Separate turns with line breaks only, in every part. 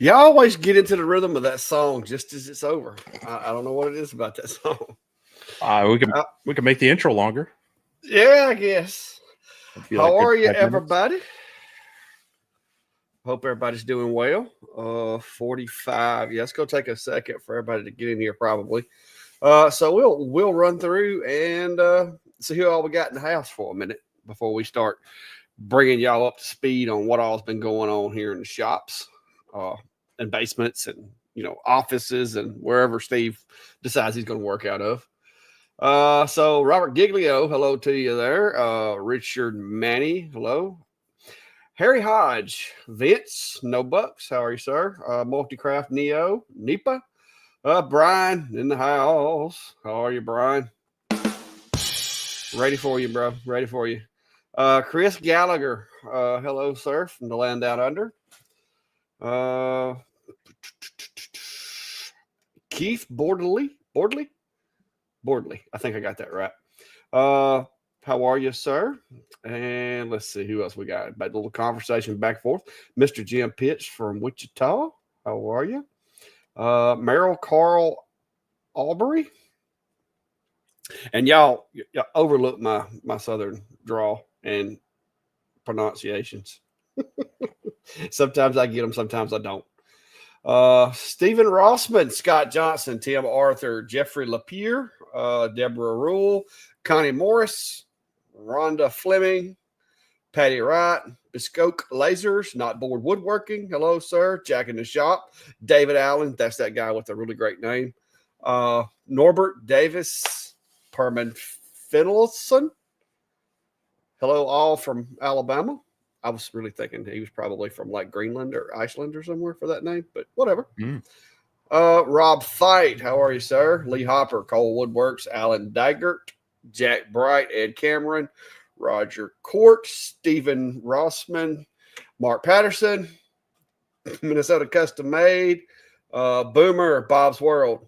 You always get into the rhythm of that song just as it's over. I don't know what it is about that song.
We can make the intro longer.
Yeah, I guess. How
Like
are you,
5 minutes.
everybody? Hope everybody's doing well. 45. Yeah, it's gonna take a second for everybody to get in here, probably. So we'll run through and see who all we got in the house for a minute before we start bringing y'all up to speed on what all's been going on here in the shops, and basements, and offices, and wherever Steve decides he's going to work out of. So Robert Giglio, hello to you there. Richard Manny, hello. Harry Hodge, Vince, No Bucks, how are you, sir? Multicraft Neo, Nipa, Brian in the house. How are you, Brian? Ready for you, bro. Ready for you. Chris Gallagher, hello, sir, from the land down under. Keith Bordley. I think I got that right. How are you, sir? And let's see who else we got. A little conversation back and forth. Mr. Jim Pitch from Wichita. How are you? Merrill Carl Albury. And y'all overlook my southern drawl and pronunciations. Sometimes I get them, sometimes I don't. Stephen Rossman, Scott Johnson, Tim Arthur, Jeffrey Lapierre, Deborah Rule, Connie Morris, Rhonda Fleming, Patty Wright, Bespoke Lasers, Not Board Woodworking. Hello, sir. Jack in the Shop, David Allen. That's that guy with a really great name. Norbert Davis, Perman Finlayson. Hello, all from Alabama. I was really thinking he was probably from like Greenland or Iceland or somewhere for that name, but whatever. Rob Fight, how are you, sir? Lee Hopper, Cole Woodworks, Alan Daggert, Jack Bright, Ed Cameron, Roger Court, Stephen Rossman, Mark Patterson, Minnesota Custom Made, Boomer, Bob's World,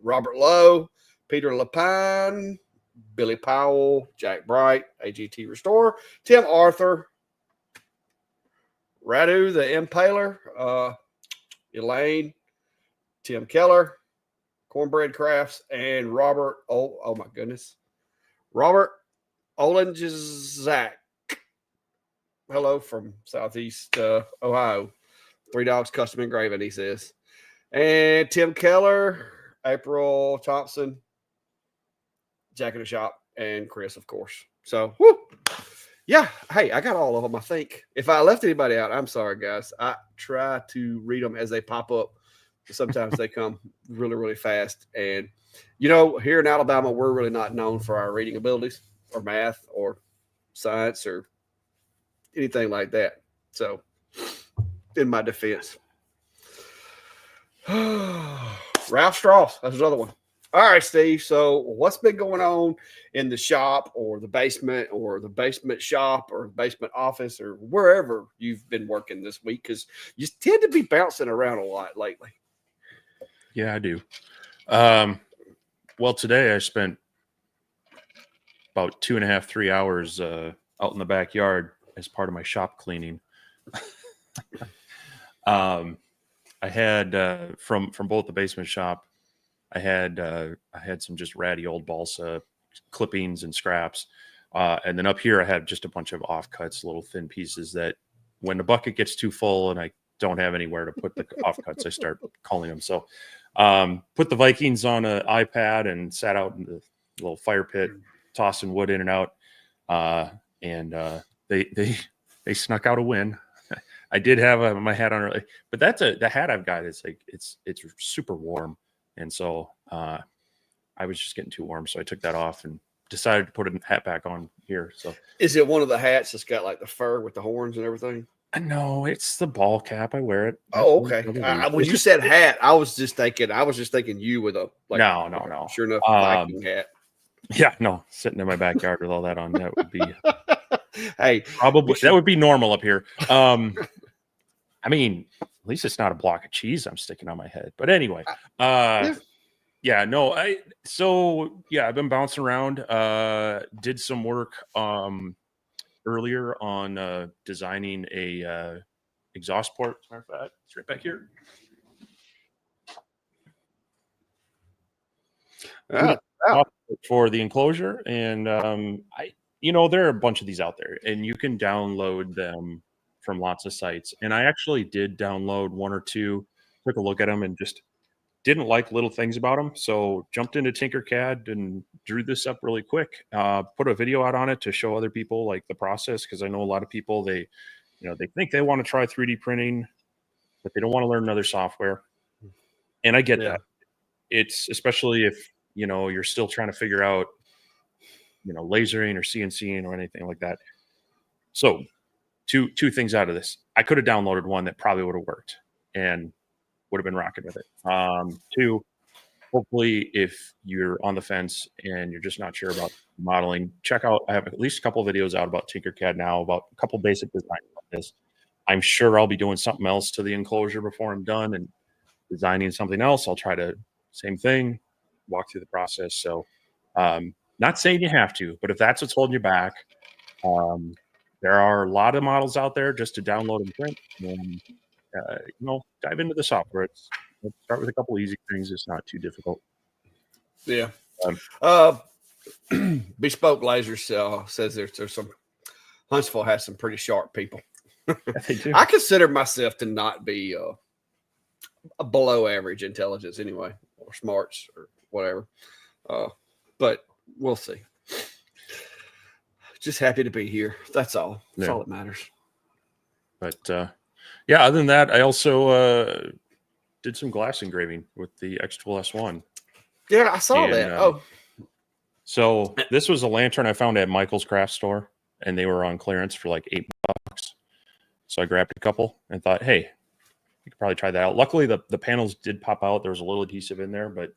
Robert Lowe, Peter Lapine, Billy Powell, Jack Bright, AGT Restore, Tim Arthur, Radu the Impaler, Elaine, Tim Keller, Cornbread Crafts, and Robert. Oh my goodness, Robert Olenjazak. Hello from Southeast Ohio. Three Dogs Custom Engraving, he says. And Tim Keller, April Thompson, Jack in the Shop, and Chris, of course. So, whoo. Yeah. Hey, I got all of them, I think. If I left anybody out, I'm sorry, guys. I try to read them as they pop up. Sometimes they come really, really fast. And, here in Alabama, we're really not known for our reading abilities or math or science or anything like that. So, in my defense. Ralph Strauss, that's another one. All right, Steve. So what's been going on in the shop or the basement shop or basement office or wherever you've been working this week? Because you tend to be bouncing around a lot lately.
Yeah, I do. Well, today I spent about 2.5, 3 hours out in the backyard as part of my shop cleaning. I had from both the basement shop, I had some just ratty old balsa clippings and scraps, and then up here I had just a bunch of offcuts, little thin pieces that when the bucket gets too full and I don't have anywhere to put the offcuts, I start calling them. So put the Vikings on an iPad and sat out in the little fire pit, tossing wood in and out, and they snuck out a win. I did have my hat on, but the hat I've got is like it's super warm. And so I was just getting too warm. So I took that off and decided to put a hat back on here. So
is it one of the hats that's got like the fur with the horns and everything?
No, it's the ball cap. I wear it.
Oh, okay. When you said hat, I was just thinking you with a
no.
Sure enough, Viking hat.
Yeah, no, sitting in my backyard with all that on, that would be
hey,
probably that would be normal up here. I mean, at least it's not a block of cheese I'm sticking on my head. But anyway, I've been bouncing around. Did some work earlier on designing a exhaust port. As a matter of fact, it's right back here. For the enclosure, and there are a bunch of these out there, and you can download them from lots of sites. And I actually did download one or two, took a look at them, and just didn't like little things about them. So jumped into Tinkercad and drew this up really quick. Put a video out on it to show other people like the process, because I know a lot of people they think they want to try 3D printing, but they don't want to learn another software. And I get that. It's especially if you're still trying to figure out lasering or CNCing or anything like that. So two things out of this. I could have downloaded one that probably would have worked and would have been rocking with it. Two, hopefully if you're on the fence and you're just not sure about modeling, check out, I have at least a couple of videos out about Tinkercad now, about a couple basic designs about this. I'm sure I'll be doing something else to the enclosure before I'm done and designing something else. I'll try to, same thing, walk through the process. So not saying you have to, but if that's what's holding you back, there are a lot of models out there just to download and print, and dive into the software. Let's start with a couple easy things. It's not too difficult.
Yeah. Bespoke Lasers says there's some, Huntsville has some pretty sharp people.
They do.
I consider myself to not be a below average intelligence anyway, or smarts or whatever. But we'll see. Just happy to be here. That's all. That's all that matters.
But other than that, I also did some glass engraving with the X-Tool S1.
Yeah, I saw that.
So this was a lantern I found at Michael's craft store, and they were on clearance for like $8. So I grabbed a couple and thought, hey, you could probably try that out. Luckily, the panels did pop out. There was a little adhesive in there, but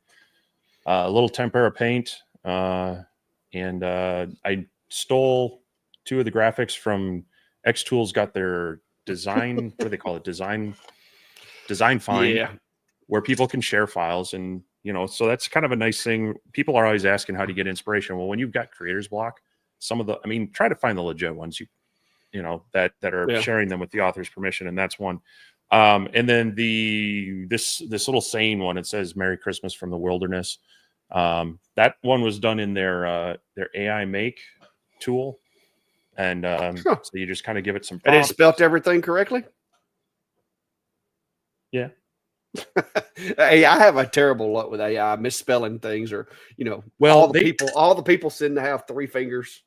a little tempera paint. And I stole two of the graphics from X-Tool's, got their design, what do they call it? Design find, where people can share files. And, so that's kind of a nice thing. People are always asking how to get inspiration. Well, when you've got creator's block, try to find the legit ones, that are sharing them with the author's permission. And that's one. And then this little saying one, it says "Merry Christmas from the Wilderness." That one was done in their AI make tool. And so you just kind of give it some prompts.
And it spelt everything correctly?
Yeah.
Hey, I have a terrible luck with AI, misspelling things, or all the people seem to have 3 fingers.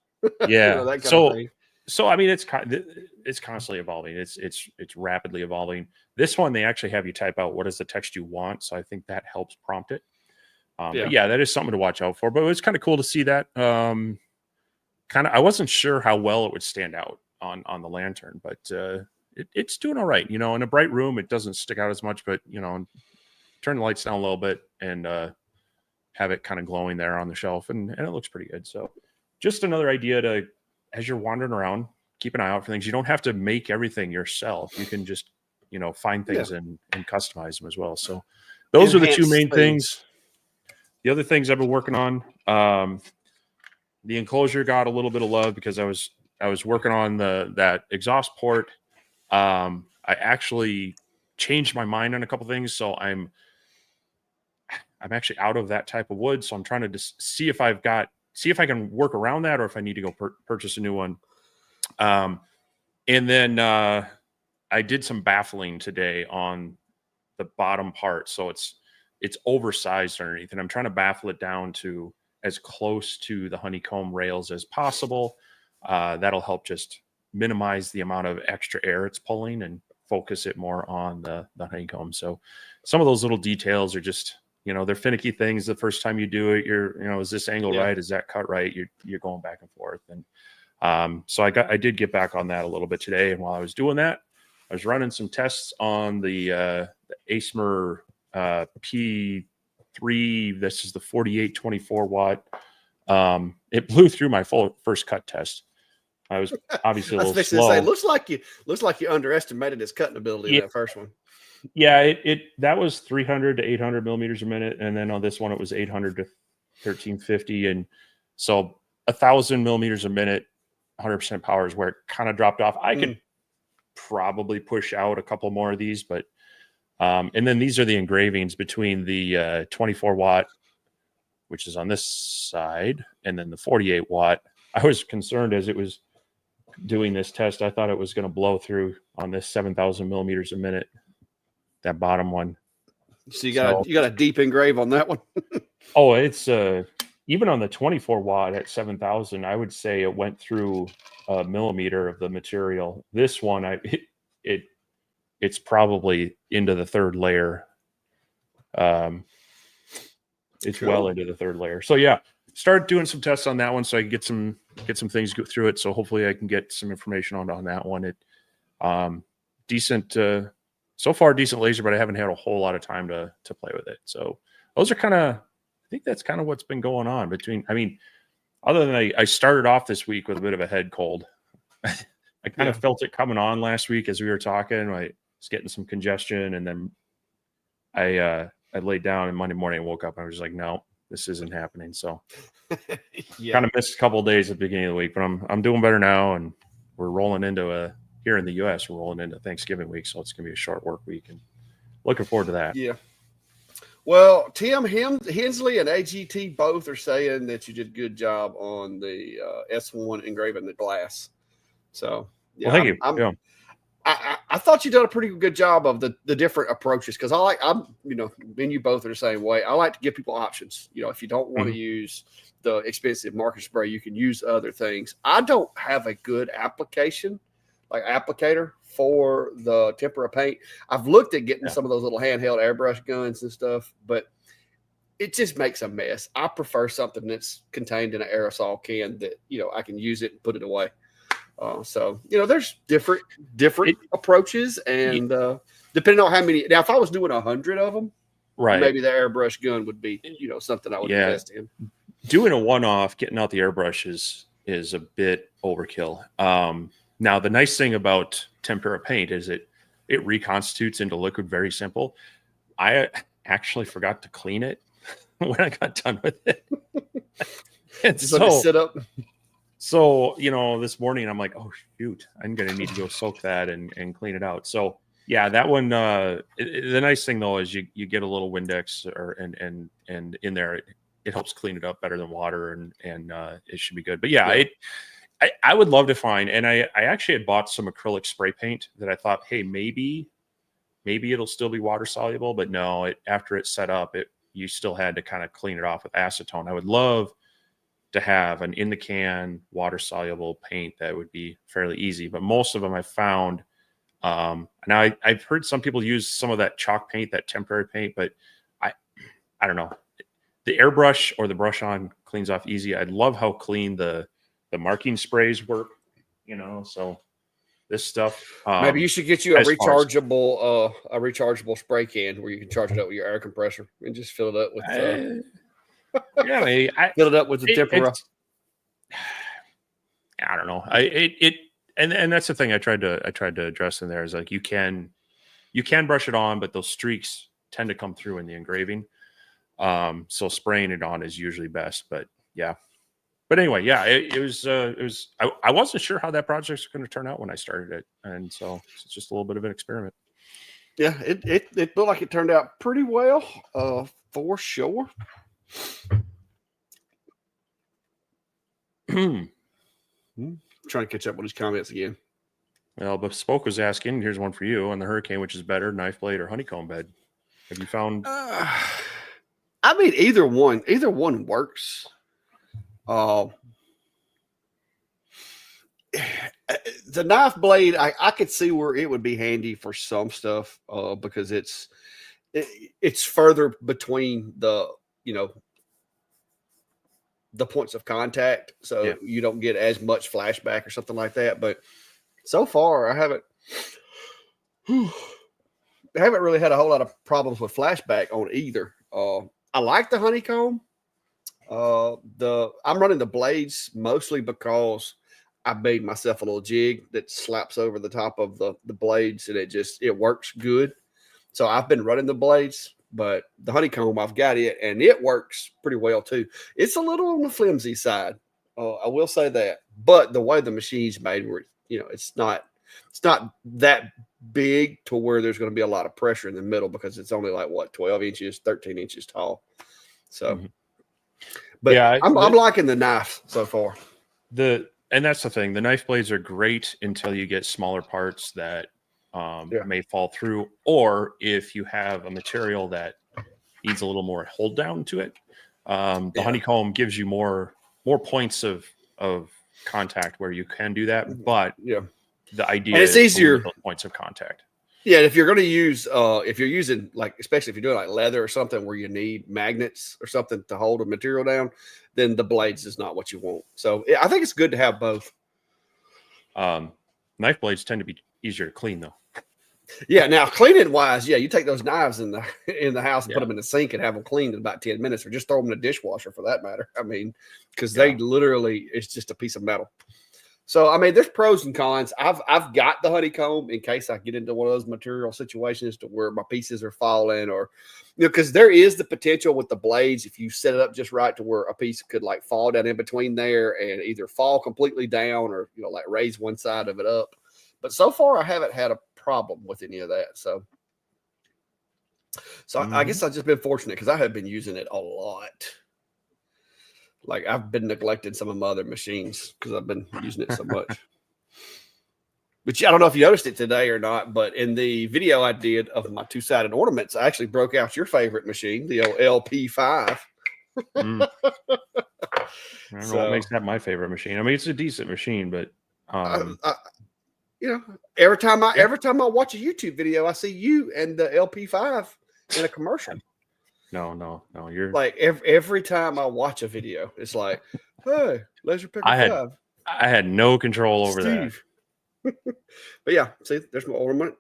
Yeah.
That kind of thing.
So it's constantly evolving. It's rapidly evolving. This one, they actually have you type out what is the text you want. So I think that helps prompt it. But that is something to watch out for. But it was kind of cool to see that. I wasn't sure how well it would stand out on the lantern, but it's doing all right. In a bright room, it doesn't stick out as much, but turn the lights down a little bit and have it kind of glowing there on the shelf, and it looks pretty good. So just another idea to, as you're wandering around, keep an eye out for things. You don't have to make everything yourself. You can just find things and customize them as well. So those are the two main things. The other things I've been working on, the enclosure got a little bit of love because I was working on that exhaust port. I actually changed my mind on a couple things, so I'm actually out of that type of wood. So I'm trying to just see if I can work around that, or if I need to go purchase a new one. And then I did some baffling today on the bottom part, so it's oversized underneath, and I'm trying to baffle it down to as close to the honeycomb rails as possible. That'll help just minimize the amount of extra air it's pulling and focus it more on the honeycomb. So some of those little details are just, they're finicky things. The first time you do it, you're, is this angle right? Is that cut right? You're going back and forth. And so I did get back on that a little bit today. And while I was doing that, I was running some tests on the ASMR P3. This is the 4824 watt. It blew through my first cut test. I was obviously a little slow.
Say, looks like you underestimated its cutting ability in that first one.
Yeah, that was 300 to 800 millimeters a minute, and then on this one it was 800 to 1350, and so 1,000 millimeters a minute, 100% power is where it kind of dropped off. I probably push out a couple more of these, but and then these are the engravings between the 24 watt, which is on this side, and then the 48 watt. I was concerned as it was doing this test. I thought it was going to blow through on this 7,000 millimeters a minute, that bottom one.
So you got a deep engrave on that one.
Oh, it's even on the 24 watt at 7,000, I would say it went through a millimeter of the material. This one, it's probably into the third layer. It's
Cool.
well into the third layer. So yeah, start doing some tests on that one so I can get some things go through it. So hopefully I can get some information on that one. It decent so far, decent laser, but I haven't had a whole lot of time to play with it. So those are kind of, I think that's kind of what's been going on between, I mean, other than I started off this week with a bit of a head cold. I kind of felt it coming on last week as we were talking. I was getting some congestion, and then I laid down, and Monday morning I woke up and I was like, no, this isn't happening. So kind of missed a couple of days at the beginning of the week, but I'm doing better now, and we're rolling into here in the US, we're rolling into Thanksgiving week, so it's gonna be a short work week, and looking forward to that.
Yeah. Well, Tim Hensley and AGT both are saying that you did a good job on the S1 engraving the glass. So yeah,
well, thank you.
I thought you done a pretty good job of the different approaches, because me and you both are the same way. I like to give people options. If you don't want to use the expensive marker spray, you can use other things. I don't have a good applicator for the tempera paint. I've looked at getting some of those little handheld airbrush guns and stuff, but it just makes a mess. I prefer something that's contained in an aerosol can that, I can use it and put it away. So there's different approaches, and depending on how many. Now, if I was doing 100 of them,
right,
maybe the airbrush gun would be, something I would invest in.
Doing a one-off, getting out the airbrush is a bit overkill. Now, the nice thing about tempera paint is it reconstitutes into liquid very simple. I actually forgot to clean it when I got done with it. And
just let it sit up.
So, this morning I'm like, oh shoot, I'm going to need to go soak that and clean it out. So yeah, that one, the nice thing though, is you get a little Windex and in there, it helps clean it up better than water, and it should be good. But yeah. I would love to find, and I actually had bought some acrylic spray paint that I thought, hey, maybe it'll still be water soluble, but no, after it's set up, you still had to kind of clean it off with acetone. I would love to have an in the can water soluble paint that would be fairly easy, but most of them I found. Now I've heard some people use some of that chalk paint, that temporary paint, but I don't know. The airbrush or the brush on cleans off easy. I love how clean the marking sprays work, so this stuff.
Maybe you should get you a rechargeable spray can where you can charge it up with your air compressor and just fill it up with
maybe
fill it up with the tempera.
I don't know. And that's the thing I tried to address in there is like you can brush it on, but those streaks tend to come through in the engraving. So spraying it on is usually best, but yeah. But anyway, yeah, it was. I wasn't sure how that project was going to turn out when I started it, and so it's just a little bit of an experiment.
Yeah, it looked like it turned out pretty well, for sure. Trying to catch up with his comments again.
Well, Bespoke was asking. Here's one for you on the Hurricane, which is better, knife blade or honeycomb bed? Have you found?
I mean, either one works. The knife blade, I could see where it would be handy for some stuff, because it's further between the points of contact, so you don't get as much flashback or something like that. But so far, I haven't really had a whole lot of problems with flashback on either. I like the honeycomb. I'm running the blades mostly because I made myself a little jig that slaps over the top of the blades, and it works good. So I've been running the blades, but the honeycomb, I've got it, and it works pretty well too. It's a little on the flimsy side. I will say that, but the way the machine's made, where it's not it's not that big to where there's going to be a lot of pressure in the middle because it's only like what 12 inches, 13 inches tall. So, but
yeah,
I'm liking the knife so far.
And that's the thing. The knife blades are great until you get smaller parts that may fall through, or if you have a material that needs a little more hold down to it. The honeycomb gives you more points of contact where you can do that, but the idea is easier points of contact.
Yeah, if you're going to use, if you're using like, especially if you're doing like leather or something where you need magnets or something to hold a material down, then the blades is not what you want. So I think it's good to have both.
Knife blades tend to be easier to clean though.
Yeah, now cleaning wise, you take those knives in the house and put them in the sink and have them cleaned in about 10 minutes, or just throw them in the dishwasher for that matter. I mean, because they literally, it's just a piece of metal. So I mean, there's pros and cons. I've got the honeycomb in case I get into one of those material situations to where my pieces are falling, or because there is the potential with the blades if you set it up just right to where a piece could like fall down in between there and either fall completely down or like raise one side of it up. But so far, I haven't had a problem with any of that. So I guess I've just been fortunate because I have been using it a lot. Like I've been neglecting some of my other machines because I've been using it so much. But I don't know if you noticed it today or not, but in the video I did of my two-sided ornaments, I actually broke out your favorite machine, the LP5.
I don't know what makes that my favorite machine. I mean, it's a decent machine, but
every time I watch a YouTube video, I see you and the LP5 in a commercial.
No. You're
like every time I watch a video, it's like, hey, Leisure Picker 5.
I had no control over
Steve. That. But yeah, see, there's my ornament.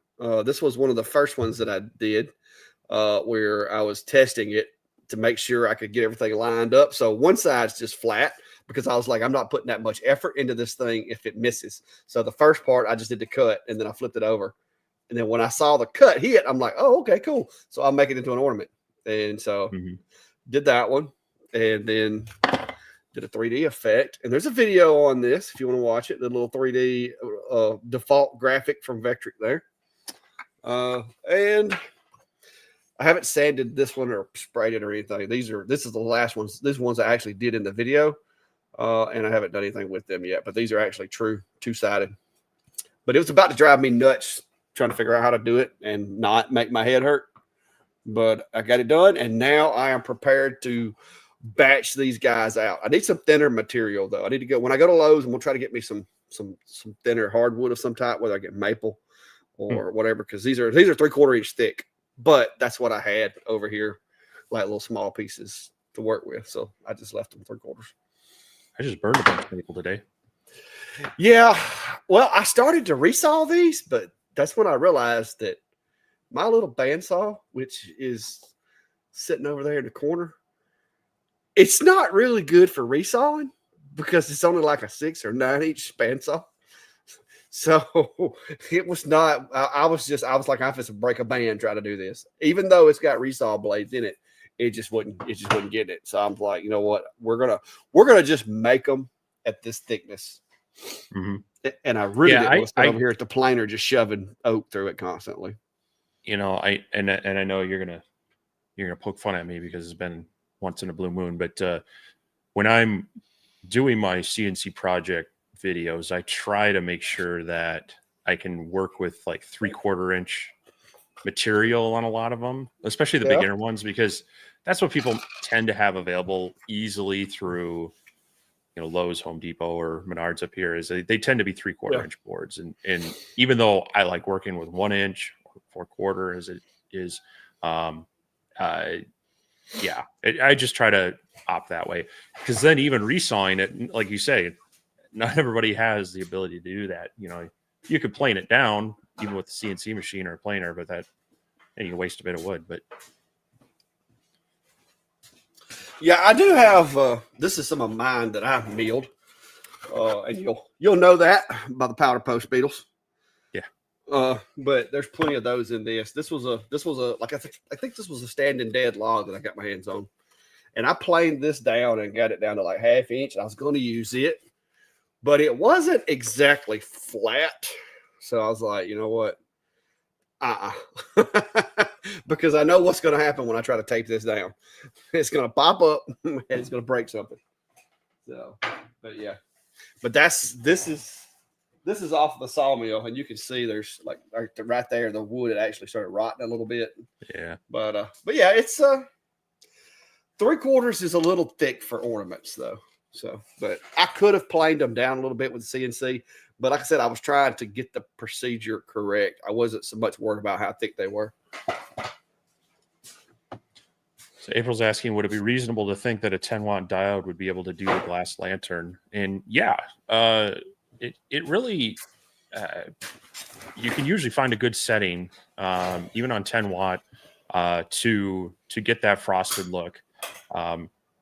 This was one of the first ones that I did where I was testing it to make sure I could get everything lined up. So one side's just flat because I was like, I'm not putting that much effort into this thing if it misses. So the first part, I just did the cut and then I flipped it over. And then when I saw the cut hit, I'm like, oh, okay, cool. So I'll make it into an ornament. And so did that one and then did a 3D effect. And there's a video on this if you want to watch it, the little 3D default graphic from Vectric there. And I haven't sanded this one or sprayed it or anything. This is the last ones. These ones I actually did in the video. And I haven't done anything with them yet, but these are actually true two-sided. But it was about to drive me nuts trying to figure out how to do it and not make my head hurt. But I got it done, and now I am prepared to batch these guys out. I need some thinner material, though. I need to go when I go to Lowe's, and we'll try to get me some thinner hardwood of some type, whether I get maple or whatever, because these are 3/4 inch thick. But that's what I had over here, like little small pieces to work with. So I just left them 3/4.
I just burned a bunch of maple today.
Yeah, well, I started to resaw these, but that's when I realized that my little bandsaw, which is sitting over there in the corner, it's not really good for resawing because it's only like a 6 or 9 inch bandsaw. So it was not. I was like, I'm just break a band trying to do this, even though it's got resaw blades in it. It just wouldn't get it. So I'm like, you know what? We're gonna just make them at this thickness. And I really didn't want to sit over here at the planer just shoving oak through it constantly.
You know, I know you're gonna poke fun at me because it's been once in a blue moon, but when I'm doing my CNC project videos, I try to make sure that I can work with like 3/4 inch material on a lot of them, especially the beginner ones, because that's what people tend to have available easily through, Lowe's, Home Depot, or Menards up here. Is they tend to be 3/4 inch boards, and even though I like working with 1 inch or 4/4 as it is, I just try to opt that way, because then even resawing it, like you say, not everybody has the ability to do that. You could plane it down even with the CNC machine or a planer, but you can waste a bit of wood. But
yeah, I do have. This is some of mine that I've milled, and you'll know that by the powder post beetles. Yeah. But there's plenty of those in this. This was a like I think this was a standing dead log that I got my hands on, and I planed this down and got it down to like 1/2 inch. I was going to use it, but it wasn't exactly flat. So I was like, you know what? Because I know what's going to happen when I try to tape this down. It's going to pop up and it's going to break something. So, but yeah, but this is off the sawmill, and you can see there's like right there the wood had actually started rotting a little bit.
Yeah,
but yeah, it's 3/4 is a little thick for ornaments though. So, but I could have planed them down a little bit with CNC. But like I said, I was trying to get the procedure correct. I wasn't so much worried about how thick they were.
So April's asking, would it be reasonable to think that a 10-watt diode would be able to do the glass lantern? And yeah, it really, you can usually find a good setting, even on 10-watt, to get that frosted look.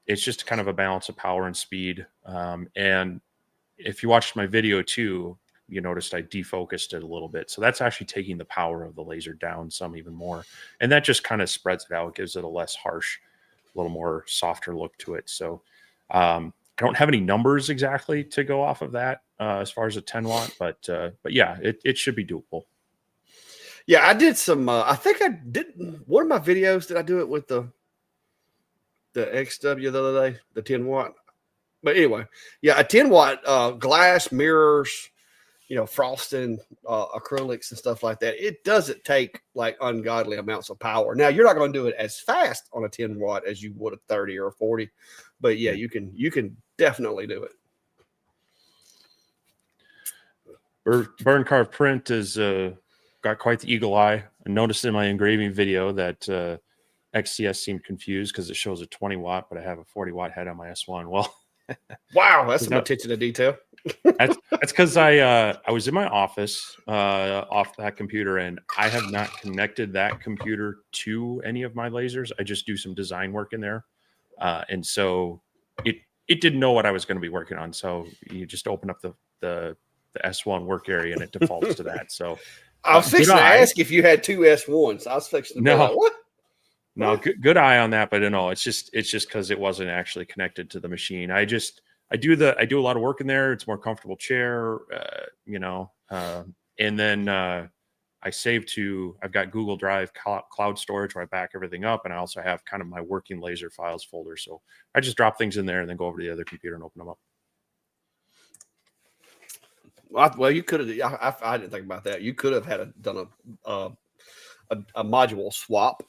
It's just kind of a balance of power and speed. And if you watched my video too, you noticed I defocused it a little bit. So that's actually taking the power of the laser down some even more. And that just kind of spreads it out, gives it a less harsh, a little more softer look to it. So I don't have any numbers exactly to go off of that as far as a 10-watt, but yeah, it should be doable.
Yeah, I did some, I think I did one of my videos. Did I do it with the XW the other day, the 10-watt? But anyway, yeah, a 10-watt glass, mirrors, frosting, acrylics and stuff like that. It doesn't take like ungodly amounts of power. Now, you're not going to do it as fast on a 10-watt as you would a 30 or a 40, but yeah, you can definitely do it.
Burn Carved Print has got quite the eagle eye. I noticed in my engraving video that XCS seemed confused because it shows a 20-watt, but I have a 40-watt head on my S1. Well,
wow, that's some attention to detail.
That's because I was in my office off that computer, and I have not connected that computer to any of my lasers. I just do some design work in there, and so it didn't know what I was going to be working on. So you just open up the S1 work area, and it defaults to that. So
I was fixing to ask if you had two S1s. I was fixing to be like, what?
No, good eye on that, but no, it's just because it wasn't actually connected to the machine. I do a lot of work in there. It's a more comfortable chair, and then I save to, I've got Google Drive cloud storage where I back everything up, and I also have kind of my working laser files folder. So I just drop things in there and then go over to the other computer and open them up.
Well, you could have. I didn't think about that. You could have done a module swap.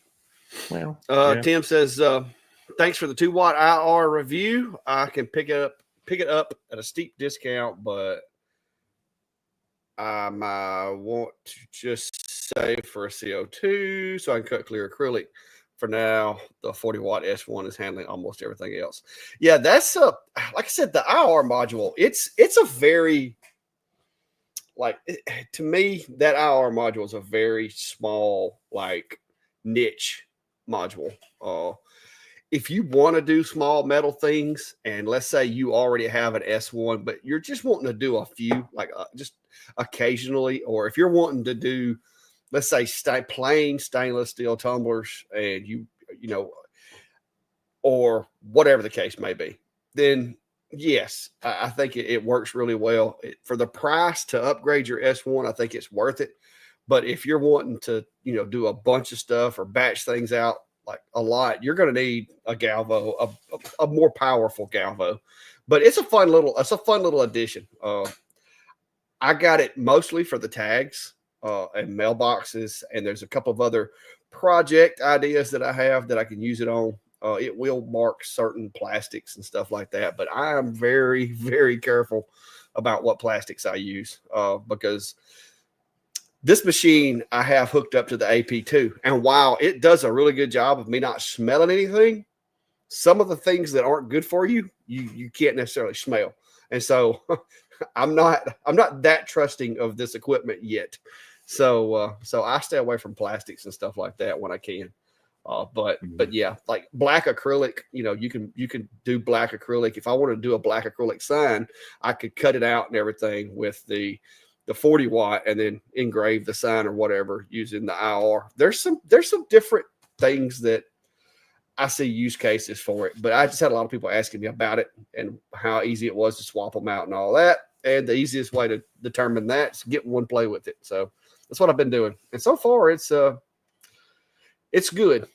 Well,
yeah. Tim says, "Thanks for the 2-watt IR review. I can pick it up at a steep discount, but I want to just save for a CO2 so I can cut clear acrylic. For now, the 40-watt S1 is handling almost everything else." Yeah, that's like I said, the IR module. It's a very to me, that IR module is a very small, niche module. If you want to do small metal things, and let's say you already have an S1, but you're just wanting to do a few, just occasionally, or if you're wanting to do, let's say, plain stainless steel tumblers, and you or whatever the case may be, then yes, I think it works really well. For the price to upgrade your S1, I think it's worth it. But if you're wanting to, do a bunch of stuff or batch things out a lot, you're going to need a Galvo, a more powerful Galvo. But it's a fun little addition. I got it mostly for the tags and mailboxes, and there's a couple of other project ideas that I have that I can use it on. It will mark certain plastics and stuff like that, but I am very, very careful about what plastics I use because this machine I have hooked up to the AP2, and while it does a really good job of me not smelling anything, some of the things that aren't good for you, you can't necessarily smell, and so I'm not that trusting of this equipment yet. So I stay away from plastics and stuff like that when I can. But yeah, like black acrylic, you can do black acrylic. If I want to do a black acrylic sign, I could cut it out and everything with the 40-watt and then engrave the sign or whatever using the IR. There's some different things that I see use cases for it, but I just had a lot of people asking me about it and how easy it was to swap them out and all that. and the easiest way to determine that is get one, play with it. So that's what I've been doing, and so far it's good.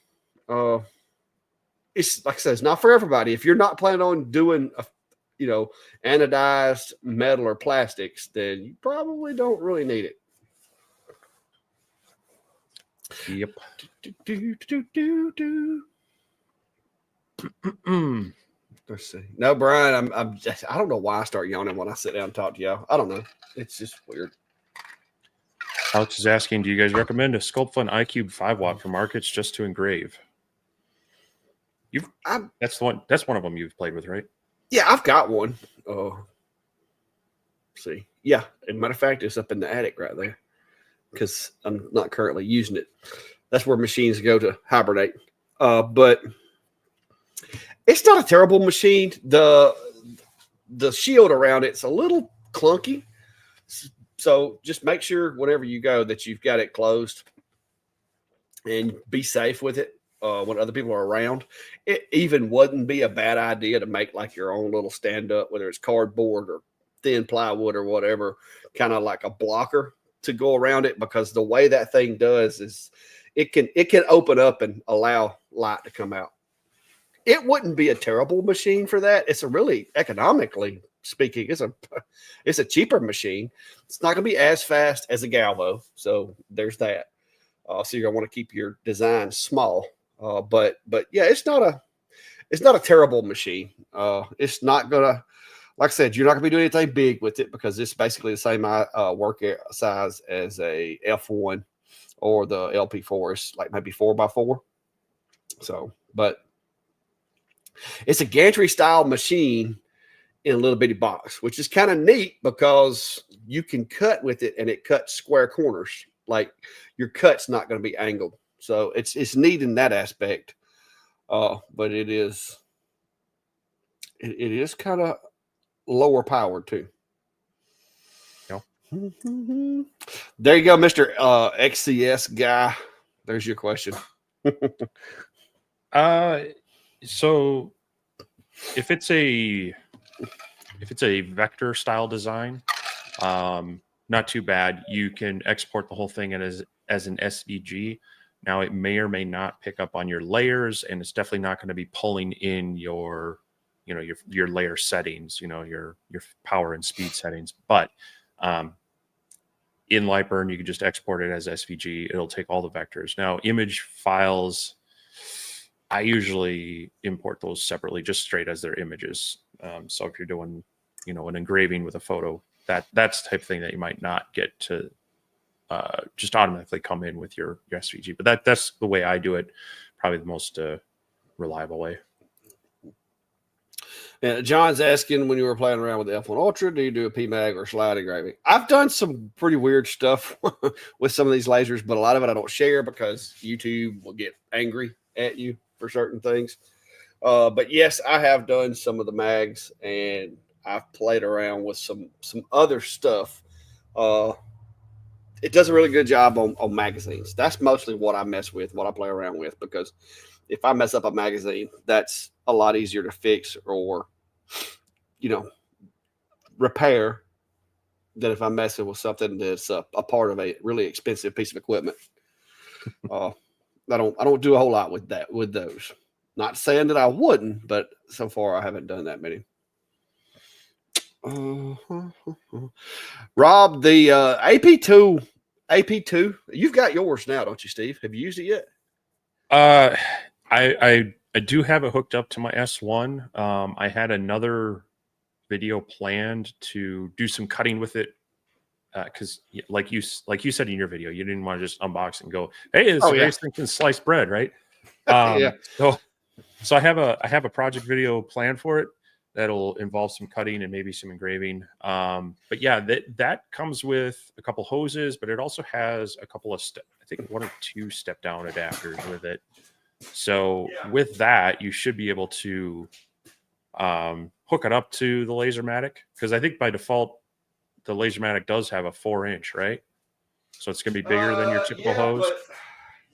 It's like I said, it's not for everybody. If you're not planning on doing anodized metal or plastics, then you probably don't really need it.
Yep.
Let's see. No, Brian, I don't know why I start yawning when I sit down and talk to y'all. I don't know. It's just weird.
Alex is asking, do you guys recommend a Sculptfun iCube 5-watt for markets just to engrave? That's one of them you've played with, right?
Yeah, I've got one. See. Yeah. As a matter of fact, it's up in the attic right there because I'm not currently using it. That's where machines go to hibernate. But it's not a terrible machine. The shield around it's a little clunky. So just make sure whenever you go that you've got it closed and be safe with it when other people are around. It even wouldn't be a bad idea to make like your own little stand up, whether it's cardboard or thin plywood or whatever, kind of like a blocker to go around it, because the way that thing does is it can open up and allow light to come out. It wouldn't be a terrible machine for that. It's a really, economically speaking, it's a cheaper machine. It's not going to be as fast as a Galvo, so there's that. So you're going to want to keep your design small. But yeah, it's not a terrible machine. It's not going to, like I said, you're not going to be doing anything big with it because it's basically the same work size as a F1 or the LP4. It's like maybe 4x4. So, but it's a gantry style machine in a little bitty box, which is kind of neat because you can cut with it and it cuts square corners. Like your cut's not going to be angled. So it's neat in that aspect. But it is kind of lower powered too.
No.
There you go, Mr. XCS guy. There's your question.
So if it's a vector style design, not too bad. You can export the whole thing as an SVG. Now it may or may not pick up on your layers, and it's definitely not going to be pulling in your layer settings, your power and speed settings. But in LightBurn, you can just export it as SVG. It'll take all the vectors. Now, image files, I usually import those separately, just straight as their images. So if you're doing, an engraving with a photo, that's the type of thing that you might not get to just automatically come in with your SVG. But that's the way I do it. Probably the most reliable way.
And John's asking, when you were playing around with the F1 Ultra, do you do a PMAG or slide engraving? I've done some pretty weird stuff with some of these lasers, but a lot of it I don't share because YouTube will get angry at you for certain things. But yes, I have done some of the mags, and I've played around with some other stuff. It does a really good job on magazines. That's mostly what I mess with, what I play around with, because if I mess up a magazine, that's a lot easier to fix or, repair than if I'm messing with something that's a part of a really expensive piece of equipment. I don't do a whole lot with those. Not saying that I wouldn't, but so far I haven't done that many. Rob, the AP2, you've got yours now, don't you, Steve? Have you used it yet?
I do have it hooked up to my S1. I had another video planned to do some cutting with it because, like you said in your video, you didn't want to just unbox and go, "Hey, it's nice thinking sliced bread," right?
Yeah.
So I have a project video planned for it that'll involve some cutting and maybe some engraving. But yeah, that comes with a couple hoses, but it also has a couple of I think 1 or 2 step down adapters with it. So with that, you should be able to hook it up to the Lasermatic, because I think by default the Lasermatic does have a 4-inch, right? So it's going to be bigger than your typical hose.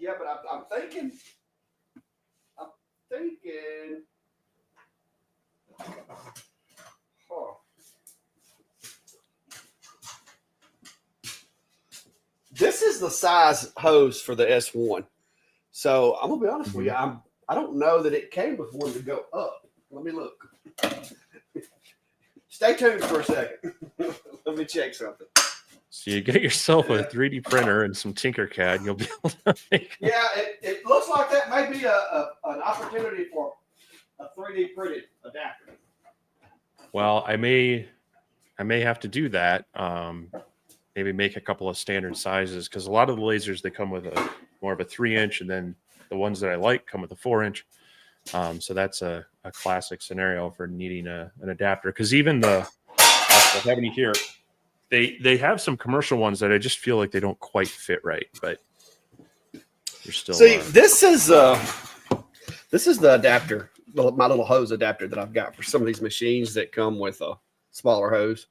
But I'm thinking. the size hose for the S1. So I'm gonna be honest with you. I don't know that it came with one to go up. Let me look. Stay tuned for a second. Let me check something.
So you get yourself a 3D printer and some Tinkercad, you'll be able to make.
Yeah, it looks like that may be an opportunity for a 3D printed adapter.
Well, I may have to do that. Maybe make a couple of standard sizes, because a lot of the lasers, they come with a more of a 3-inch, and then the ones that I like come with a 4-inch. So that's a classic scenario for needing an adapter. Because even I have any here. They have some commercial ones that I just feel like they don't quite fit right, but they're still.
See, this is the adapter, my little hose adapter that I've got for some of these machines that come with a smaller hose.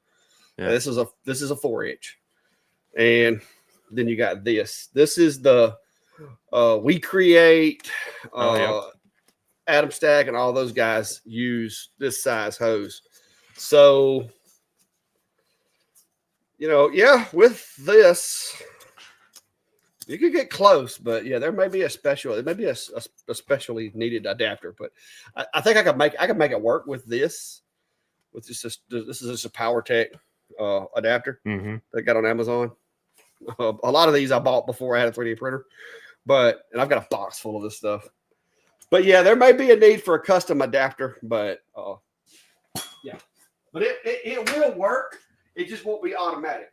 Yeah. This is a 4-inch, and then you got this. This is the We Create, Adam Stack, and all those guys use this size hose. So, with this, you could get close, but yeah, there may be a specially needed adapter. But I think I could make it work with this. With this is just a PowerTech adapter that I got on Amazon. A lot of these I bought before I had a 3D printer, and I've got a box full of this stuff. But yeah, there may be a need for a custom adapter, but yeah, but it will work. It just won't be automatic.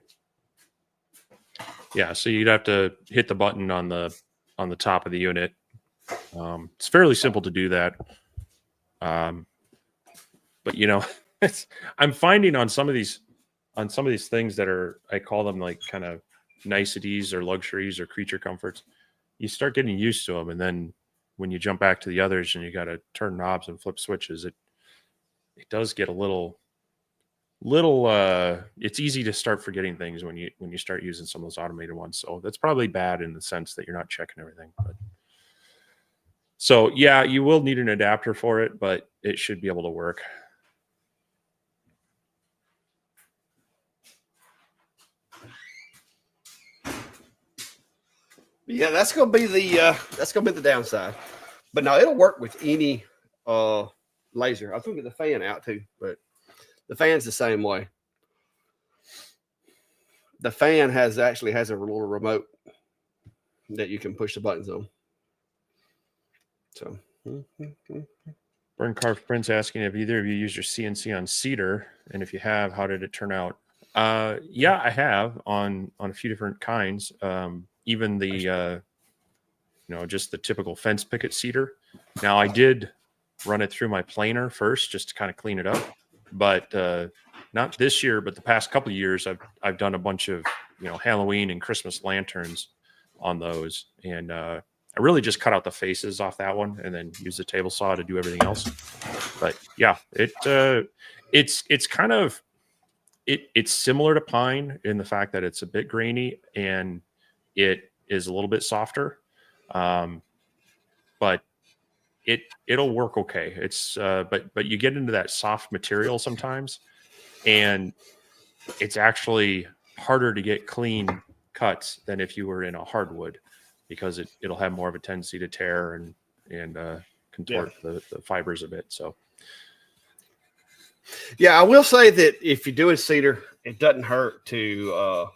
Yeah, so you'd have to hit the button on the top of the unit. It's fairly simple to do that. But I'm finding on some of these things that are, I call them like kind of niceties or luxuries or creature comforts, you start getting used to them, and then when you jump back to the others and you got to turn knobs and flip switches, it does get a little it's easy to start forgetting things when you start using some of those automated ones. So that's probably bad in the sense that you're not checking everything. But so yeah, you will need an adapter for it, but it should be able to work.
Yeah, that's gonna be the downside. But no, it'll work with any laser. I was gonna get the fan out too, but the fan's the same way. The fan has a little remote that you can push the buttons on. So,
Burn Carved Prince asking if either of you used your CNC on cedar, and if you have, how did it turn out? Yeah, I have on a few different kinds. Even the just the typical fence picket cedar. Now I did run it through my planer first just to kind of clean it up, but not this year, but the past couple of years I've done a bunch of Halloween and Christmas lanterns on those, and I really just cut out the faces off that one and then use the table saw to do everything else. But yeah, it's kind of it's similar to pine in the fact that it's a bit grainy and it is a little bit softer, but it'll work okay. It's but you get into that soft material sometimes, and it's actually harder to get clean cuts than if you were in a hardwood, because it'll have more of a tendency to tear and contort the fibers a bit. So
yeah, I will say that if you're doing cedar, it doesn't hurt to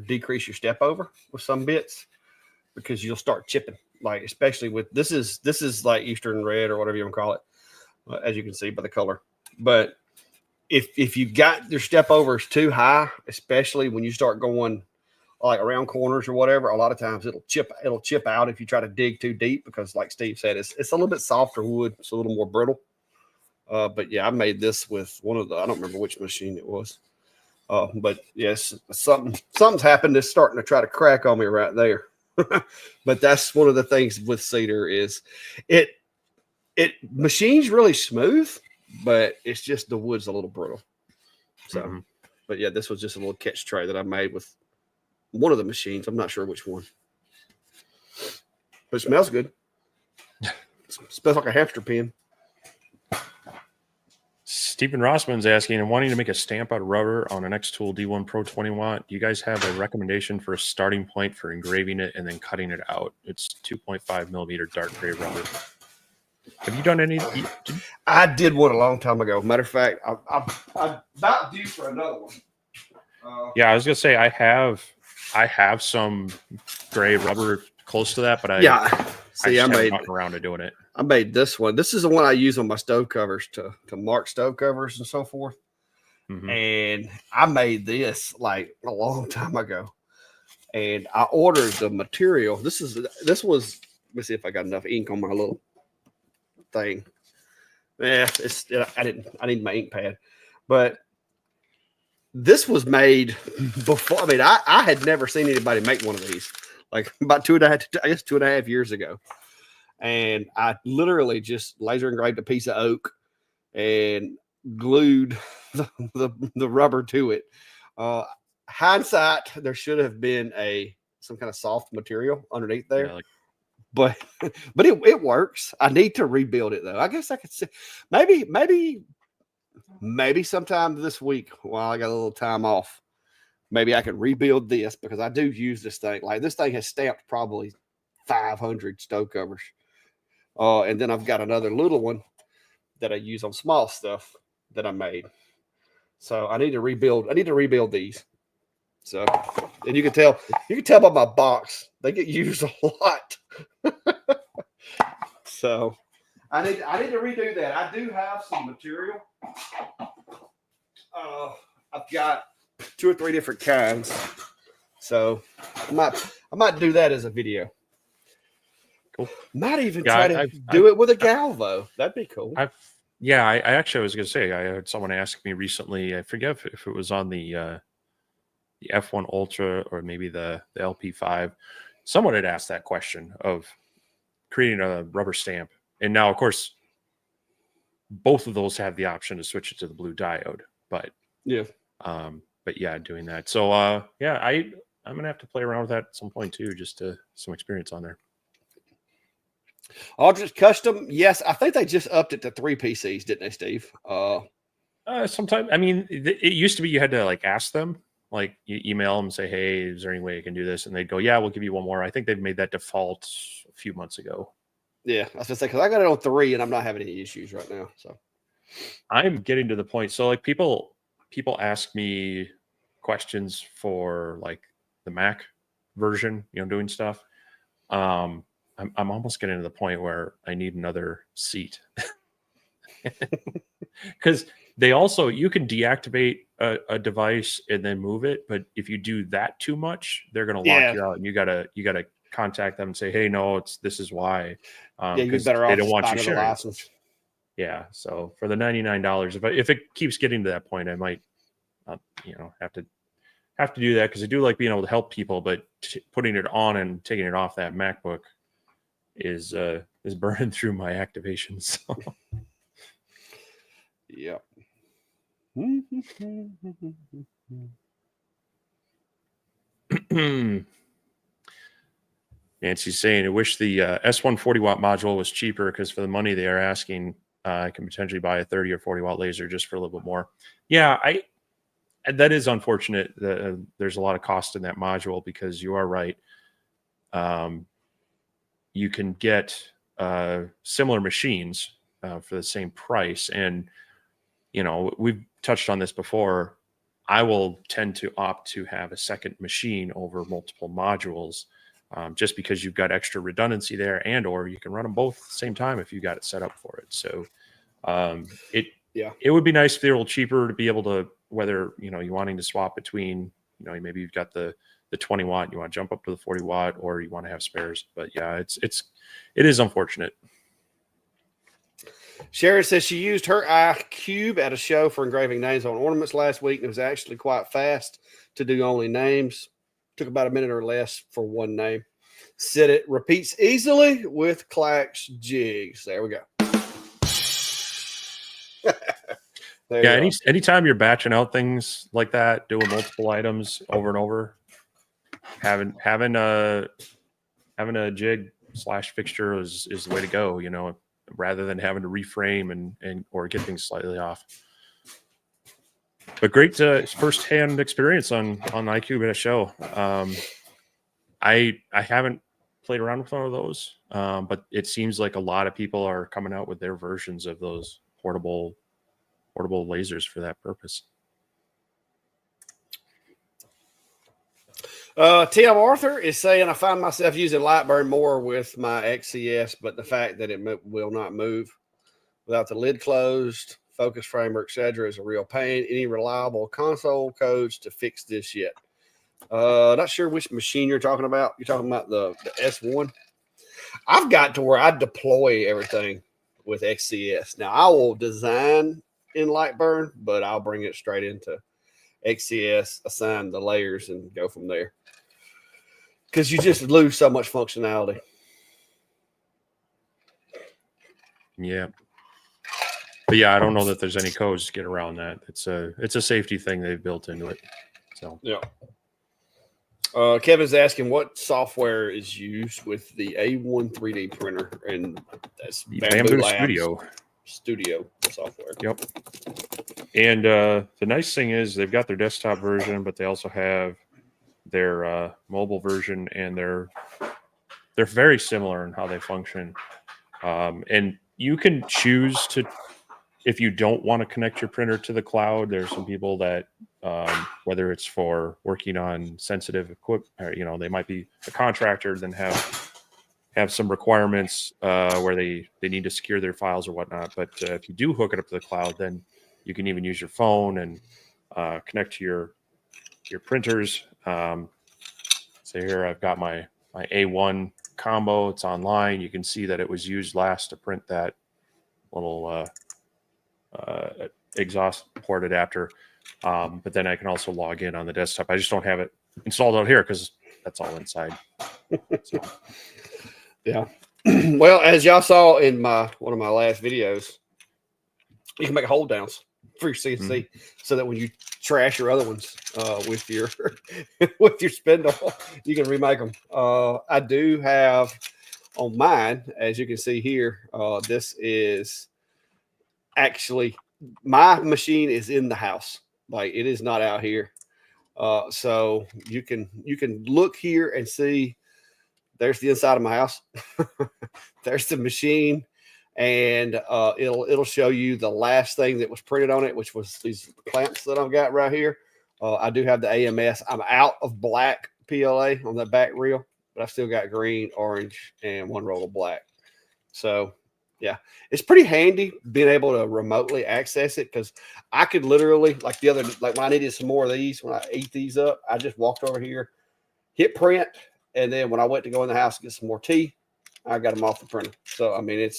decrease your step over with some bits, because you'll start chipping, like especially with this is like Eastern red or whatever you want to call it, as you can see by the color. But if you got your step overs too high, especially when you start going like around corners or whatever, a lot of times it'll chip out if you try to dig too deep, because like Steve said, it's a little bit softer wood, it's a little more brittle. But yeah, I made this with one of I don't remember which machine it was. But yes, something's happened. It's starting to try to crack on me right there. But that's one of the things with cedar is it machines really smooth, but it's just the wood's a little brittle. So, but yeah, this was just a little catch tray that I made with one of the machines. I'm not sure which one, but it smells good. It smells like a hamster pen.
Stephen Rossman's asking, I'm wanting to make a stamp out of rubber on an X-Tool D1 Pro 20 watt. Do you guys have a recommendation for a starting point for engraving it and then cutting it out? It's 2.5 millimeter dark gray rubber. Have you done any?
I did one a long time ago. Matter of fact, I'm about due for another one.
Yeah, I was gonna say I have some gray rubber close to that, but I haven't gotten around to doing it.
I made this one. This is the one I use on my stove covers to mark stove covers and so forth. Mm-hmm. And I made this like a long time ago. And I ordered the material. This was, let me see if I got enough ink on my little thing. Yeah, I need my ink pad. But this was made before. I mean, I had never seen anybody make one of these. Like about 2.5 years ago. And I literally just laser engraved a piece of oak and glued the rubber to it. Hindsight, there should have been some kind of soft material underneath there. Yeah, but it works. I need to rebuild it though. I guess I could say maybe sometime this week while I got a little time off, maybe I could rebuild this because I do use this thing. Like this thing has stamped probably 500 stove covers. And then I've got another little one that I use on small stuff that I made. So I need to rebuild these. So, and you can tell by my box, they get used a lot. So I need to redo that. I do have some material. I've got 2 or 3 different kinds. So I might do that as a video.
Cool.
Might even try to do it with a Galvo. That'd be cool.
I actually was going to say, I had someone ask me recently, I forget if it was on the F1 Ultra or maybe the LP5. Someone had asked that question of creating a rubber stamp. And now, of course, both of those have the option to switch it to the blue diode. But yeah, doing that. So I'm going to have to play around with that at some point too, just to some experience on there.
Aldrich Custom, yes, I think they just upped it to 3 PCs, didn't they, Steve?
Sometimes, I mean, it used to be you had to like ask them, like you email them and say, "Hey, is there any way I can do this?" And they'd go, "Yeah, we'll give you one more." I think they've made that default a few months ago.
Yeah, I was gonna say because I got it on 3 and I'm not having any issues right now. So
I'm getting to the point. So like people ask me questions for like the Mac version, doing stuff. I'm almost getting to the point where I need another seat because you can deactivate a device and then move it. But if you do that too much, they're going to lock you out and you gotta contact them and say, "Hey, no, this is why."
You're better off.
They don't want you sharing. License. Yeah. So for the $99, if it keeps getting to that point, I might, have to do that because I do like being able to help people, but putting it on and taking it off that MacBook is burning through my activations. So.
Yeah.
Nancy's saying, I wish the S1 40 watt module was cheaper because for the money they are asking, I can potentially buy a 30 or 40 watt laser just for a little bit more. Yeah, that is unfortunate. There's a lot of cost in that module because you are right. You can get similar machines for the same price. And, we've touched on this before. I will tend to opt to have a second machine over multiple modules just because you've got extra redundancy there or you can run them both at the same time if you got it set up for it. So it would be nice if they were a little cheaper to be able to, whether, you're wanting to swap between, maybe you've got the 20 watt, you want to jump up to the 40 watt, or you want to have spares. But yeah, it is unfortunate.
Sharon says she used her iCube at a show for engraving names on ornaments last week. And it was actually quite fast to do only names. Took about a minute or less for one name. Said it repeats easily with clacks jigs. There we go.
Anytime you're batching out things like that, doing multiple items over and over, having a jig / fixture is the way to go, rather than having to reframe and or get things slightly off. But great first-hand experience on iCube at a show. I haven't played around with one of those, but it seems like a lot of people are coming out with their versions of those portable lasers for that purpose.
Tim Arthur is saying, I find myself using LightBurn more with my XCS, but the fact that it will not move without the lid closed, focus framer, etc., is a real pain. Any reliable console codes to fix this yet? Not sure which machine you're talking about. You're talking about the S1. I've got to where I deploy everything with XCS. Now, I will design in LightBurn, but I'll bring it straight into XCS, assign the layers, and go from there. Because you just lose so much functionality.
Yeah. But yeah, I don't know that there's any codes to get around that. It's a safety thing they've built into it. So
yeah. Kevin's asking what software is used with the A1 3D printer, and that's
Bamboo
Labs Studio software.
Yep. And the nice thing is they've got their desktop version, but they also have their mobile version, and they're very similar in how they function. And you can choose to, if you don't want to connect your printer to the cloud. There's some people that, whether it's for working on sensitive equipment, or, they might be a contractor, then have some requirements where they need to secure their files or whatnot. But if you do hook it up to the cloud, then you can even use your phone and connect to your printers. So here I've got my A1 combo. It's online. You can see that it was used last to print that little exhaust port adapter. But then I can also log in on the desktop. I just don't have it installed out here because that's all inside. So.
Yeah. Well, as y'all saw in one of my last videos, you can make hold downs for your CNC so that when you trash your other ones with your with your spindle, you can remake them. I do have on mine, as you can see here, this is actually my machine is in the house. Like, it is not out here. So you can look here and see there's the inside of my house. There's the machine, and it'll show you the last thing that was printed on it, which was these clamps that I've got right here. I do have the AMS. I'm out of black PLA on that back reel, but I've still got green, orange, and one roll of black. So yeah, it's pretty handy being able to remotely access it, because I could literally, like when I needed some more of these, when I ate these up, I just walked over here, hit print, and then when I went to go in the house to get some more tea, I got them off the printer. So I mean,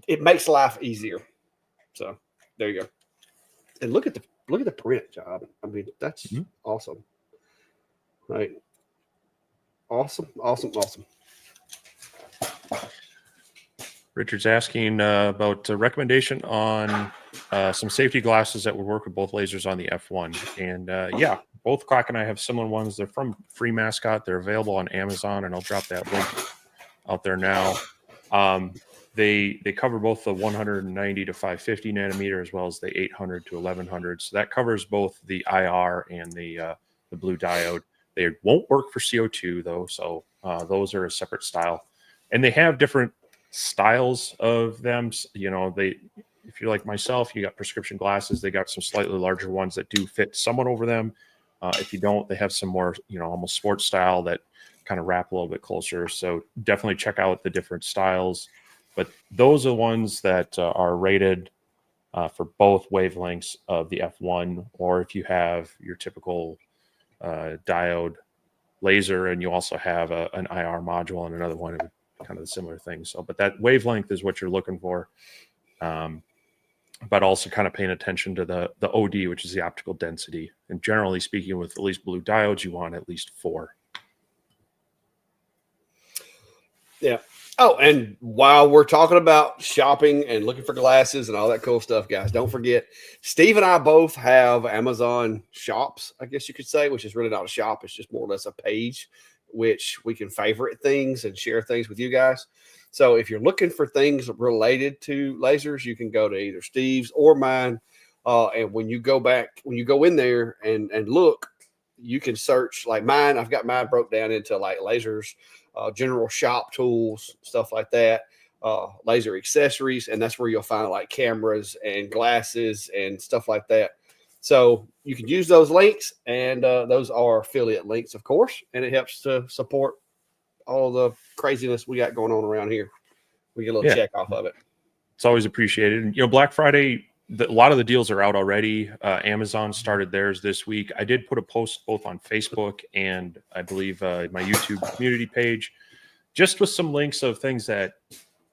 it makes life easier. So there you go. And look at the print job. I mean, that's awesome. Right. Awesome.
Richard's asking about a recommendation on some safety glasses that would work with both lasers on the F1. And yeah, both Clark and I have similar ones. They're from Free Mascot. They're available on Amazon, and I'll drop that link out there now. They cover both the 190 to 550 nanometer as well as the 800 to 1100. So that covers both the IR and the blue diode. They won't work for CO2 though, so those are a separate style. And they have different styles of them. If you're like myself, you got prescription glasses. They got some slightly larger ones that do fit somewhat over them. If you don't, they have some more, almost sports style that kind of wrap a little bit closer. So definitely check out the different styles. But those are the ones that are rated for both wavelengths of the F1, or if you have your typical diode laser and you also have an IR module and another one, kind of a similar thing. So, but that wavelength is what you're looking for. But also kind of paying attention to the OD, which is the optical density. And generally speaking, with at least blue diodes, you want at least 4.
Yeah. Oh, and while we're talking about shopping and looking for glasses and all that cool stuff, guys, don't forget, Steve and I both have Amazon shops, I guess you could say, which is really not a shop. It's just more or less a page, which we can favorite things and share things with you guys. So if you're looking for things related to lasers, you can go to either Steve's or mine, And when you go in there and look, you can search like mine. I've got mine broke down into like lasers, general shop tools, stuff like that, laser accessories. And that's where you'll find like cameras and glasses and stuff like that. So you can use those links, and those are affiliate links, of course, and it helps to support all the craziness we got going on around here. We get a little check off of it.
It's always appreciated. And, Black Friday, a lot of the deals are out already. Amazon started theirs this week. I did put a post both on Facebook and I believe my YouTube community page, just with some links of things that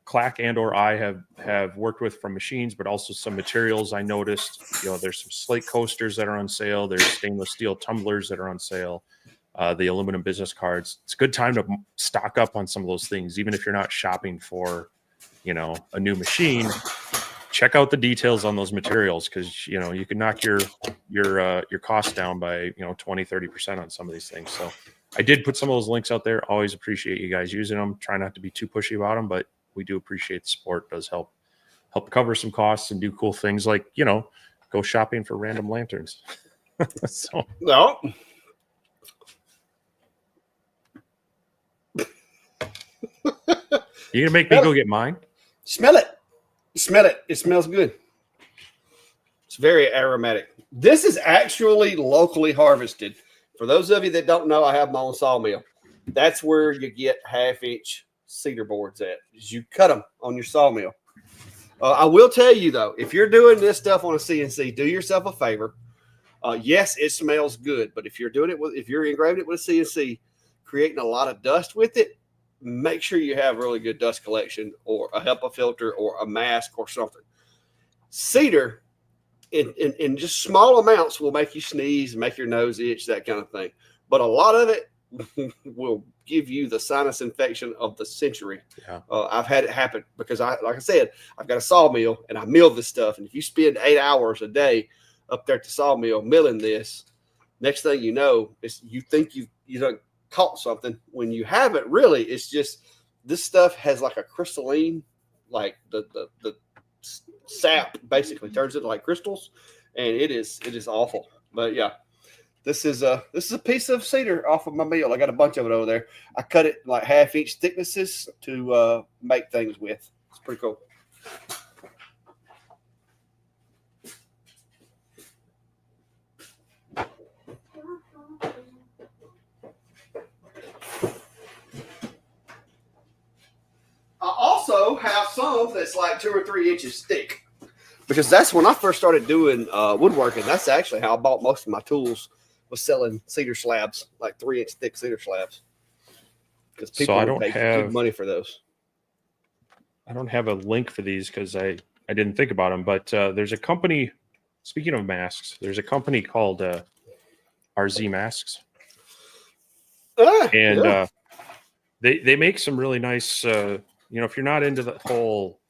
Clack and or I have worked with from machines, but also some materials I noticed. There's some Slate coasters that are on sale. There's stainless steel tumblers that are on sale. The aluminum business cards. It's a good time to stock up on some of those things, even if you're not shopping for, a new machine. Check out the details on those materials, because you can knock your cost down by 20-30% on some of these things. So I did put some of those links out there. Always appreciate you guys using them. Try not to be too pushy about them, but we do appreciate the support. It does help cover some costs and do cool things like go shopping for random lanterns. So
no.
You gonna make me go get mine?
Smell it. Smell it. It smells good. It's very aromatic. This is actually locally harvested. For those of you that don't know, I have my own sawmill. That's where you get 1/2-inch cedar boards at. You cut them on your sawmill. I will tell you though, if you're doing this stuff on a CNC, do yourself a favor. Yes, it smells good, but if you're engraving it with a CNC, creating a lot of dust with it, make sure you have really good dust collection or a HEPA filter or a mask or something. Cedar in just small amounts will make you sneeze, make your nose itch, that kind of thing. But a lot of it will give you the sinus infection of the century.
Yeah.
I've had it happen because like I said, I've got a sawmill and I mill this stuff. And if you spend 8 hours a day up there at the sawmill milling this, next thing you know, you think you done caught something when you haven't really. It's just this stuff has like a crystalline, like the sap basically turns into like crystals, and it is awful. But yeah, this is a piece of cedar off of my mill. I got a bunch of it over there. I cut it like 1/2-inch thicknesses to make things with. It's pretty cool. I also have some that's like 2 or 3 inches thick, because that's when I first started doing woodworking. That's actually how I bought most of my tools, was selling cedar slabs, like 3-inch thick cedar slabs. Because people would pay good money for those.
I don't have a link for these because I didn't think about them, but there's a company, speaking of masks, there's a company called RZ Masks. And they make some really nice, if you're not into the whole,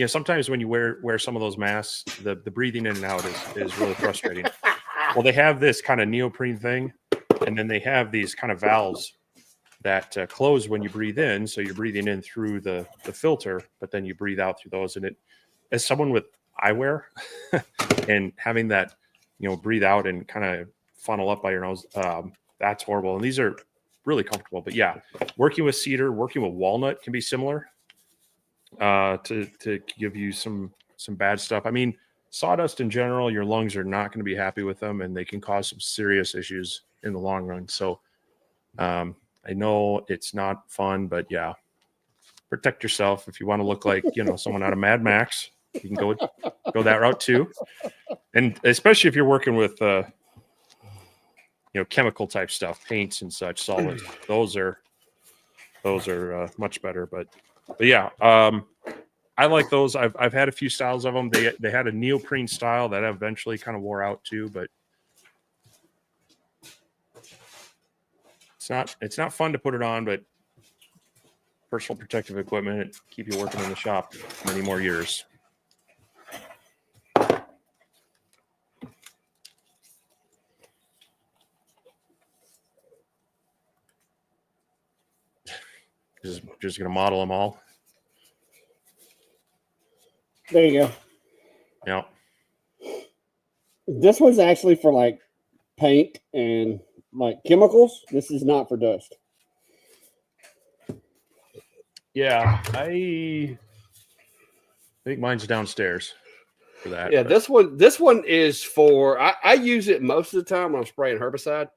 sometimes when you wear some of those masks, the breathing in and out is really frustrating. Well, they have this kind of neoprene thing, and then they have these kind of valves that close when you breathe in. So you're breathing in through the filter, but then you breathe out through those. And as someone with eyewear and having that, breathe out and kind of funnel up by your nose, that's horrible. And these are really comfortable. But yeah, working with cedar, working with walnut can be similar to give you some bad stuff. I mean, sawdust in general, your lungs are not going to be happy with them, and they can cause some serious issues in the long run. So I know it's not fun, but yeah, protect yourself. If you want to look like, someone out of Mad Max, you can go that route too. And especially if you're working with, chemical type stuff, paints and such, solvents, those are much better. But yeah, I like those. I've had a few styles of them. They had a neoprene style that eventually kind of wore out too, but it's not fun to put it on, but personal protective equipment, keep you working in the shop many more years. Just going to model them all.
There you go.
Yeah.
This one's actually for like paint and like chemicals. This is not for dust.
Yeah, I think mine's downstairs for that.
Yeah,
but
this one is for I use it most of the time when I'm spraying herbicide,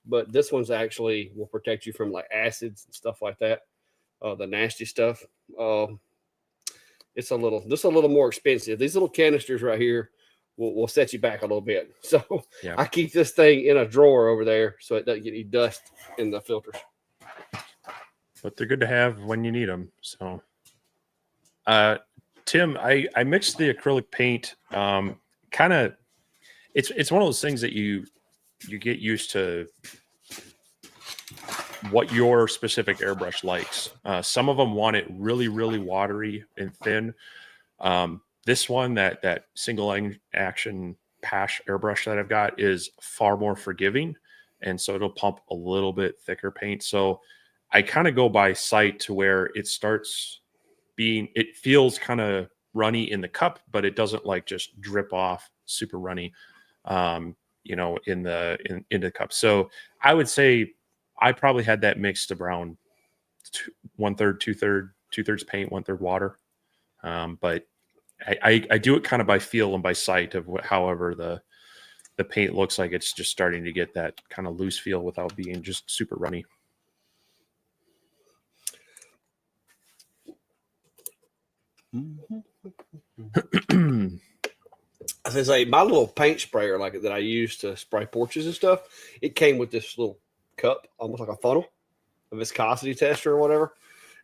but this one's actually will protect you from like acids and stuff like that. The nasty stuff. It's a little more expensive. These little canisters right here will set you back a little bit. So
yeah,
I keep this thing in a drawer over there so it doesn't get any dust in the filters.
but they're good to have when you need them. So, Tim, I mixed the acrylic paint. Kind of, it's one of those things that you get used to what your specific airbrush likes. Some of them want it really, really watery and thin. This one, that single action Pash airbrush that I've got, is far more forgiving, and so it'll pump a little bit thicker paint. So I kind of go by sight to where it starts being, it feels kind of runny in the cup, but it doesn't like just drip off super runny, in the cup. So I would say I probably had that mixed around 1/3, 2/3 paint, 1/3 water. But I do it kind of by feel and by sight of however the paint looks like it's just starting to get that kind of loose feel without being just super runny.
As I say, my little paint sprayer like that I use to spray porches and stuff, it came with this little cup, almost like a funnel, a viscosity tester or whatever.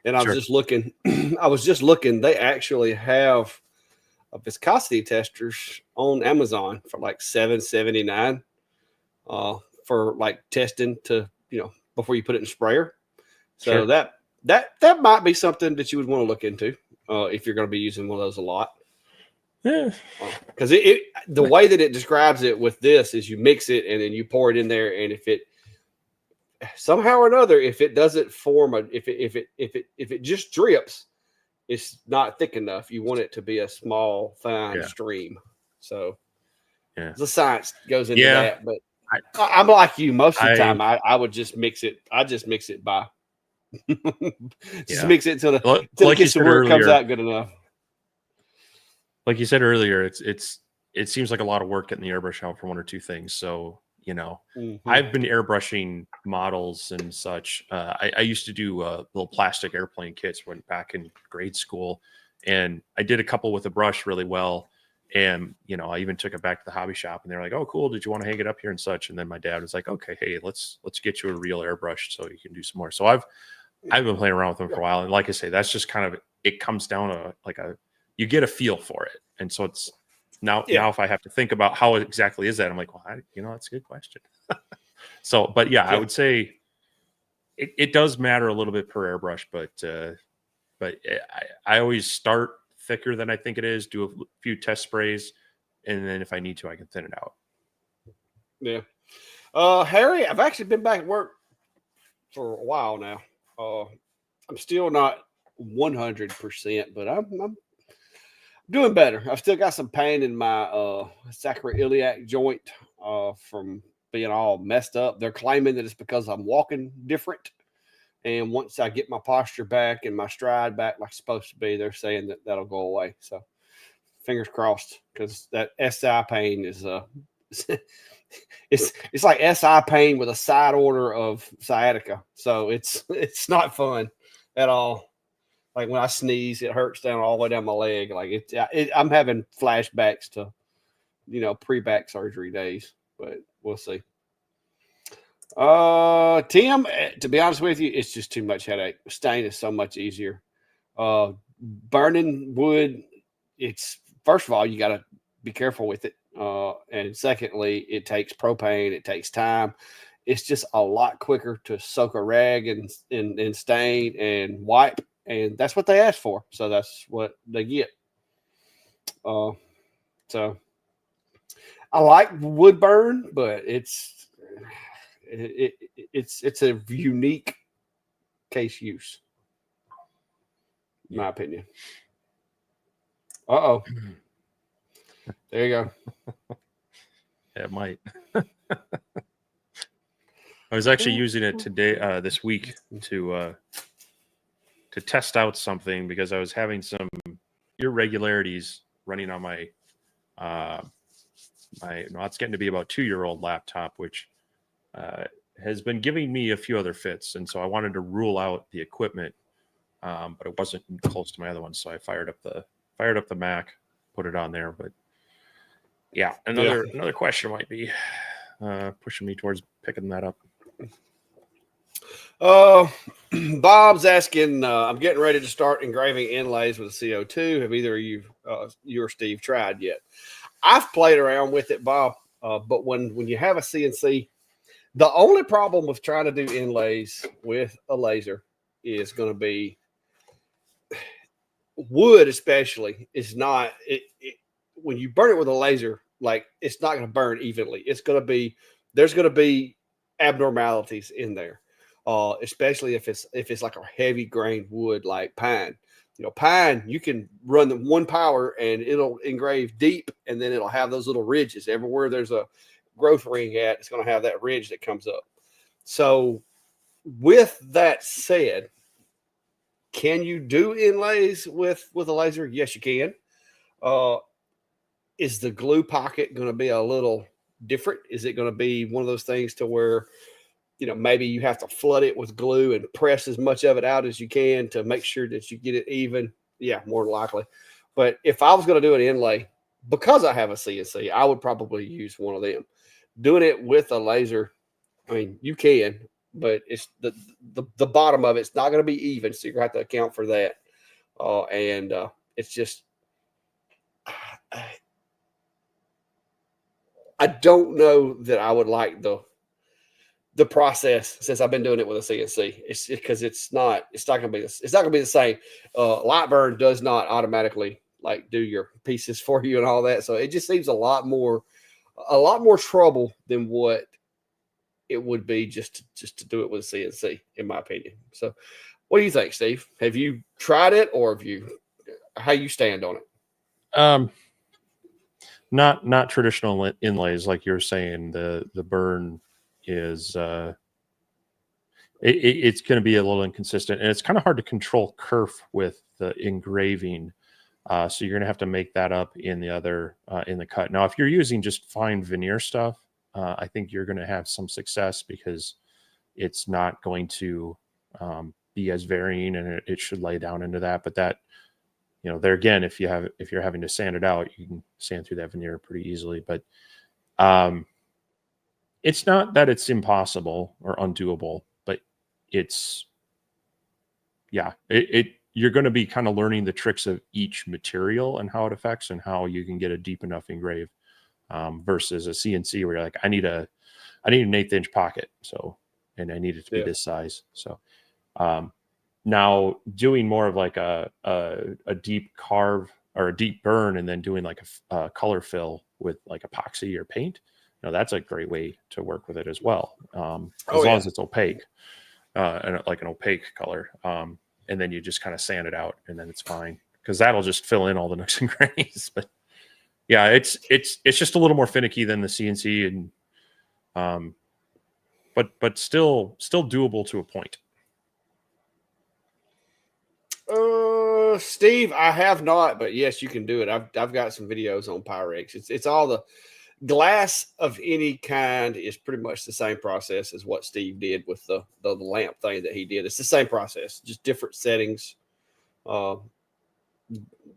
And I was
Sure.
just looking, they actually have a viscosity testers on Amazon for like $7.79 for like testing to, before you put it in sprayer. So
Sure.
that might be something that you would want to look into if you're going to be using one of those a lot.
Yeah.
Because the way that it describes it with this is you mix it and then you pour it in there, and if it somehow or another, if it doesn't form if it just drips, it's not thick enough. You want it to be a small, fine stream. So the science goes into that. But I'm like you most of the time. I would just mix it. I just mix it by mix it till it gets to where it comes out good enough.
Like you said earlier, it seems like a lot of work getting the airbrush out for one or two things. So, I've been airbrushing models and such. I used to do little plastic airplane kits when back in grade school, and I did a couple with a brush really well. And, I even took it back to the hobby shop, and they're like, "Oh, cool. Did you want to hang it up here and such?" And then my dad was like, "Okay, hey, let's get you a real airbrush so you can do some more." So I've been playing around with them for a while. And like I say, that's just kind of, it comes down to you get a feel for it. And so it's now if I have to think about how exactly is that, I'm like, well, that's a good question. So, but I would say it does matter a little bit per airbrush, but I always start thicker than I think it is, do a few test sprays, and then if I need to, I can thin it out.
Yeah. Harry, I've actually been back at work for a while now. I'm still not 100%, but I'm doing better. I've still got some pain in my sacroiliac joint from being all messed up. They're claiming that it's because I'm walking different. And once I get my posture back and my stride back like it's supposed to be, they're saying that that'll go away. So fingers crossed, because that SI pain is it's like SI pain with a side order of sciatica. So it's not fun at all. Like when I sneeze, it hurts down all the way down my leg. Like I'm having flashbacks to, pre-back surgery days, but we'll see. Tim, to be honest with you, it's just too much headache. Stain is so much easier. Burning wood, it's, first of all, you got to be careful with it. And secondly, it takes propane. It takes time. It's just a lot quicker to soak a rag and stain and wipe. And that's what they ask for. So that's what they get. So I like wood burn, but it's a unique case use, in my opinion. Uh-oh. There you go.
It might. I was actually using it today, this week, to test out something because I was having some irregularities running on my it's getting to be about 2-year-old laptop, which has been giving me a few other fits, and so I wanted to rule out the equipment, but it wasn't close to my other one, so I fired up the Mac, put it on there. But yeah, another question might be pushing me towards picking that up.
Bob's asking, I'm getting ready to start engraving inlays with CO2. Have either of you or Steve tried yet? I've played around with it, Bob, but when you have a CNC, the only problem with trying to do inlays with a laser is going to be wood, especially, is not when you burn it with a laser, like it's not going to burn evenly. There's going to be abnormalities in there. Especially if it's like a heavy grained wood like pine. Pine, you can run the one power and it'll engrave deep, and then it'll have those little ridges everywhere. There's a growth ring at, it's going to have that ridge that comes up. So with that said, can you do inlays with a laser? Yes, you can. Is the glue pocket going to be a little different? Is it going to be one of those things to where maybe you have to flood it with glue and press as much of it out as you can to make sure that you get it even? Yeah, more than likely. But if I was going to do an inlay, because I have a CNC, I would probably use one of them. Doing it with a laser, I mean, you can, but it's the bottom of it's not going to be even, so you're going to have to account for that. It's just, I don't know that I would like the process since I've been doing it with a CNC. It's because it's not going to be the same. LightBurn does not automatically like do your pieces for you and all that. So it just seems a lot more trouble than what it would be just to do it with a CNC, in my opinion. So what do you think, Steve? Have you tried it, or how you stand on it?
Not traditional inlays like you're saying. The burn is it's going to be a little inconsistent, and it's kind of hard to control kerf with the engraving. So you're going to have to make that up in the other in the cut. Now, if you're using just fine veneer stuff, I think you're going to have some success because it's not going to be as varying, and it should lay down into that. But that, there again, if you're having to sand it out, you can sand through that veneer pretty easily. But it's not that it's impossible or undoable, but it's you're going to be kind of learning the tricks of each material and how it affects and how you can get a deep enough engrave versus a CNC where you're like, I need an 1/8 inch pocket. So, and I need it to be this size. So, now doing more of like a deep carve or a deep burn and then doing like a color fill with like epoxy or paint, that's a great way to work with it as well. As long as it's opaque, and like an opaque color. And then you just kind of sand it out, and then it's fine because that'll just fill in all the nooks and crannies. But yeah, it's just a little more finicky than the CNC, and but still doable to a point.
Steve, I have not, but yes, you can do it. I've got some videos on Pyrex. It's all the glass of any kind is pretty much the same process as what Steve did with the lamp thing that he did. It's the same process, just different settings,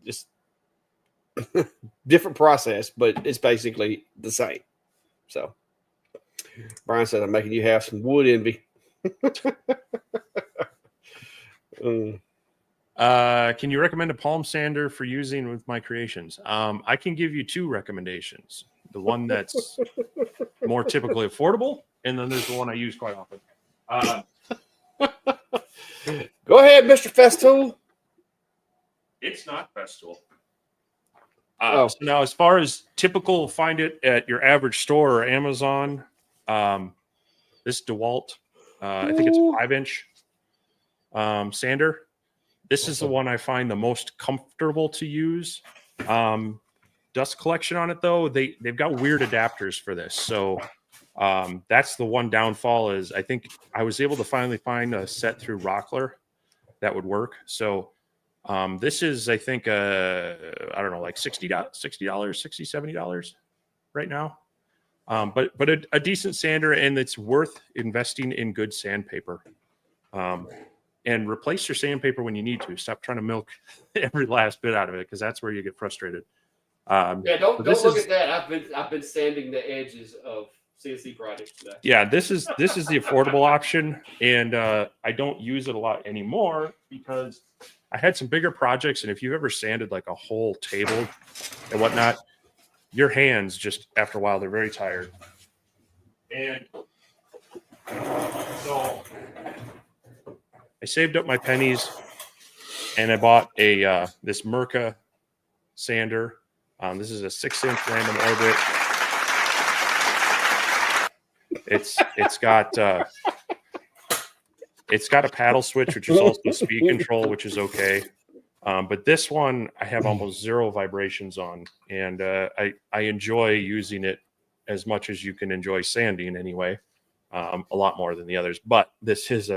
just different process, but it's basically the same. So Brian said, I'm making you have some wood envy.
Can you recommend a palm sander for using with my creations? I can give you 2 recommendations. The one that's more typically affordable, and then there's the one I use quite often.
Go ahead, Mr. Festool.
It's not Festool. So now, as far as typical, find it at your average store or Amazon. This DeWalt, I think it's a 5-inch sander. This is the one I find the most comfortable to use. dust collection on it though. They've got weird adapters for this. So that's the one downfall is I think I was able to finally find a set through Rockler that would work. So this is, I think, I don't know, like $60, $70 right now. But a decent sander, and it's worth investing in good sandpaper. And replace your sandpaper when you need to. Stop trying to milk every last bit out of it, because that's where you get frustrated.
Don't look at that. I've been sanding the edges of CNC projects today.
Yeah, this is the affordable option, and I don't use it a lot anymore because I had some bigger projects, and if you've ever sanded like a whole table and whatnot, your hands just after a while they're very tired. And so I saved up my pennies and I bought a this Mirka sander. This is a 6-inch random orbit. It's got a paddle switch, which is also speed control, which is okay. But this one I have almost 0 vibrations on, and I enjoy using it as much as you can enjoy sanding anyway. A lot more than the others, but this is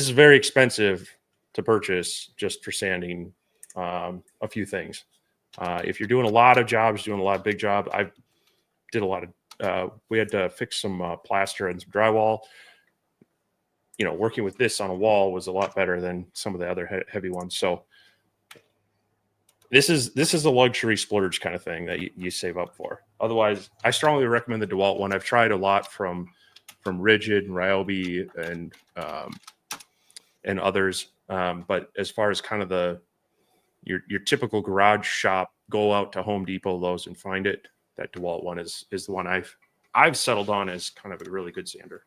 very expensive to purchase just for sanding a few things. If you're doing a lot of jobs, doing a lot of big jobs, I did a lot of, we had to fix some plaster and some drywall. You know, working with this on a wall was a lot better than some of the other heavy ones. So this is a luxury splurge kind of thing that you save up for. Otherwise, I strongly recommend the DeWalt one. I've tried a lot from Rigid and Ryobi and others. But as far as kind of your typical garage shop, go out to Home Depot, Lowe's, and find it. That DeWalt one is the one I've settled on as kind of a really good sander.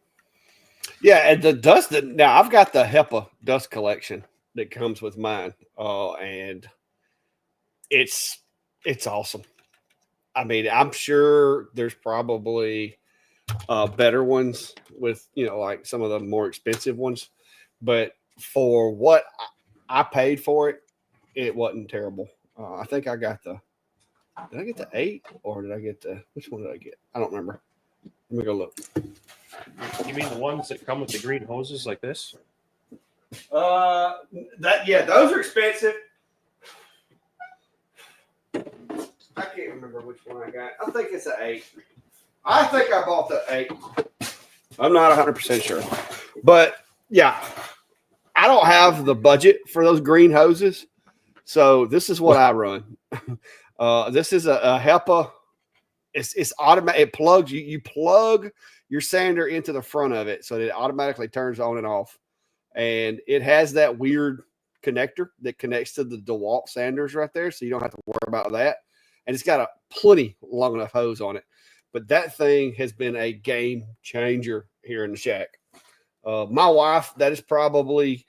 Yeah, and the dust. Now I've got the HEPA dust collection that comes with mine, and it's awesome. I mean, I'm sure there's probably better ones with, you know, like some of the more expensive ones, but for what I paid for it, it wasn't terrible. I think I got did I get the 8 or did I get which one did I get? I don't remember. Let me go look.
You mean the ones that come with the green hoses like this?
Yeah, those are expensive. I can't remember which one I got. I think it's an 8. I think I bought the 8. I'm not 100% sure. But yeah, I don't have the budget for those green hoses. So this is what I run. This is a HEPA. It's automatic. It plugs you plug your sander into the front of it so that it automatically turns on and off. And it has that weird connector that connects to the DeWalt sanders right there. So you don't have to worry about that. And it's got a plenty long enough hose on it. But that thing has been a game changer here in the shack. My wife, that is probably,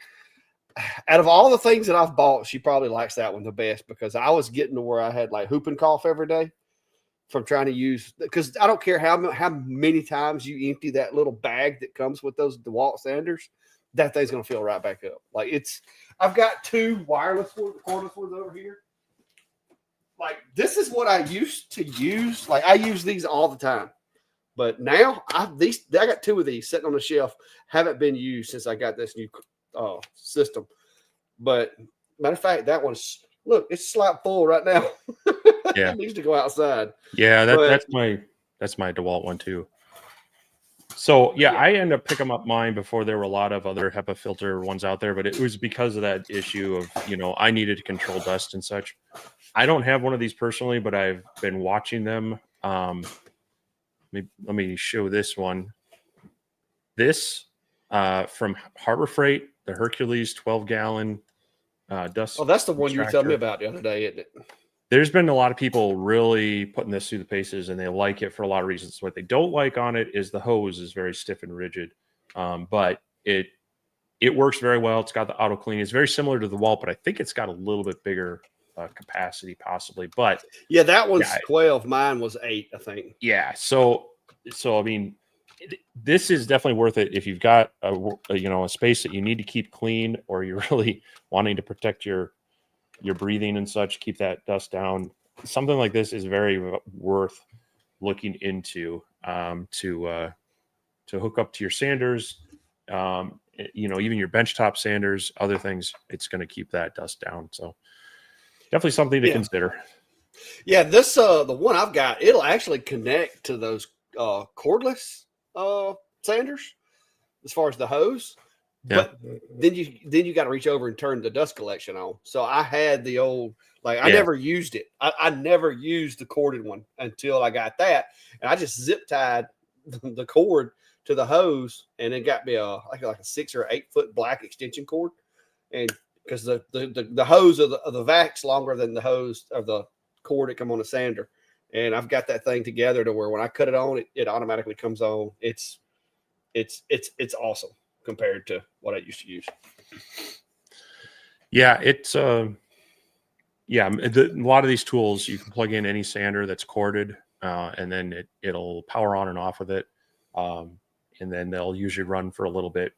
out of all the things that I've bought, she probably likes that one the best, because I was getting to where I had like whooping cough every day from trying to use, because I don't care how many times you empty that little bag that comes with those DeWalt sanders, that thing's going to fill right back up. Like I've got 2 wireless cordless ones over here. Like, this is what I used to use. Like, I use these all the time. But now, I got 2 of these sitting on the shelf. Haven't been used since I got this new system. But, matter of fact, that one's, look, it's slap full right now.
Yeah.
It needs to go outside.
Yeah, that's my DeWalt one, too. So, yeah, I ended up picking up mine before there were a lot of other HEPA filter ones out there. But it was because of that issue of, you know, I needed to control dust and such. I don't have one of these personally, but I've been watching them. Let me show this one. This from Harbor Freight, the Hercules 12-gallon dust.
Oh, that's the one you were telling me about the other day, isn't it?
There's been a lot of people really putting this through the paces, and they like it for a lot of reasons. What they don't like on it is the hose is very stiff and rigid, but it works very well. It's got the auto clean. It's very similar to the DeWalt, but I think it's got a little bit bigger capacity possibly. But
yeah, that one's 12. Mine was 8, I think.
Yeah. So I mean, this is definitely worth it if you've got a space that you need to keep clean, or you're really wanting to protect your breathing and such, keep that dust down. something like this is very worth looking into to hook up to your sanders. Even your benchtop sanders, other things. It's going to keep that dust down. So definitely something to consider.
Yeah, this the one I've got, it'll actually connect to those cordless sanders as far as the hose.
Yeah.
But then you got to reach over and turn the dust collection on. So I had the old, like, I never used it. I never used the corded one until I got that, and I just zip tied the cord to the hose, and it got me like a 6 or 8 foot black extension cord, and because the hose of the vac's longer than the hose of the cord that come on the sander, and I've got that thing together to where when I cut it on, it automatically comes on. It's awesome compared to what I used to use.
Yeah, it's a lot of these tools you can plug in any sander that's corded, and then it'll power on and off with it, and then they'll usually run for a little bit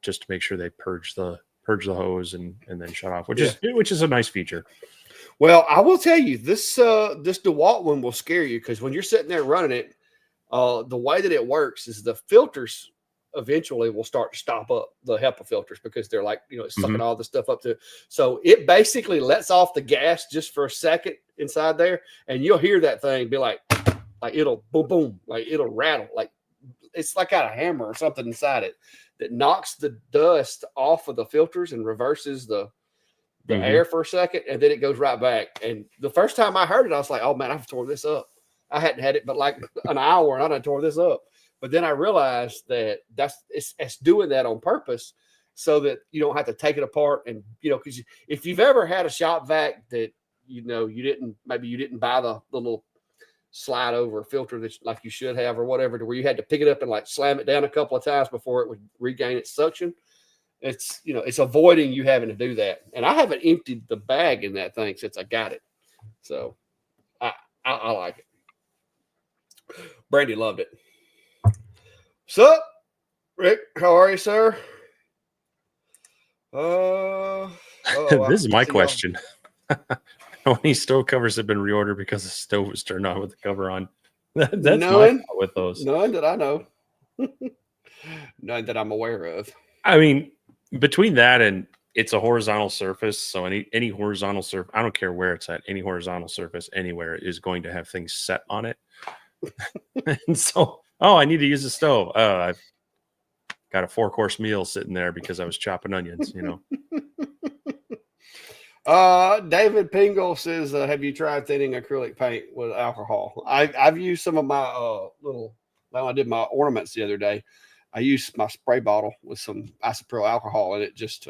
just to make sure they purge the hose and then shut off, which is a nice feature.
Well, I will tell you, this DeWalt one will scare you, because when you're sitting there running it, the way that it works is the filters eventually will start to stop up, the HEPA filters, because they're like, it's sucking all the stuff up to it. So it basically lets off the gas just for a second inside there, and you'll hear that thing be like it'll boom, boom, like it'll rattle, like it's like got a hammer or something inside it that knocks the dust off of the filters and reverses the air for a second, and then it goes right back. And the first time I heard it, I was like, oh man, I've torn this up. I hadn't had it but like an hour, and I done tore this up. But then I realized that it's doing that on purpose, so that you don't have to take it apart. And because if you've ever had a shop vac that you didn't buy the little slide over filter that like you should have or whatever, to where you had to pick it up and like slam it down a couple of times before it would regain its suction. It's it's avoiding you having to do that. And I haven't emptied the bag in that thing since I got it, so I like it. Brandy loved it. Sup, Rick? How are you, sir?
This is my question. How many stove covers have been reordered because the stove was turned on with the cover on? That's none, my fault with those.
None that I know. None that I'm aware of.
I mean, between that and it's a horizontal surface, so any horizontal surface, I don't care where it's at, any horizontal surface anywhere is going to have things set on it. And so, I need to use the stove. I've got a 4-course meal sitting there because I was chopping onions,
David Pingle says, have you tried thinning acrylic paint with alcohol? I've used some of my I did my ornaments the other day. I used my spray bottle with some isopropyl alcohol in it just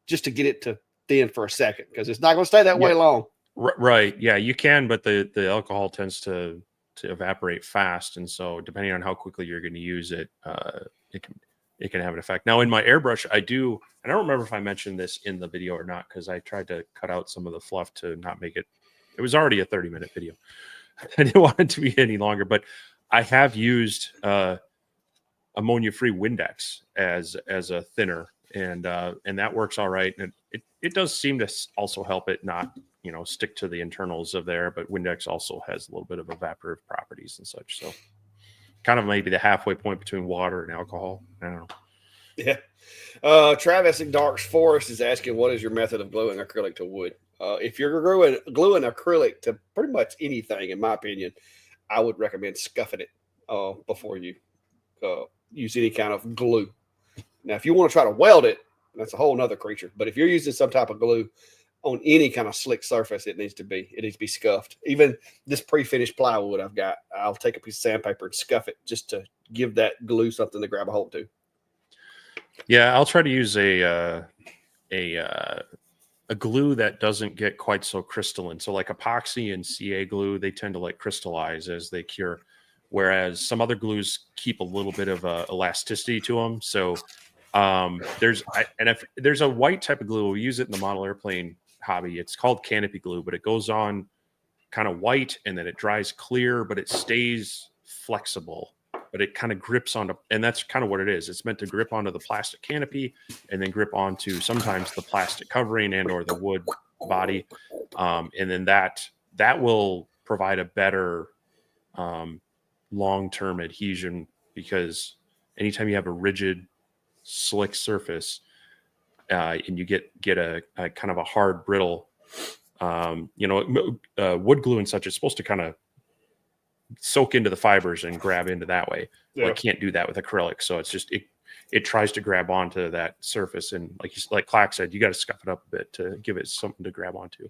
to get it to thin for a second, because it's not going to stay that way long.
Right. Yeah, you can, but the alcohol tends to evaporate fast, and so depending on how quickly you're going to use it, it can have an effect. Now in my airbrush, I don't remember if I mentioned this in the video or not, because I tried to cut out some of the fluff to not make it. It was already a 30-minute video. I didn't want it to be any longer, but I have used ammonia-free Windex as a thinner, and that works all right. And it does seem to also help it not stick to the internals of there, but Windex also has a little bit of evaporative properties and such. So kind of maybe the halfway point between water and alcohol. I don't know.
Yeah. Travis in Darks Forest is asking, what is your method of gluing acrylic to wood? If you're gluing acrylic to pretty much anything, in my opinion, I would recommend scuffing it before you use any kind of glue. Now, if you want to try to weld it, that's a whole nother creature. But if you're using some type of glue on any kind of slick surface, it needs to be scuffed. Even this pre-finished plywood I've got, I'll take a piece of sandpaper and scuff it just to give that glue something to grab a hold to.
Yeah, I'll try to use a glue that doesn't get quite so crystalline. So like epoxy and CA glue, they tend to like crystallize as they cure, whereas some other glues keep a little bit of elasticity to them. So if there's a white type of glue, we use it in the model airplane hobby. It's called canopy glue, but it goes on kind of white and then it dries clear, but it stays flexible, but it kind of grips onto, and that's kind of what it is. It's meant to grip onto the plastic canopy and then grip onto sometimes the plastic covering and or the wood body. And then that that will provide a better long-term adhesion, because anytime you have a rigid, slick surface and you get a kind of a hard, brittle, wood glue and such is supposed to kind of soak into the fibers and grab into that way.
Yeah.
Well, it can't do that with acrylic. So it's just, it tries to grab onto that surface. And like Clack said, you got to scuff it up a bit to give it something to grab onto.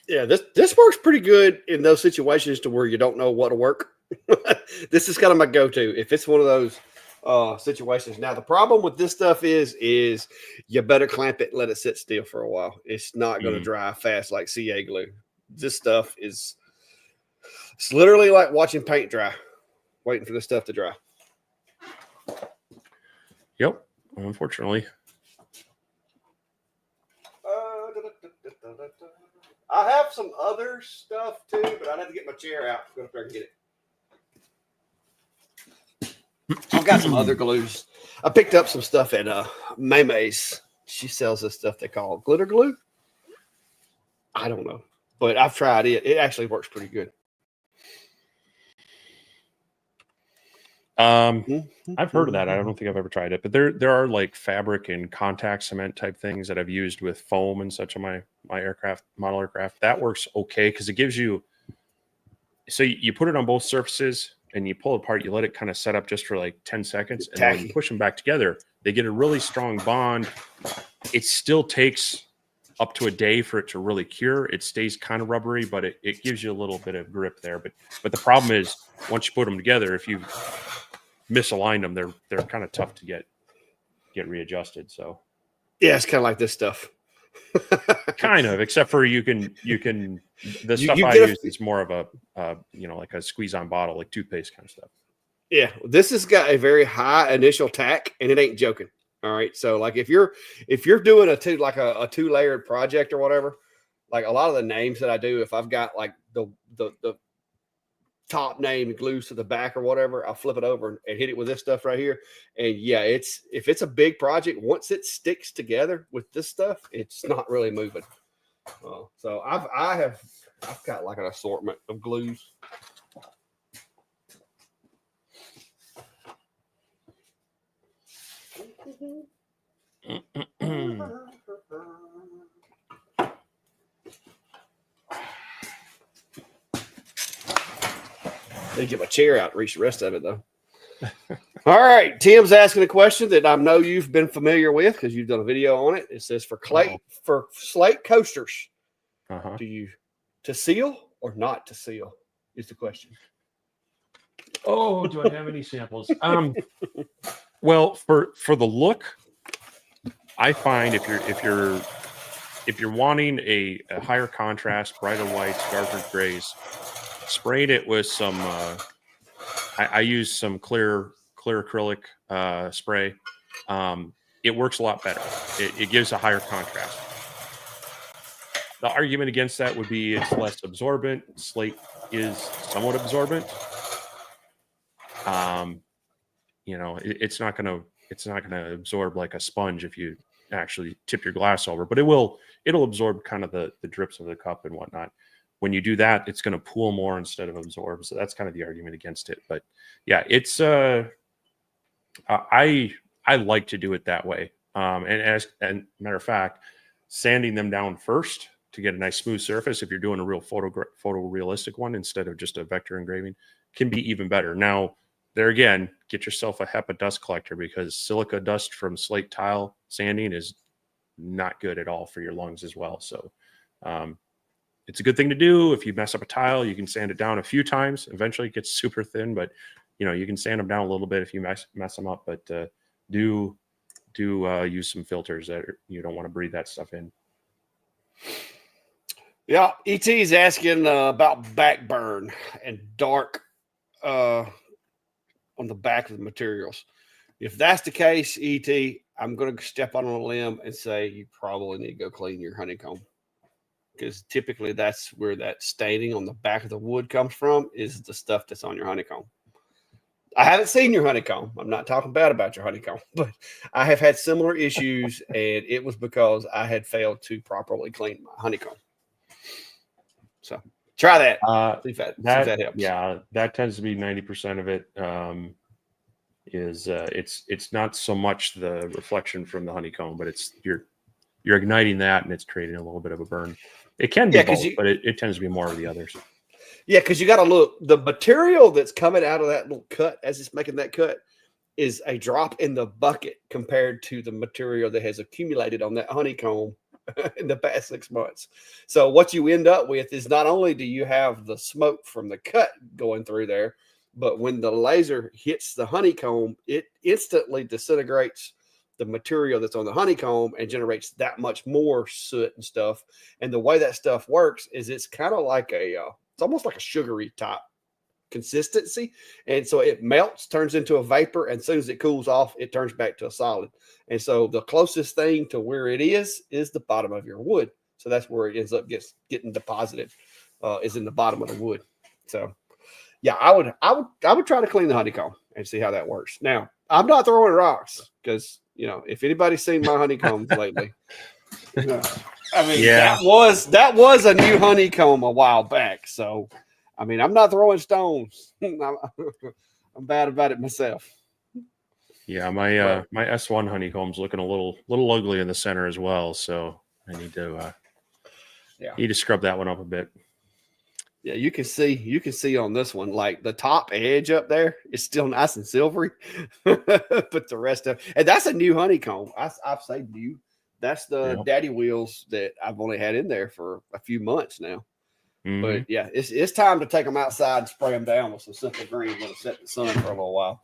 Yeah, this works pretty good in those situations to where you don't know what to work. This is kind of my go-to if it's one of those situations. Now, the problem with this stuff is you better clamp it and let it sit still for a while. It's not going to dry fast like CA glue. This stuff it's literally like watching paint dry, waiting for the stuff to dry.
Yep, unfortunately.
I have some other stuff too, but I'd have to get my chair out to go up there and get it. I've got some other glues. I picked up some stuff at Maymay's. She sells this stuff they call glitter glue. I don't know, but I've tried it. It actually works pretty good.
I've heard of that. I don't think I've ever tried it, but there are like fabric and contact cement type things that I've used with foam and such on my model aircraft. That works okay because it gives you, so you put it on both surfaces and you pull it apart, you let it kind of set up just for like 10 seconds, and then when you push them back together, they get a really strong bond. It still takes up to a day for it to really cure. It stays kind of rubbery, but it gives you a little bit of grip there. But the problem is once you put them together, if you misaligned them, they're kind of tough to get readjusted. So
yeah, it's kind of like this stuff.
Kind of, except for you can the stuff I use is more of a like a squeeze on bottle, like toothpaste kind of stuff.
Yeah, this has got a very high initial tack, and it ain't joking. All right, so like if you're doing a two layered project or whatever, like a lot of the names that I do, if I've got like the top name glues to the back or whatever, I'll flip it over and hit it with this stuff right here. And yeah, if it's a big project, once it sticks together with this stuff, it's not really moving. So I've got like an assortment of glues. They get my chair out to reach the rest of it though. All right, Tim's asking a question that I know you've been familiar with because you've done a video on it. It says for Slate coasters, do you to seal or not to seal? Is the question.
Oh, do I have any samples? Well, for the look, I find if you're wanting a higher contrast, brighter whites, darker grays, sprayed it with some. I use some clear acrylic spray. It works a lot better. It gives a higher contrast. The argument against that would be it's less absorbent. Slate is somewhat absorbent. It's not gonna absorb like a sponge if you actually tip your glass over, but it'll absorb kind of the drips of the cup and whatnot. When you do that, it's going to pool more instead of absorb. So that's kind of the argument against it. But yeah, it's I like to do it that way. And matter of fact, sanding them down first to get a nice smooth surface, if you're doing a real photorealistic one instead of just a vector engraving, can be even better. Now, there again, get yourself a HEPA dust collector, because silica dust from slate tile sanding is not good at all for your lungs as well. So it's a good thing to do. If you mess up a tile, you can sand it down a few times. Eventually it gets super thin, but you can sand them down a little bit if you mess them up. But do use some filters that you don't want to breathe that stuff in.
Yeah, ET is asking about backburn and dark on the back of the materials. If that's the case, ET, I'm going to step on a limb and say you probably need to go clean your honeycomb, because typically that's where that staining on the back of the wood comes from, is the stuff that's on your honeycomb. I haven't seen your honeycomb. I'm not talking bad about your honeycomb, but I have had similar issues, and it was because I had failed to properly clean my honeycomb. So Try that. See if that helps.
Yeah, that tends to be 90% of it. It's not so much the reflection from the honeycomb, but it's you're igniting that and it's creating a little bit of a burn. It can be both, but it tends to be more of the others.
Yeah, because you got to look, the material that's coming out of that little cut as it's making that cut is a drop in the bucket compared to the material that has accumulated on that honeycomb in the past 6 months. So what you end up with is not only do you have the smoke from the cut going through there, but when the laser hits the honeycomb, it instantly disintegrates the material that's on the honeycomb and generates that much more soot and stuff. And the way that stuff works is it's kind of like it's almost like a sugary type consistency. And so it melts, turns into a vapor. And as soon as it cools off, it turns back to a solid. And so the closest thing to where it is the bottom of your wood. So that's where it ends up getting deposited, is in the bottom of the wood. So yeah, I would try to clean the honeycomb and see how that works. Now, I'm not throwing rocks because, if anybody's seen my honeycombs lately, I mean, that was a new honeycomb a while back. So, I mean, I'm not throwing stones. I'm bad about it myself.
Yeah, my S1 honeycomb's looking a little ugly in the center as well. So I need to scrub that one up a bit.
Yeah, you can see on this one, like the top edge up there is still nice and silvery, but the rest of, and that's a new honeycomb. I've say new. That's the daddy wheels that I've only had in there for a few months now. Mm-hmm. But yeah, it's time to take them outside and spray them down with some simple green. Let it set in the sun for a little while.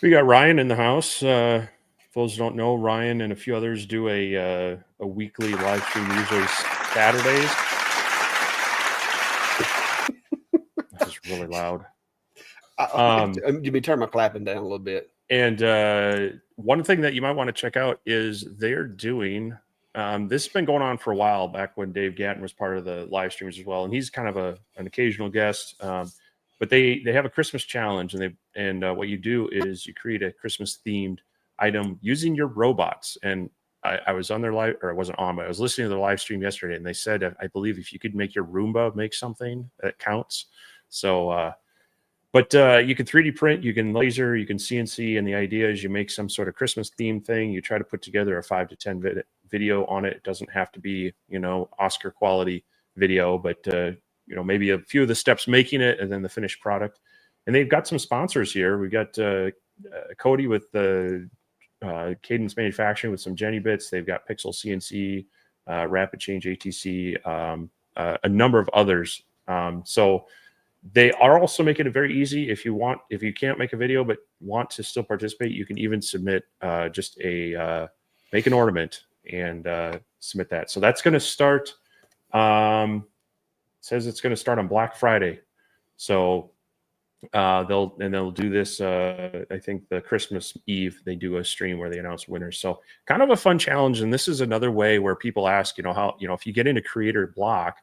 We got Ryan in the house. For those who don't know, Ryan and a few others do a weekly live stream, usually Saturdays. This is really loud.
Let me turn my clapping down a little bit.
And one thing that you might want to check out is they're doing, this has been going on for a while, back when Dave Gatton was part of the live streams as well. And he's kind of an occasional guest. But they have a Christmas challenge, and what you do is you create a Christmas themed item using your robots. And I was on their live, or I wasn't on, but I was listening to the live stream yesterday, and they said, I believe if you could make your Roomba make something, that counts. So, but you can 3D print, you can laser, you can CNC, and the idea is you make some sort of Christmas theme thing. You try to put together a 5 to 10 video on it. It doesn't have to be, Oscar quality video, but maybe a few of the steps making it and then the finished product. And they've got some sponsors here. We got Cody with the Cadence Manufacturing with some Jenny bits. They've got Pixel CNC, Rapid Change ATC, a number of others. So they are also making it very easy. If you can't make a video but want to still participate, you can even submit just make an ornament and submit that. So that's going to start. Says it's going to start on Black Friday. So they'll do this. I think the Christmas Eve, they do a stream where they announce winners. So kind of a fun challenge. And this is another way where people ask, how, if you get into creator block,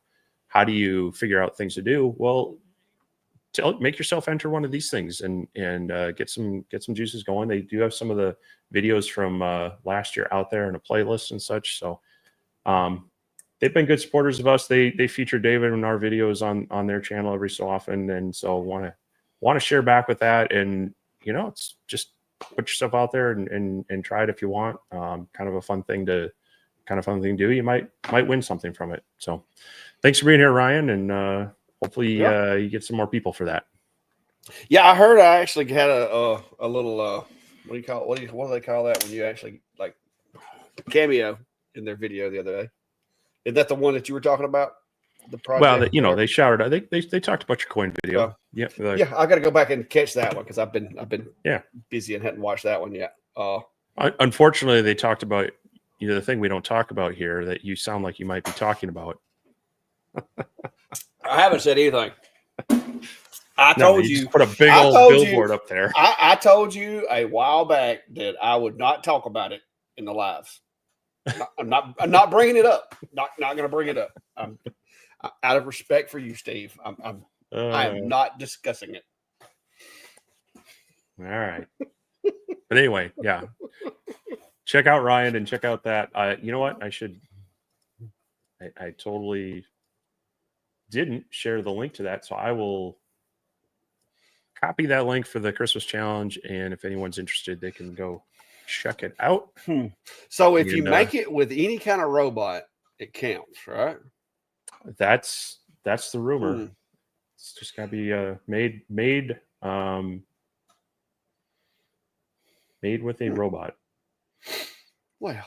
how do you figure out things to do? Well, make yourself enter one of these things and get some juices going. They do have some of the videos from last year out there in a playlist and such. So, they've been good supporters of us. They feature David in our videos on their channel every so often, and so want to share back with that. And it's just put yourself out there and try it if you want. Kind of a fun thing to do. You might win something from it. So, thanks for being here, Ryan, and hopefully you get some more people for that.
Yeah, I heard I actually had a little what do they call that when you actually like cameo in their video the other day? Is that the one that you were talking about? The project?
Well, they shouted. They talked about your coin video. Yeah,
I got to go back and catch that one because I've been busy and hadn't watched that one yet.
Unfortunately, they talked about the thing we don't talk about here that you sound like you might be talking about.
I haven't said anything. I told you
just put a big old billboard up there.
I told you a while back that I would not talk about it in the lives. I'm not bringing it up. Not going to bring it up. Out of respect for you, Steve. I am not discussing it.
All right. But anyway, yeah. Check out Ryan and check out that. You know what? I didn't share the link to that, so I will copy that link for the Christmas challenge, and if anyone's interested, they can go check it out.
So if you make it with any kind of robot, it counts, right?
That's the rumor. It's just gotta be made with a robot.
Well,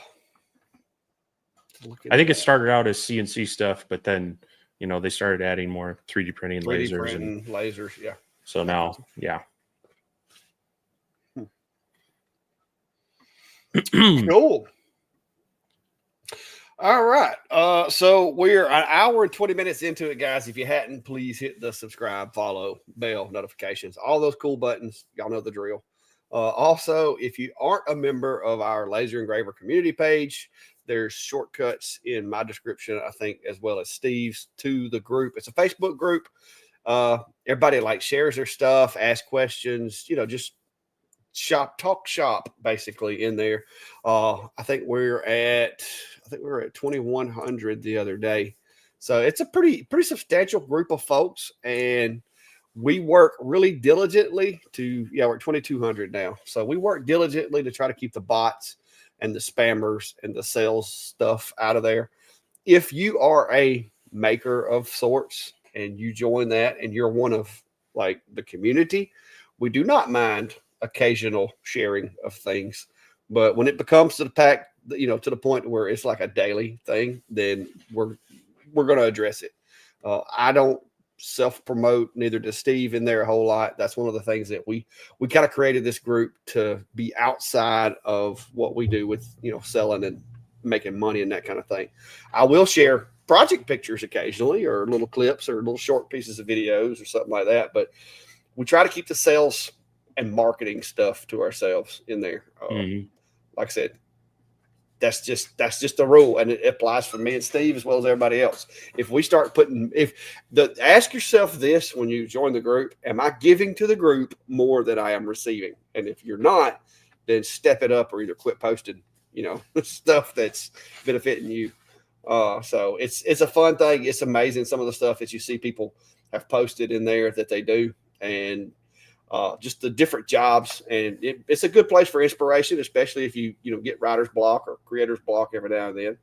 I think it started out as CNC stuff, but then they started adding more 3D printing,
lasers, yeah.
So now, yeah.
Cool. All right. So we're an hour and 20 minutes into it, guys. If you hadn't, please hit the subscribe, follow, bell, notifications, all those cool buttons. Y'all know the drill. Also, if you aren't a member of our Laser Engraver community page, there's shortcuts in my description, I think, as well as Steve's, to the group. It's a Facebook group. Everybody shares their stuff, asks questions, just talk shop basically in there. I think we were at 2,100 the other day. So it's a pretty substantial group of folks, and we work really diligently we're at 2,200 now. So we work diligently to try to keep the bots and the spammers and the sales stuff out of there. If you are a maker of sorts and you join that and you're one of the community, we do not mind occasional sharing of things. But when it becomes to the point where it's like a daily thing, then we're going to address it. I don't self-promote, neither does Steve in there a whole lot. That's one of the things that we kind of created this group to be outside of what we do with selling and making money and that kind of thing. I will share project pictures occasionally, or little clips, or little short pieces of videos or something like that, but we try to keep the sales and marketing stuff to ourselves in there. Like I said, that's just the rule, and it applies for me and Steve as well as everybody else. If we start ask yourself this when you join the group: am I giving to the group more than I am receiving? And if you're not, then step it up, or either quit posting, stuff that's benefiting you. So it's a fun thing. It's amazing some of the stuff that you see people have posted in there that they do, and just the different jobs, and it's a good place for inspiration, especially if you get writer's block or creator's block every now and then,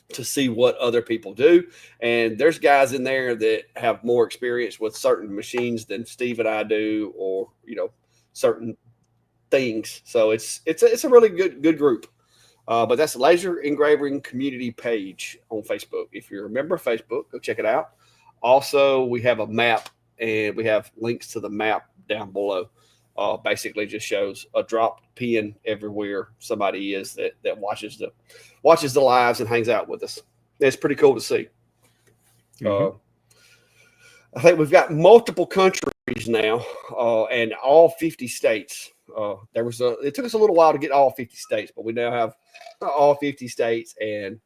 to see what other people do. And there's guys in there that have more experience with certain machines than Steve and I do, or certain things. So it's a really good group. But that's the Laser Engraving community page on Facebook. If you're a member of Facebook, go check it out. Also, we have a map, and we have links to the map down below. Basically just shows a dropped pin everywhere somebody is that watches the lives and hangs out with us. It's pretty cool to see. I think we've got multiple countries now, and all 50 states. It took us a little while to get all 50 states, but we now have all 50 states, and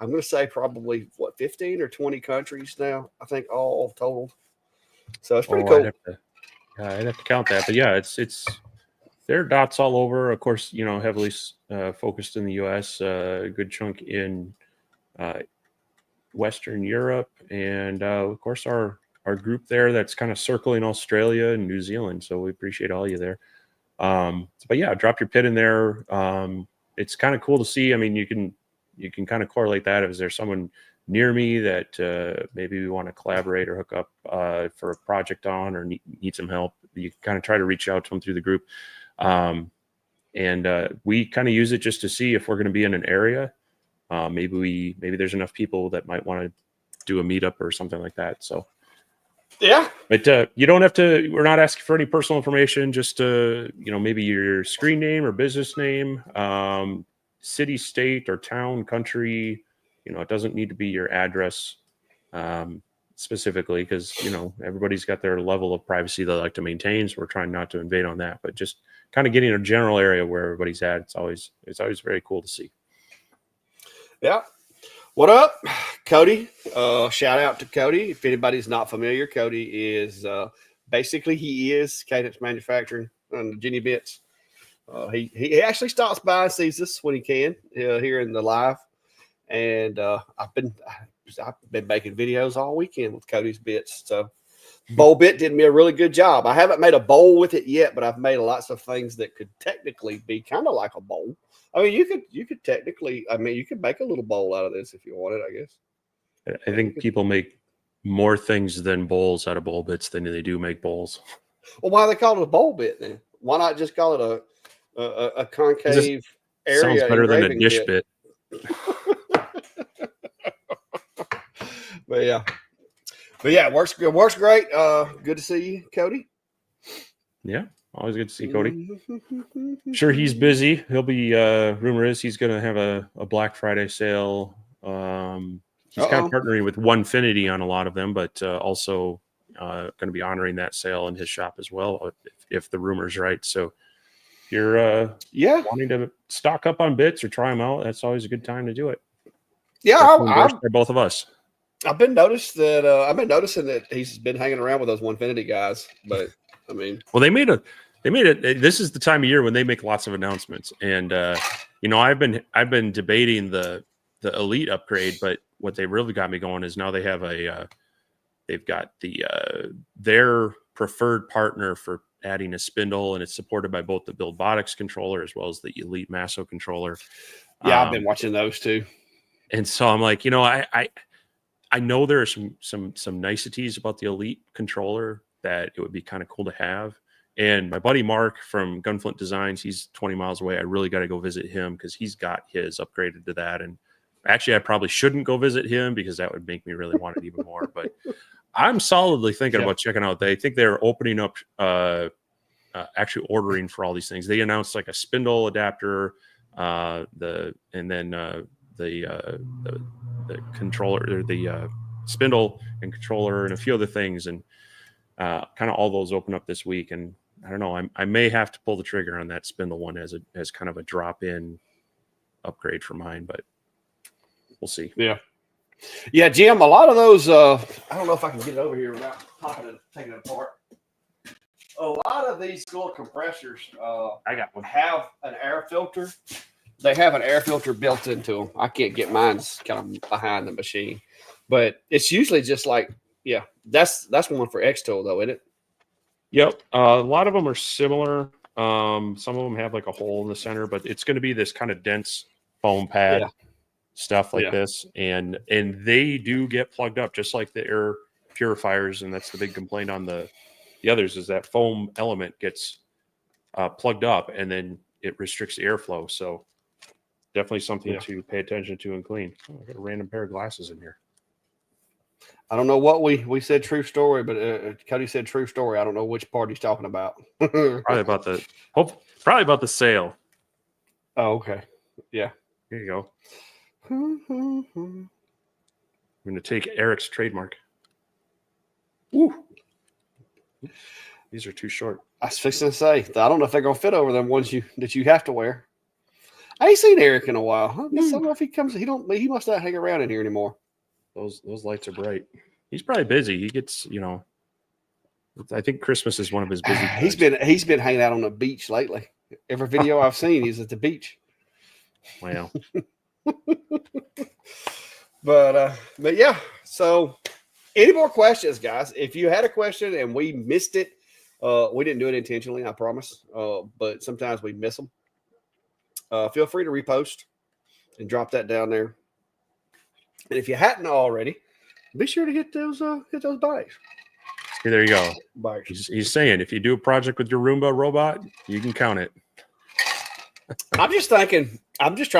I'm going to say probably 15 or 20 countries now, I think, all totaled. So it's pretty cool.
I'd have to count that, but yeah, it's there are dots all over. Of course, heavily focused in the U.S., a good chunk in Western Europe, and of course our group there that's kind of circling Australia and New Zealand. So we appreciate all you there. But yeah, drop your pin in there. It's kind of cool to see. I mean, you can kind of correlate that. Is there someone near me that maybe we want to collaborate or hook up for a project on, or need some help? You can kind of try to reach out to them through the group. And we kind of use it just to see if we're going to be in an area. Maybe there's enough people that might want to do a meetup or something like that. So
yeah,
but you don't have to. We're not asking for any personal information. Just maybe your screen name or business name, city, state, or town, country. It doesn't need to be your address specifically, because everybody's got their level of privacy they like to maintain. So we're trying not to invade on that, but just kind of getting a general area where everybody's at. It's always very cool to see.
Yeah. What up, Cody? Shout out to Cody. If anybody's not familiar, Cody is basically he is Cadence Manufacturing on the Jenny Bits. He actually stops by and sees us when he can here in the live. And I've been I've been making videos all weekend with Cody's bits. So bowl bit did me a really good job. I haven't made a bowl with it yet, but I've made lots of things that could technically be kind of like a bowl. I mean, you could technically, I mean, you could make a little bowl out of this if you wanted, I guess.
I think people make more things than bowls out of bowl bits than they do make bowls.
Well, why do they call it a bowl bit then? Why not just call it a concave area?
Sounds better than a dish bit.
But yeah, it works good. Works great. Good to see you, Cody.
Yeah, always good to see Cody. Sure, he's busy. He'll be. Rumor is he's going to have a Black Friday sale. He's kind of partnering with Onefinity on a lot of them, but also going to be honoring that sale in his shop as well, if the rumor's right. So if you're wanting to stock up on bits or try them out, that's always a good time to do it.
Yeah,
both of us.
I've been noticing that he's been hanging around with those Onefinity guys, but I mean,
well, they made it. This is the time of year when they make lots of announcements, and I've been debating the Elite upgrade, but what they really got me going is now they have they've got their preferred partner for adding a spindle, and it's supported by both the Buildbotics controller as well as the Elite Masso controller.
Yeah, I've been watching those too,
and so I'm like, I know there are some niceties about the Elite controller that it would be kind of cool to have. And my buddy Mark from Gunflint Designs, he's 20 miles away. I really got to go visit him because he's got his upgraded to that. And actually, I probably shouldn't go visit him because that would make me really want it even more. But I'm solidly thinking about checking out. They think they're opening up, actually ordering for all these things. They announced like a spindle adapter, the controller, or the spindle and controller, and a few other things, and kind of all those open up this week. And I don't know, I may have to pull the trigger on that spindle one as kind of a drop-in upgrade for mine, but we'll see.
Yeah, Jim, a lot of those, I don't know if I can get it over here without popping it, taking it apart. A lot of these little compressors
I got one.
Have an air filter. They have an air filter built into them. I can't get mine's kind of behind the machine, but it's usually just like, that's one for X-Tool though, isn't it?
Yep. A lot of them are similar. Some of them have like a hole in the center, but it's going to be this kind of dense foam pad stuff like this. And they do get plugged up just like the air purifiers. And that's the big complaint on the others, is that foam element gets plugged up and then it restricts the airflow. So definitely something to pay attention to and clean. Oh, I got a random pair of glasses in here.
I don't know what we said true story, but Cody said true story. I don't know which part he's talking about.
Probably about the sale.
Oh, okay. Yeah.
Here you go. I'm going to take Eric's trademark. Ooh. These are too short.
I was fixing to say, I don't know if they're going to fit over them ones that you have to wear. I ain't seen Eric in a while. I don't know if he comes. He must not hang around in here anymore.
Those lights are bright. He's probably busy. He gets, I think Christmas is one of his busy times.
He's been hanging out on the beach lately. Every video I've seen, he's at the beach.
Wow.
But yeah. So, any more questions, guys? If you had a question and we missed it, we didn't do it intentionally, I promise. But sometimes we miss them. Feel free to repost and drop that down there. And if you hadn't already, be sure to hit those bikes.
There you go.
Bikes.
He's saying if you do a project with your Roomba robot, you can count it.
I'm just trying to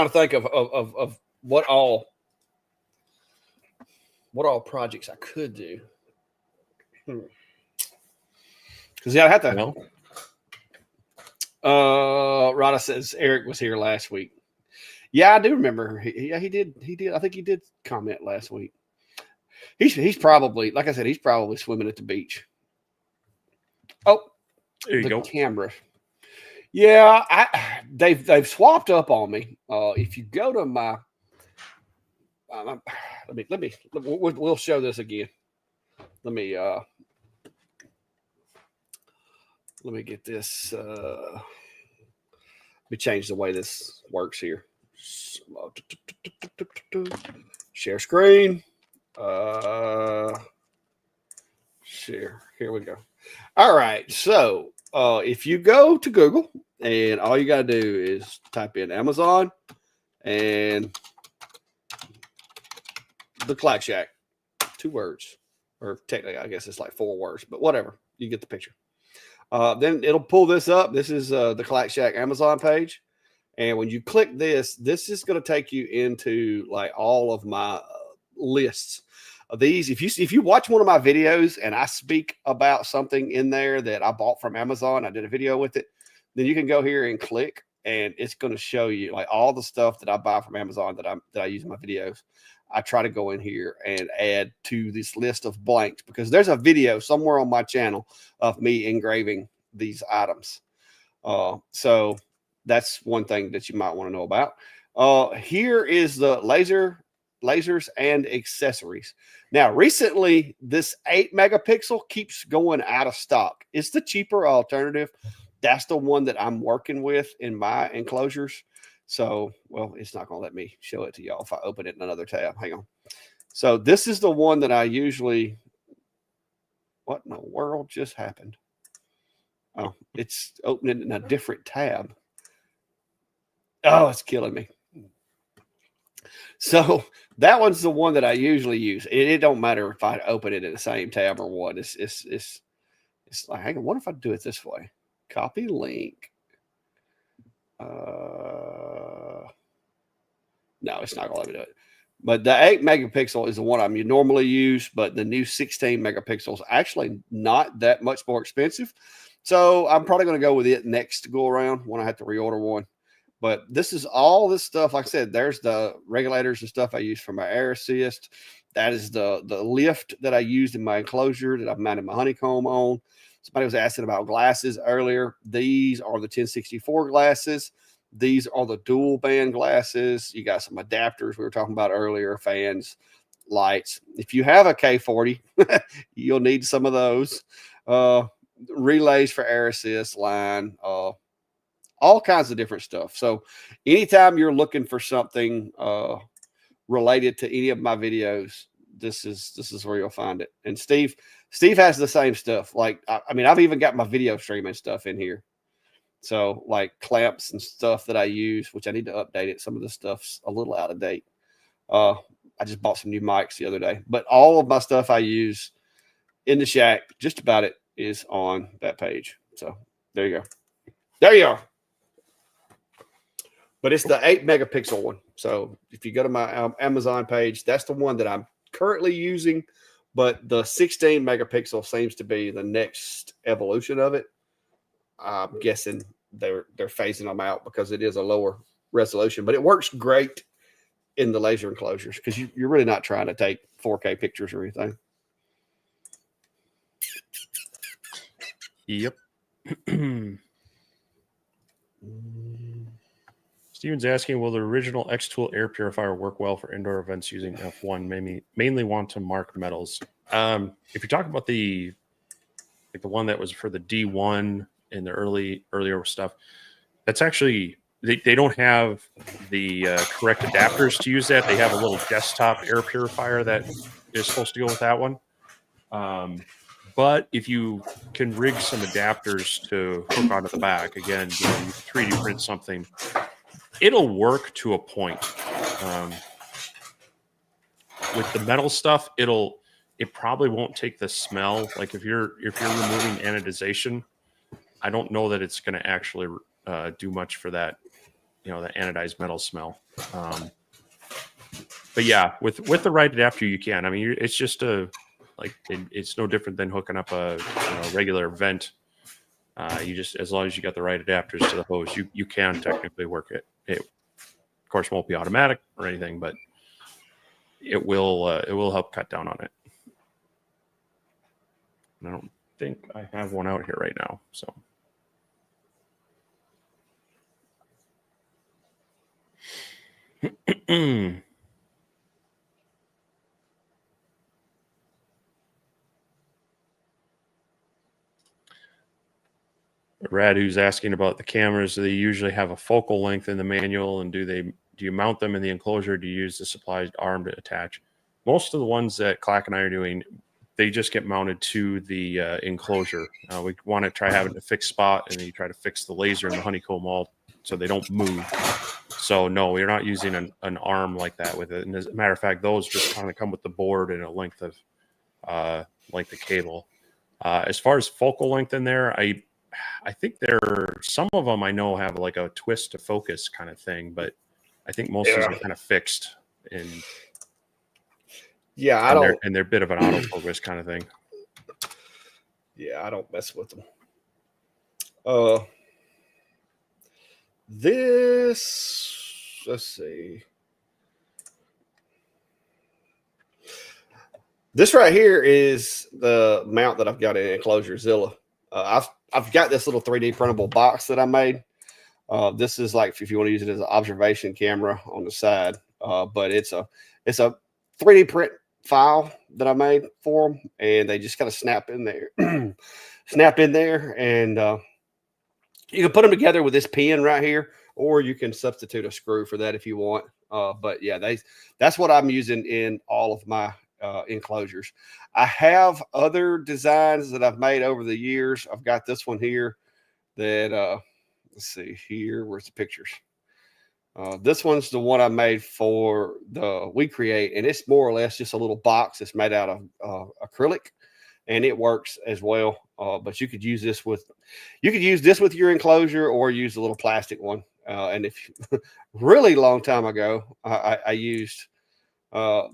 think of what all projects I could do. Because I have to. Rada says Eric was here last week. Yeah, I do remember. He did. I think he did comment last week. He's probably, like I said, he's probably swimming at the beach. Oh,
there you go.
Camera. Yeah, they've swapped up on me. If you go to my, we'll show this again. Let me get this. Let me change the way this works here. Share screen. Share. Here we go. All right. So if you go to Google and all you got to do is type in Amazon and the Clack Shack, 2 words, or technically, I guess it's like 4 words, but whatever. You get the picture. Then it'll pull this up. This is the Clack Shack Amazon page. And when you click this, this is going to take you into like all of my lists of these. If you watch one of my videos and I speak about something in there that I bought from Amazon, I did a video with it, then you can go here and click, and it's going to show you like all the stuff that I buy from Amazon that I use in my videos. I try to go in here and add to this list of blanks because there's a video somewhere on my channel of me engraving these items. So that's one thing that you might want to know about. Here is the lasers and accessories. Now, recently, this 8 megapixel keeps going out of stock. It's the cheaper alternative. That's the one that I'm working with in my enclosures. So, well, it's not going to let me show it to y'all if I open it in another tab. Hang on. So this is the one that I usually, what in the world just happened? Oh, it's opening in a different tab. Oh, it's killing me. So that one's the one that I usually use. It don't matter if I open it in the same tab or what. It's like, hang on, what if I do it this way? Copy link. No, it's not going to let me do it. But the 8 megapixel is the one I'm normally use, but the new 16 megapixels actually not that much more expensive. So I'm probably going to go with it next go around when I have to reorder one. But this is all this stuff. Like I said, there's the regulators and stuff I use for my air assist. That is the lift that I used in my enclosure that I've mounted my honeycomb on. Somebody was asking about glasses earlier. These are the 1064 glasses. These are the dual band glasses. You got some adapters we were talking about earlier, fans, lights. If you have a K40, you'll need some of those. Relays for air assist line, all kinds of different stuff. So anytime you're looking for something related to any of my videos, this is where you'll find it. And Steve has the same stuff. Like, I mean, I've even got my video streaming stuff in here. So like clamps and stuff that I use, which I need to update it. Some of the stuff's a little out of date. I just bought some new mics the other day, but all of my stuff I use in the shack, just about it, is on that page. So there you go. There you are. But it's the 8 megapixel one. So if you go to my Amazon page, that's the one that I'm currently using. But the 16 megapixel seems to be the next evolution of it. I'm guessing they're phasing them out because it is a lower resolution, but it works great in the laser enclosures because you're really not trying to take 4K pictures or anything.
Yep. Steven's asking, will the original X-Tool air purifier work well for indoor events using F1? Mainly want to mark metals. If you're talking about the one that was for the D1 and the earlier stuff, that's actually they don't have the correct adapters to use that. They have a little desktop air purifier that is supposed to go with that one. But if you can rig some adapters to hook onto the back, again, you 3D print something, it'll work to a point. With the metal stuff, it probably won't take the smell. Like if you're removing anodization, I don't know that it's going to actually do much for that, the anodized metal smell. But yeah, with the right adapter, you can. I mean, it's just it's no different than hooking up a regular vent. You just, as long as you got the right adapters to the hose, you can technically work it. It, of course, won't be automatic or anything, but it will help cut down on it. And I don't think I have one out here right now, so. Rad, who's asking about the cameras, do they usually have a focal length in the manual, and do you mount them in the enclosure? Do you use the supplied arm to attach? most of the ones that Clack and I are doing, they just get mounted to the enclosure. We want to try having a fixed spot, and then you try to fix the laser and the honeycomb all so they don't move. So no, we're not using an arm like that with it. And as a matter of fact, those just kind of come with the board and a length of cable. As far as focal length in there, I think some of them I know have like a twist to focus kind of thing, but I think most of these are kind of fixed and they're a bit of an autofocus kind of thing.
Yeah, I don't mess with them. Let's see. This right here is the mount that I've got in Enclosure Zilla. I've got this little 3D printable box that I made. This is like if you want to use it as an observation camera on the side, but it's a 3D print file that I made for them, and they just kind of snap in there, and you can put them together with this pin right here, or you can substitute a screw for that if you want. But yeah, that's what I'm using in all of my enclosures. I have other designs that I've made over the years. I've got this one here that let's see here. Where's the pictures? This one's the one I made for the We Create, and it's more or less just a little box that's made out of acrylic, and it works as well. But you could use this with your enclosure, or use a little plastic one. And if really long time ago, I used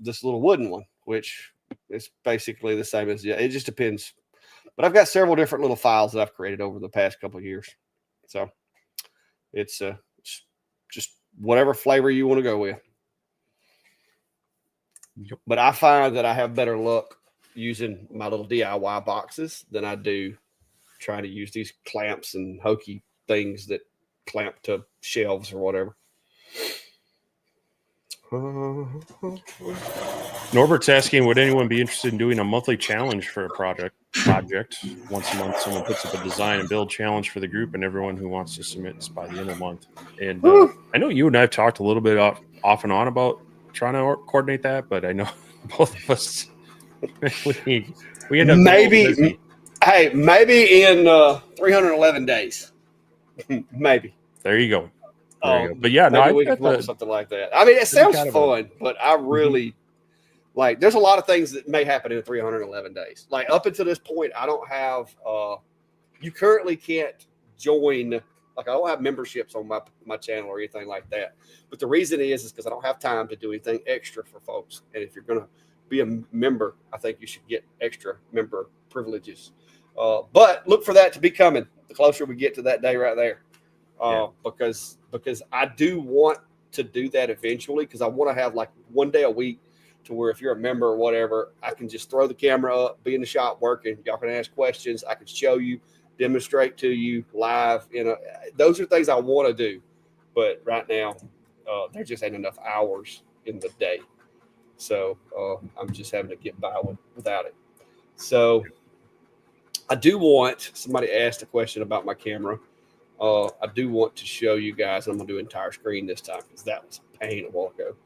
this little wooden one, which is basically the same as it just depends. But I've got several different little files that I've created over the past couple of years, so it's just whatever flavor you want to go with.
Yep.
But I find that I have better luck using my little DIY boxes than I do trying to use these clamps and hokey things that clamp to shelves or whatever.
Norbert's asking, would anyone be interested in doing a monthly challenge for a project? Once a month, someone puts up a design and build challenge for the group, and everyone who wants to submit by the end of the month. And I know you and I have talked a little bit off and on about trying to coordinate that, but I know both of us we end up
maybe in 311 days. Maybe.
There you go. But yeah,
maybe we can come up with something like that. I mean, it sounds fun, but I really like. There's a lot of things that may happen in 311 days. Like up until this point, I don't have. You currently can't join. Like I don't have memberships on my channel or anything like that. But the reason is because I don't have time to do anything extra for folks. And if you're gonna be a member, I think you should get extra member privileges. But look for that to be coming. The closer we get to that day, right there. Because I do want to do that eventually, because I want to have like one day a week to where if you're a member or whatever, I can just throw the camera up, be in the shop working. Y'all can ask questions. I can show you, demonstrate to you live. Those are things I want to do. But right now, there just ain't enough hours in the day. So I'm just having to get by without it. So I do want, somebody asked a question about my camera. I do want to show you guys. I'm going to do entire screen this time because that was a pain a while ago.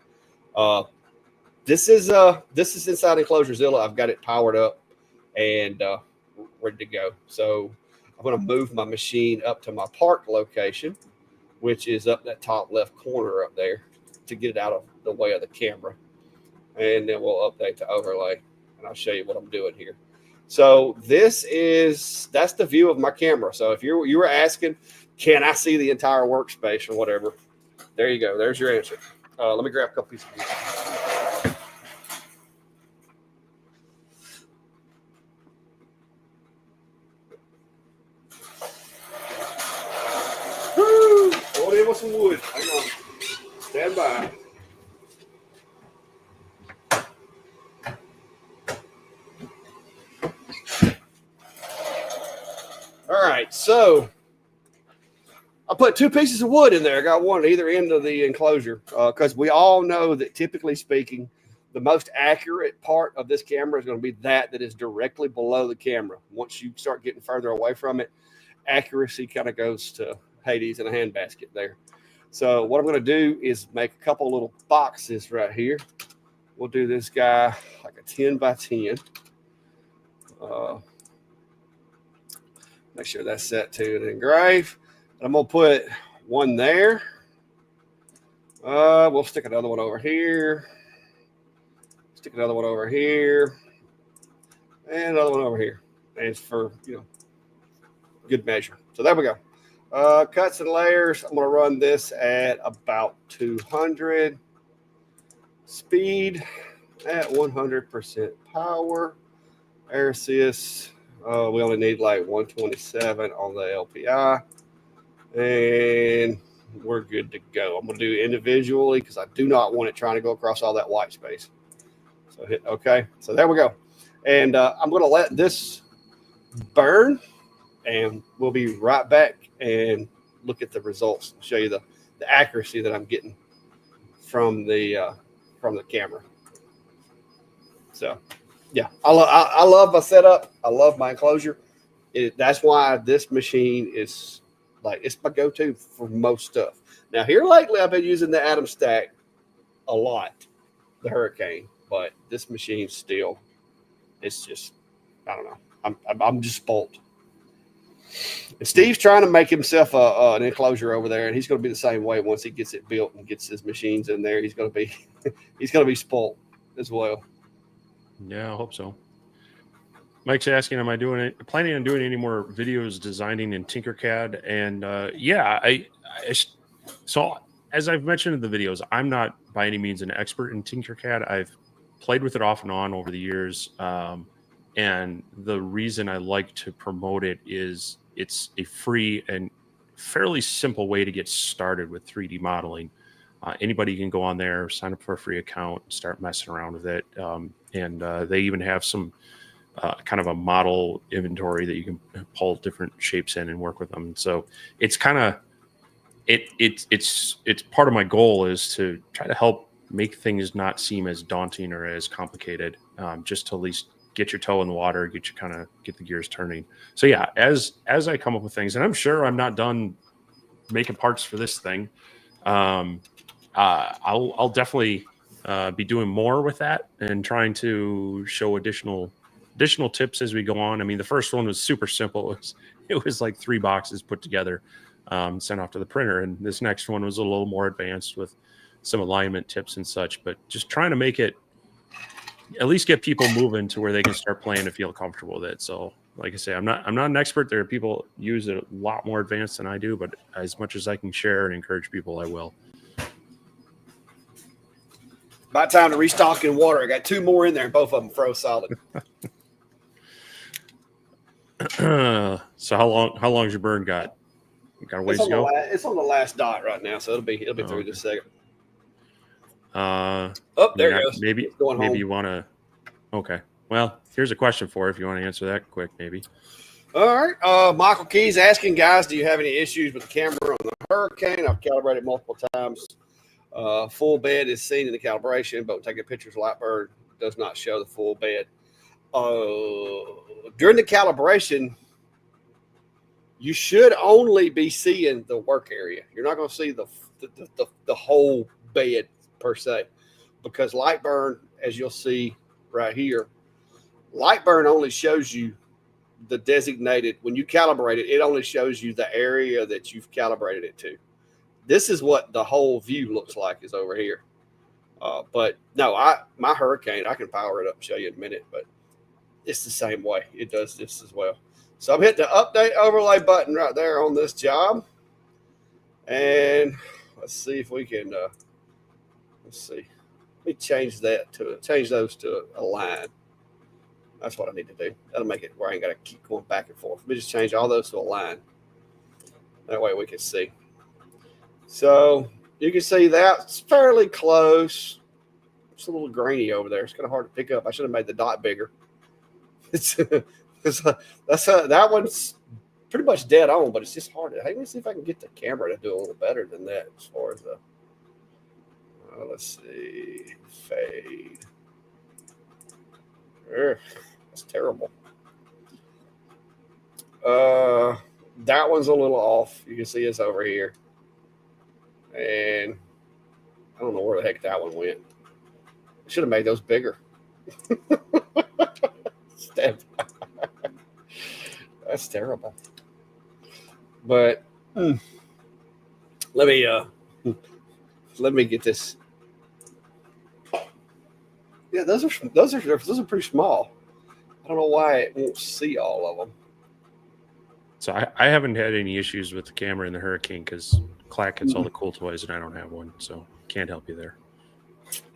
This is inside Enclosure Zilla. I've got it powered up and ready to go. So I'm going to move my machine up to my park location, which is up that top left corner up there, to get it out of the way of the camera. And then we'll update the overlay, and I'll show you what I'm doing here. So that's the view of my camera. So if you were asking, can I see the entire workspace or whatever? There you go. There's your answer. Let me grab a couple pieces of wood. Woo! Hold in with some wood. Hang on. Stand by. All right, so I put two pieces of wood in there. I got one at either end of the enclosure because we all know that, typically speaking, the most accurate part of this camera is going to be that is directly below the camera. Once you start getting further away from it, accuracy kind of goes to Hades in a handbasket there. So what I'm going to do is make a couple little boxes right here we'll do this guy like a 10 by 10. Make sure that's set to an engrave. I'm going to put one there. We'll stick another one over here. Stick another one over here. And another one over here. And it's for, good measure. So there we go. Cuts and layers. I'm going to run this at about 200. Speed at 100% power. Air assist. We only need like 127 on the LPI. And we're good to go. I'm going to do it individually because I do not want it trying to go across all that white space. So hit OK. So there we go. And I'm going to let this burn. And we'll be right back and look at the results. I'll show you the accuracy that I'm getting from the camera. So, yeah, I love my setup. I love my enclosure. That's why this machine is it's my go-to for most stuff. Now, here lately, I've been using the Atom Stack a lot, the Hurricane, but this machine still, it's just, I don't know. I'm just spoiled. And Steve's trying to make himself an enclosure over there, and he's going to be the same way once he gets it built and gets his machines in there. He's going to be spoiled as well.
Yeah, I hope so. Mike's asking, am I planning on doing any more videos designing in Tinkercad? And so as I've mentioned in the videos, I'm not by any means an expert in Tinkercad. I've played with it off and on over the years. And the reason I like to promote it is it's a free and fairly simple way to get started with 3D modeling. Anybody can go on there, sign up for a free account, start messing around with it. And they even have some kind of a model inventory that you can pull different shapes in and work with them. So it's kind of it's part of my goal is to try to help make things not seem as daunting or as complicated, just to at least get your toe in the water, get the gears turning. So yeah, as I come up with things, and I'm sure I'm not done making parts for this thing, I'll definitely be doing more with that and trying to show additional tips as we go on. I mean, the first one was super simple. It was like 3 boxes put together, sent off to the printer. And this next one was a little more advanced with some alignment tips and such, but just trying to make it, at least get people moving to where they can start playing and feel comfortable with it. So like I say, I'm not an expert. There are people use it a lot more advanced than I do, but as much as I can share and encourage people, I will.
About time to restock in water. I got 2 more in there, and both of them froze solid.
So how long's your burn got? You got a ways to go?
It's on the last dot right now, so it'll be through this second.
There
it goes.
Maybe you want to. Okay. Well, here's a question for you if you want to answer that quick, maybe.
All right. Michael Key's asking, guys, do you have any issues with the camera on the Hurricane? I've calibrated multiple times. Full bed is seen in the calibration, but taking pictures of LightBurn does not show the full bed. During the calibration, you should only be seeing the work area. You're not going to see the whole bed per se, because LightBurn, as you'll see right here, LightBurn only shows you the designated, when you calibrate it, it only shows you the area that you've calibrated it to. This is what the whole view looks like is over here. But no, my Hurricane, I can power it up and show you in a minute, but it's the same way. It does this as well. So I'm hitting the update overlay button right there on this job. And let's see if we can, let's see. Let me change those to a line. That's what I need to do. That'll make it where I ain't got to keep going back and forth. Let me just change all those to a line. That way we can see. So you can see that's fairly close. It's a little grainy over there. It's kind of hard to pick up. I should have made the dot bigger. That one's pretty much dead on, but it's just hard. Hey, let me see if I can get the camera to do a little better than that as far as the. Let's see. Fade. That's terrible. That one's a little off. You can see it's over here. And I don't know where the heck that one went. Should have made those bigger. That's terrible. But let me get this. Yeah, those are pretty small. I don't know why it won't see all of them.
So I haven't had any issues with the camera in the Hurricane because Clack gets all the cool toys and I don't have one, so can't help you there.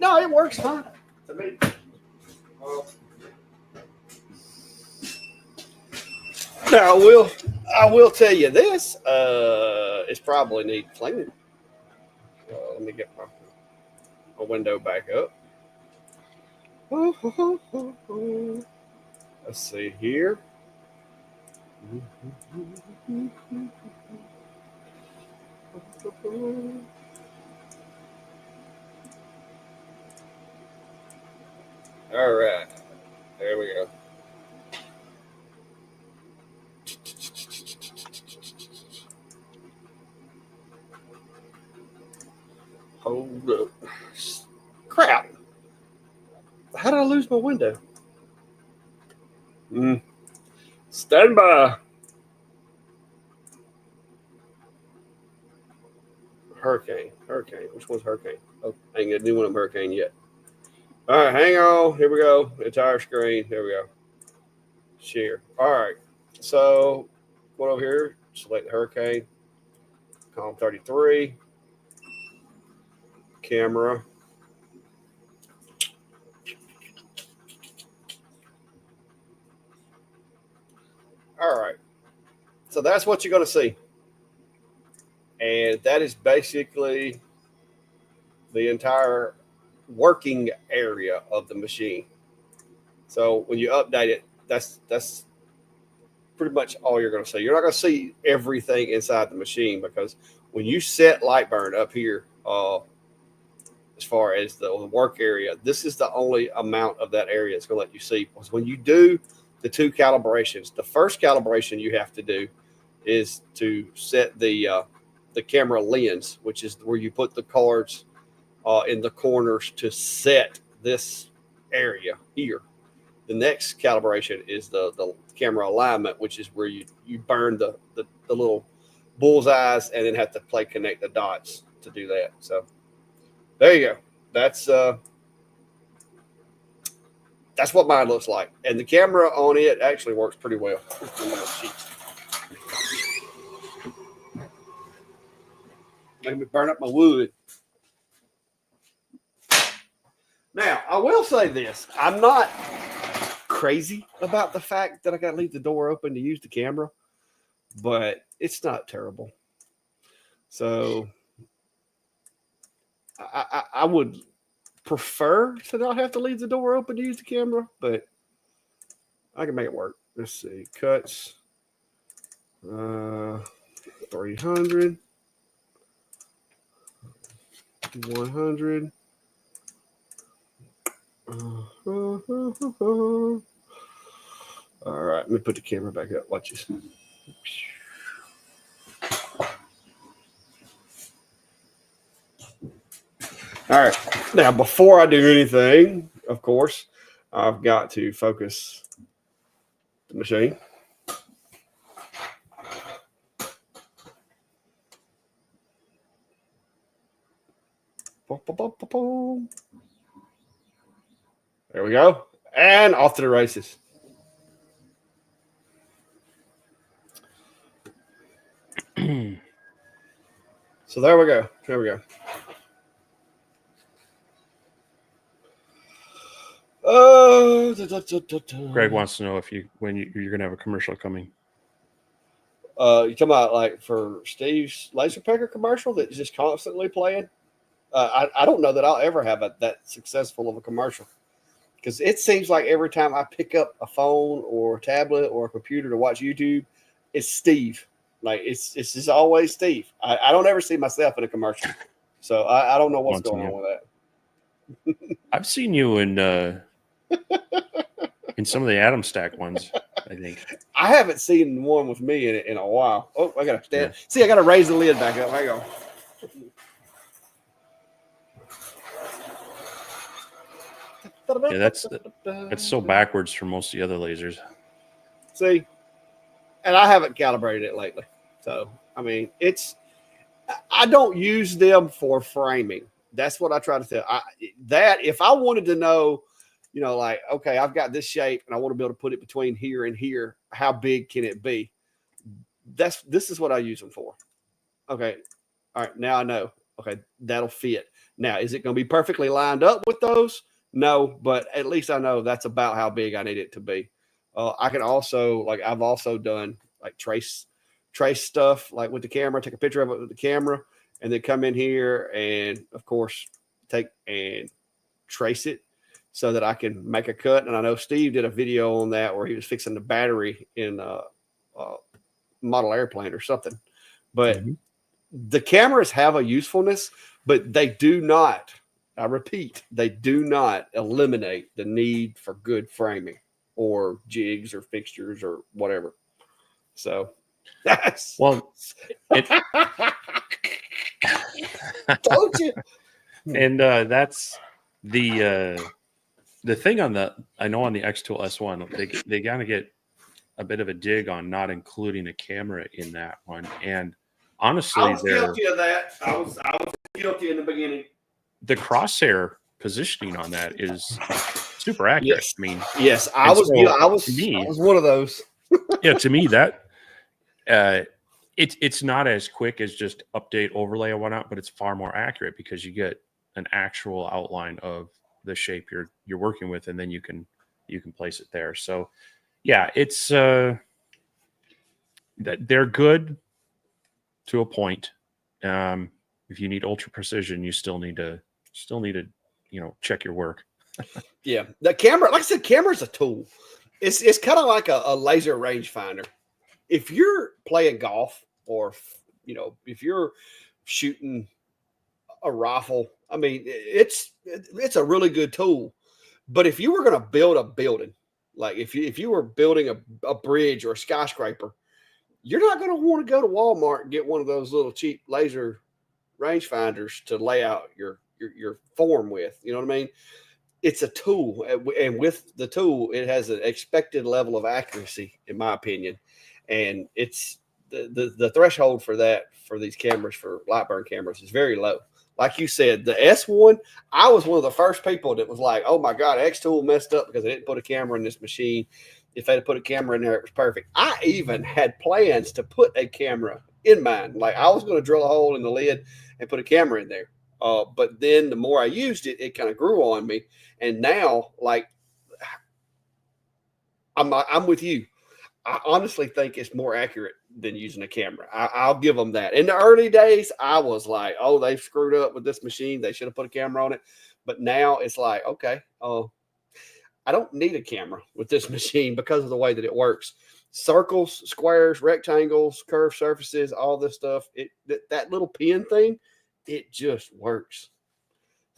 No, it works fine. I mean, now I will tell you this. It's probably need cleaning. Let me get my window back up. Let's see here. All right, there we go. Hold up. Crap. How did I lose my window? Stand by. Hurricane. Which one's Hurricane? Oh, I ain't got a new one of Hurricane yet. All right, hang on. Here we go. Entire screen. There we go. Share. All right. So, going over here, select the Hurricane. Column 33. Camera. All right. So that's what you're going to see. And that is basically the entire working area of the machine. So when you update it, that's pretty much all you're going to see. You're not going to see everything inside the machine because when you set LightBurn up here, as far as the work area, this is the only amount of that area it's going to let you see. Because when you do the two calibrations, the first calibration you have to do is to set the camera lens, which is where you put the cards in the corners to set this area here. The next calibration is the camera alignment, which is where you burn the little bullseyes and then have to connect the dots to do that. So there you go. That's what mine looks like. And the camera on it actually works pretty well. Let me burn up my wood. Now, I will say this. I'm not crazy about the fact that I got to leave the door open to use the camera, but it's not terrible. So I would prefer to not have to leave the door open to use the camera, but I can make it work. Let's see. Cuts. 300. 100. All right, let me put the camera back up. Watch this. All right, now before I do anything, of course, I've got to focus the machine. There we go. And off to the races. So there we go. There we go.
Greg wants to know when you're going to have a commercial coming.
You talking about like for Steve's laser picker commercial that's just constantly playing? I don't know that I'll ever have that successful of a commercial because it seems like every time I pick up a phone or a tablet or a computer to watch YouTube, it's Steve. Like it's just always Steve. I don't ever see myself in a commercial, so I don't know what's going on with that.
I've seen you in some of the Atom Stack ones. I think
I haven't seen one with me in a while. Oh, I gotta stand. Yeah. See, I gotta raise the lid back up. Hang on.
Yeah, that's so backwards for most of the other lasers.
See, and I haven't calibrated it lately. So, I mean, I don't use them for framing. That's what I try to tell. That if I wanted to know, you know, like, okay, I've got this shape and I want to be able to put it between here and here. How big can it be? This is what I use them for. Okay. All right. Now I know. Okay. That'll fit. Now, is it going to be perfectly lined up with those? No, but at least I know that's about how big I need it to be. I can also, like, I've also done like trace stuff, like with the camera, take a picture of it with the camera, and then come in here and, of course, take and trace it so that I can make a cut. And I know Steve did a video on that where he was fixing the battery in a model airplane or something. But the cameras have a usefulness, but they do not, I repeat, they do not eliminate the need for good framing or jigs or fixtures or whatever. So that's
well,
told you.
And that's the thing on the, I know on the X-Tool S1, they gotta get a bit of a dig on not including a camera in that one. And honestly,
I was guilty of that. I was guilty in the beginning.
The crosshair positioning on that is super accurate.
Yes.
I mean,
yes, I was one of those.
Yeah, to me that it's not as quick as just update, overlay, and whatnot, but it's far more accurate because you get an actual outline of the shape you're working with, and then you can place it there. So yeah, it's that they're good to a point. If you need ultra precision, you still need to check your work.
Yeah, the camera, like I said, camera's a tool. It's kind of like a laser rangefinder. If you're playing golf or if you're shooting a rifle, I mean, it's a really good tool. But if you were going to build a building, like if you were building a bridge or a skyscraper, you're not going to want to go to Walmart and get one of those little cheap laser rangefinders to lay out your form with. You know what I mean? It's a tool, and with the tool, it has an expected level of accuracy, in my opinion. And it's the threshold for that for these cameras, for LightBurn cameras, is very low. Like you said, the S1, I was one of the first people that was like, oh my God, X-Tool messed up because they didn't put a camera in this machine. If they had put a camera in there, it was perfect. I even had plans to put a camera in mine. Like I was going to drill a hole in the lid and put a camera in there. But then the more I used it, it kind of grew on me. And now, like, I'm with you. I honestly think it's more accurate than using a camera. I'll give them that. In the early days, I was like, oh, they've screwed up with this machine. They should have put a camera on it. But now it's like, okay, I don't need a camera with this machine because of the way that it works. Circles, squares, rectangles, curved surfaces, all this stuff. That little pin thing, it just works.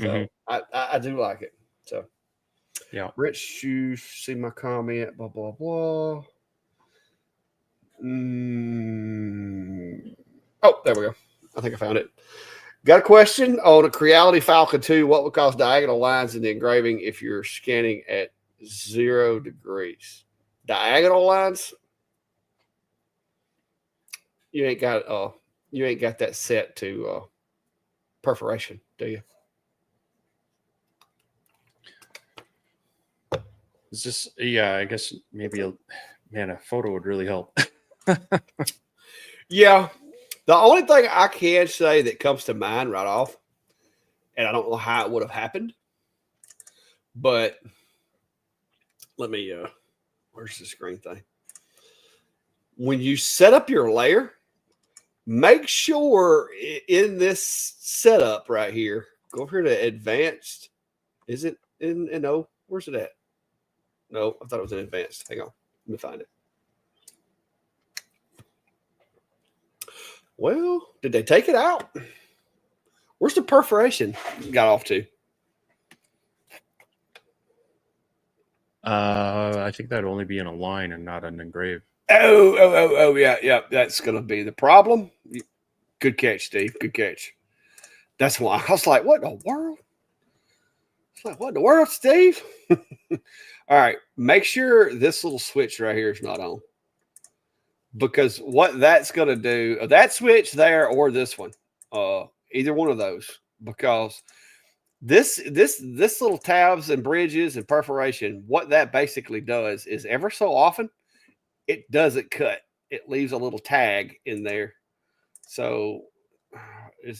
So I do like it. So
yeah.
Rich Shoes, see my comment, blah, blah, blah. Oh, there we go. I think I found it. Got a question on a Creality Falcon 2. What would cause diagonal lines in the engraving if you're scanning at 0 degrees? Diagonal lines? You ain't got that set to perforation, do you?
It's just, yeah, I guess maybe a photo would really help.
Yeah. The only thing I can say that comes to mind right off, and I don't know how it would have happened, but let me, where's the screen thing? When you set up your layer, make sure in this setup right here, go over here to advanced. Is it in no? Where's it at? No, I thought it was in advanced. Hang on. Let me find it. Well, did they take it out? Where's the perforation got off to?
I think that'd only be in a line and not an engrave.
Oh, yeah. That's going to be the problem. Good catch, Steve. Good catch. That's why I was like, what in the world? It's like, what in the world, Steve? All right. Make sure this little switch right here is not on. Because what that's going to do, that switch there or this one, either one of those, because this little tabs and bridges and perforation, what that basically does is ever so often it doesn't cut. It leaves a little tag in there. So, did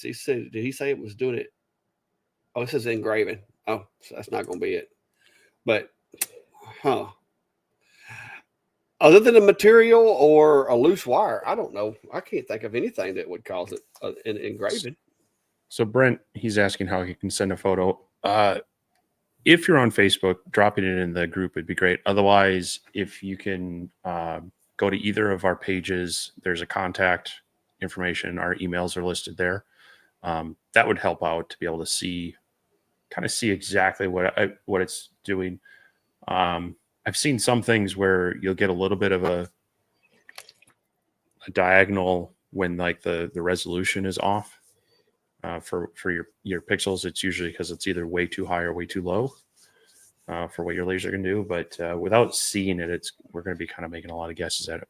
he say it was doing it? Oh, this is engraving. Oh, so that's not going to be it. But, other than a material or a loose wire, I don't know. I can't think of anything that would cause it in engraving.
So Brent, he's asking how he can send a photo. If you're on Facebook, dropping it in the group would be great. Otherwise, if you can go to either of our pages, there's a contact information. Our emails are listed there. That would help out to be able to see exactly what it's doing. I've seen some things where you'll get a little bit of a diagonal when like the resolution is off for your pixels. It's usually because it's either way too high or way too low for what your laser can do. But without seeing it, we're going to be kind of making a lot of guesses at it.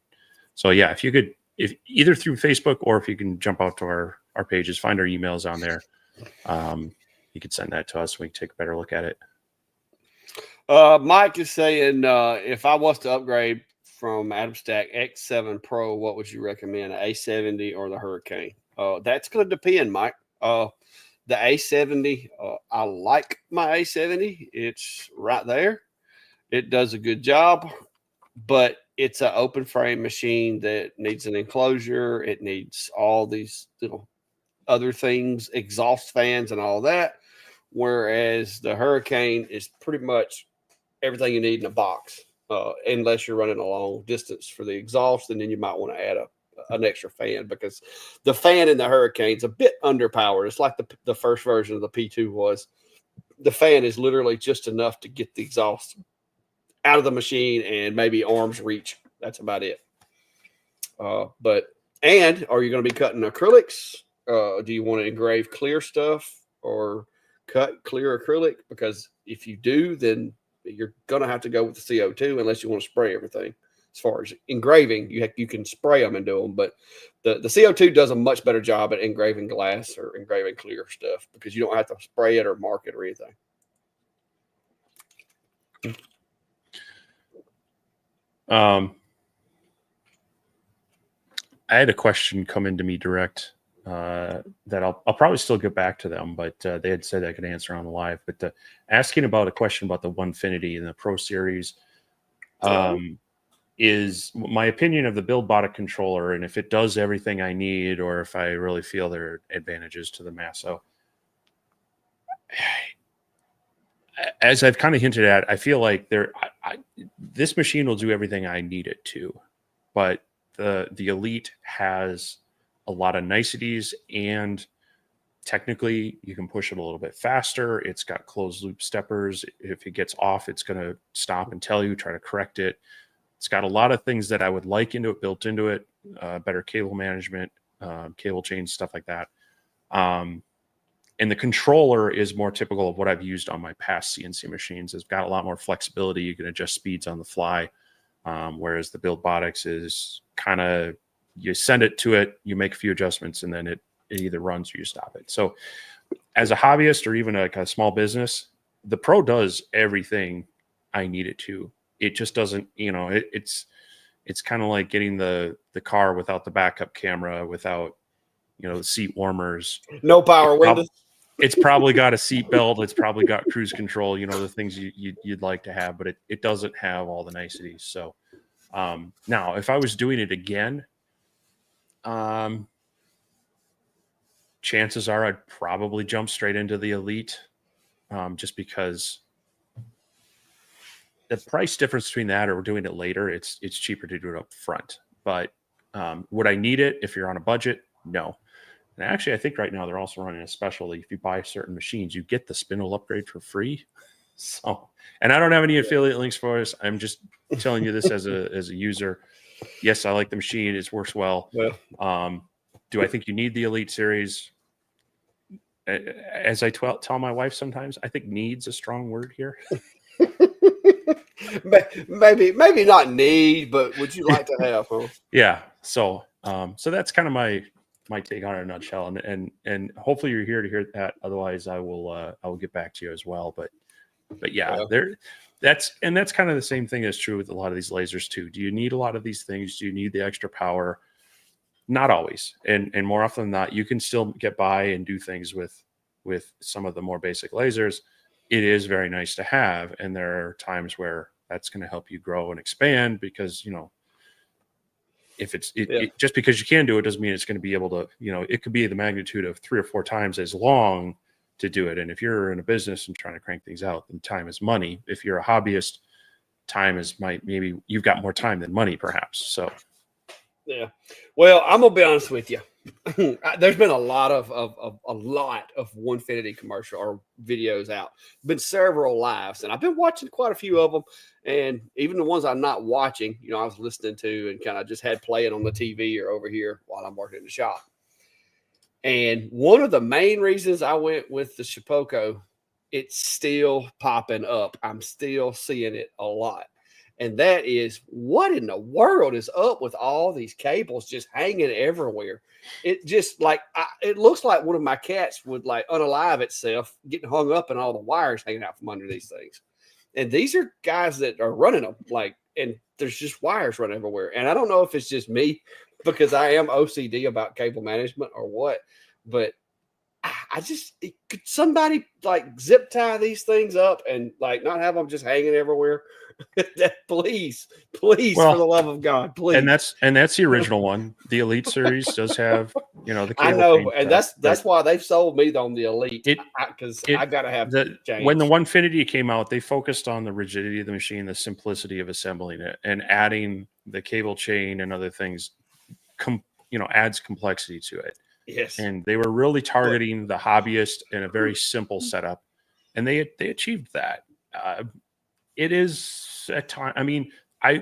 So yeah, if either through Facebook or if you can jump out to our pages, find our emails on there. You could send that to us. We can take a better look at it.
Mike is saying, if I was to upgrade from Atom Stack X7 Pro, what would you recommend, an A70 or the Hurricane? That's going to depend, Mike. The A70, I like my A70. It's right there. It does a good job, but it's an open frame machine that needs an enclosure. It needs all these other things, exhaust fans and all that. Whereas the Hurricane is pretty much everything you need in a box, unless you're running a long distance for the exhaust, and then you might want to add an extra fan, because the fan in the Hurricane's a bit underpowered. It's like the first version of the P2 was. The fan is literally just enough to get the exhaust out of the machine and maybe arm's reach. That's about it. Are you going to be cutting acrylics? Do you want to engrave clear stuff or cut clear acrylic? Because if you do, then you're going to have to go with the CO2 unless you want to spray everything. As far as engraving, you can spray them and do them, but the CO2 does a much better job at engraving glass or engraving clear stuff because you don't have to spray it or mark it or anything.
I had a question come into me direct that I'll probably still get back to them, but they had said I could answer on the live. But asking about a question about the Onefinity and the Pro Series is my opinion of the BuildBotic controller, and if it does everything I need, or if I really feel there are advantages to the Masso. As I've kind of hinted at, I feel like this machine will do everything I need it to, but the Elite has a lot of niceties, and technically you can push it a little bit faster. It's got closed loop steppers. If it gets off, it's going to stop and tell you, try to correct it. It's got a lot of things that I would like built into it, better cable management, cable chains, stuff like that. And the controller is more typical of what I've used on my past CNC machines. It's got a lot more flexibility. You can adjust speeds on the fly. Whereas the BuildBotics is kind of, you send it to it, you make a few adjustments, and then it either runs or you stop it. So as a hobbyist or even a small business, the Pro does everything I need it to. It just doesn't, it's kind of like getting the car without the backup camera, without, the seat warmers.
No power windows.
It's probably got a seat belt. It's probably got cruise control, the things you'd like to have, but it doesn't have all the niceties. So now if I was doing it again, chances are I'd probably jump straight into the Elite, just because the price difference between that or doing it later, it's cheaper to do it up front. But would I need it if you're on a budget? No. And actually, I think right now they're also running a special. If you buy certain machines, you get the spindle upgrade for free. So, and I don't have any affiliate links for us. I'm just telling you this as a user. Yes, I like the machine. It works well.
Yeah.
Do I think you need the Elite series? as I tell my wife sometimes, I think needs a strong word here.
maybe not need, but would you like to have, huh?
Yeah. So so that's kind of my take on it in a nutshell, and hopefully you're here to hear that. Otherwise, I will get back to you as well. But yeah, that's kind of the same thing is true with a lot of these lasers too. Do you need a lot of these things? Do you need the extra power? Not always, and more often than not, you can still get by and do things with some of the more basic lasers. It is very nice to have, and there are times where that's going to help you grow and expand because if it just because you can do it doesn't mean it's going to be able to, it could be the magnitude of 3 or 4 times as long to do it. And if you're in a business and trying to crank things out, then time is money. If you're a hobbyist, time is maybe you've got more time than money, perhaps. So,
yeah. Well, I'm gonna be honest with you. There's been a lot of Onefinity commercial or videos out. Been several lives, and I've been watching quite a few of them. And even the ones I'm not watching, I was listening to and kind of just had playing on the TV or over here while I'm working in the shop. And one of the main reasons I went with the Shipoko, it's still popping up. I'm still seeing it a lot. And that is, what in the world is up with all these cables just hanging everywhere? It just it looks like one of my cats would unalive itself, getting hung up and all the wires hanging out from under these things. And these are guys that are running them and there's just wires running everywhere. And I don't know if it's just me because I am OCD about cable management or what, but could somebody zip tie these things up and not have them just hanging everywhere? please, for the love of God, please.
And that's the original one. The Elite series does have, the cable.
I know, and that's why they've sold me on the Elite because I gotta have
when the Onefinity came out, they focused on the rigidity of the machine, the simplicity of assembling it, and adding the cable chain and other things. Adds complexity to it.
Yes,
and they were really targeting the hobbyist in a very simple setup, and they achieved that. It is at time. I mean,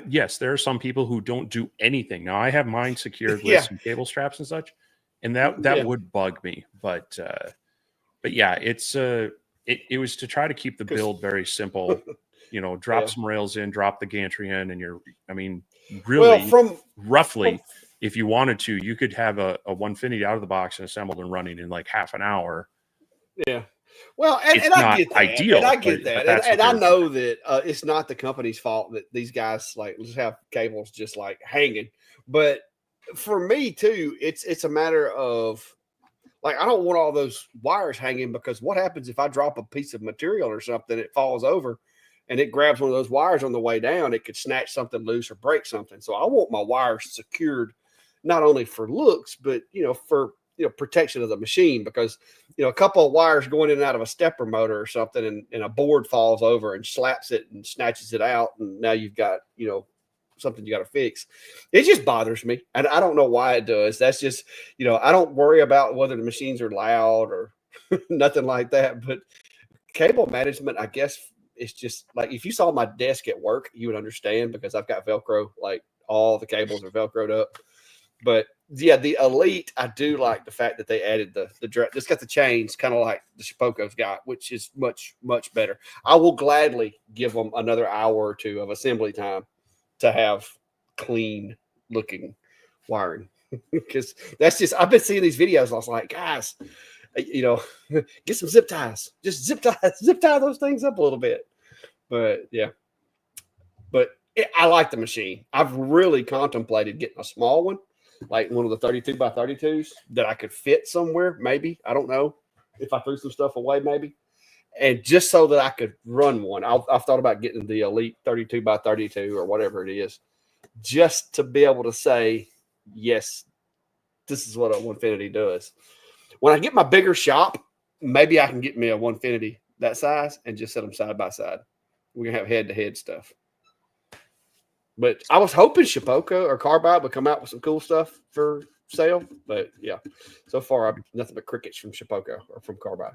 yes, there are some people who don't do anything. Now, I have mine secured with some cable straps and such, and that would bug me. But yeah, it was to try to keep the build very simple. Drop some rails in, drop the gantry in, and roughly. If you wanted to, you could have a Onefinity out of the box and assembled and running in half an hour.
Yeah. Well, and I get that.
Ideal,
and I get that. And I know that it's not the company's fault that these guys just have cables just hanging. But for me too, it's a matter of I don't want all those wires hanging because what happens if I drop a piece of material or something, it falls over and it grabs one of those wires on the way down, it could snatch something loose or break something. So I want my wires secured, not only for looks, but for protection of the machine, because a couple of wires going in and out of a stepper motor or something, and a board falls over and slaps it and snatches it out, and now you've got something you got to fix. It just bothers me, and I don't know why it does. That's just I don't worry about whether the machines are loud or nothing like that. But cable management, I guess, it's just if you saw my desk at work, you would understand, because I've got Velcro, all the cables are Velcroed up. But yeah, the Elite, I do like the fact that they added the it's got the chains, kind of like the Shipoko's got, which is much, much better. I will gladly give them another hour or two of assembly time to have clean looking wiring, because that's just, I've been seeing these videos. I was like, guys, get some zip ties, just zip tie those things up a little bit. But yeah, I like the machine. I've really contemplated getting a small one, like one of the 32 by 32s that I could fit somewhere. Maybe, I don't know, if I threw some stuff away, maybe. And just so that I could run one, I've thought about getting the Elite 32 by 32 or whatever it is, just to be able to say, yes, this is what a Onefinity does. When I get my bigger shop, maybe I can get me a Onefinity that size and just set them side by side. We're going to have head-to-head stuff. But I was hoping Shipoko or Carbide would come out with some cool stuff for sale. But yeah, so far I've nothing but crickets from Shipoko or from Carbide.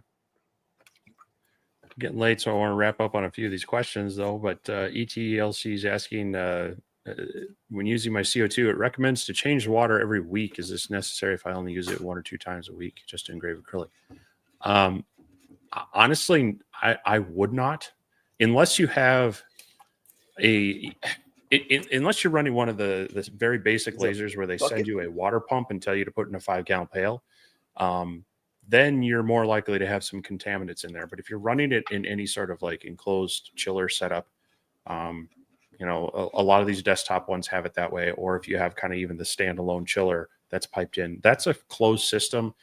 Getting late, so I want to wrap up on a few of these questions, though. But ETLC is asking, when using my CO2, it recommends to change the water every week. Is this necessary if I only use it 1 or 2 times a week just to engrave acrylic? Honestly, I would not, unless you have unless you're running one of the very basic lasers where they send you a water pump and tell you to put in a 5-gallon pail. Then you're more likely to have some contaminants in there. But if you're running it in any sort of like enclosed chiller setup, you know, a lot of these desktop ones have it that way. Or if you have kind of even the standalone chiller that's piped in, that's a closed system.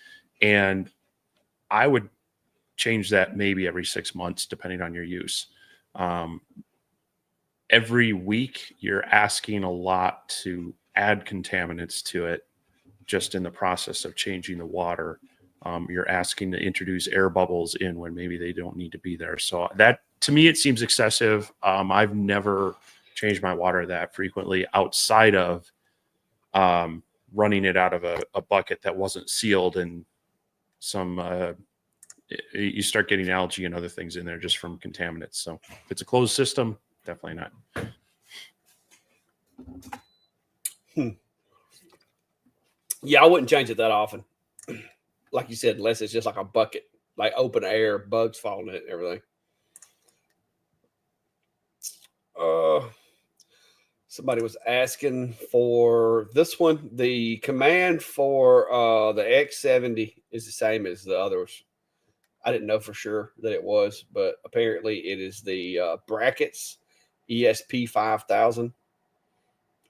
And I would change that maybe every 6 months, depending on your use. Every week, you're asking a lot to add contaminants to it just in the process of changing the water. You're asking to introduce air bubbles in when maybe they don't need to be there. So that, to me, it seems excessive. I've never changed my water that frequently outside of running it out of a bucket that wasn't sealed, and some you start getting algae and other things in there just from contaminants. So if it's a closed system, definitely not.
Yeah, I wouldn't change it that often. Like you said, unless it's just like a bucket, like open air, bugs falling in it, everything. Somebody was asking for this one. The command for the X70 is the same as the others. I didn't know for sure that it was, but apparently it is the brackets ESP 5000,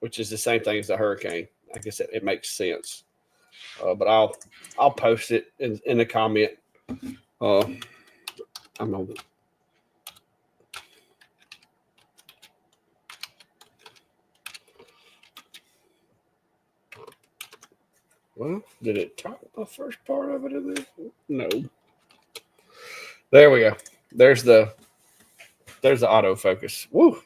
which is the same thing as the Hurricane. I guess it makes sense. But I'll post it in the comment. I'm gonna. Well, did it talk the first part of it in there? No. There we go. There's the autofocus. Woo.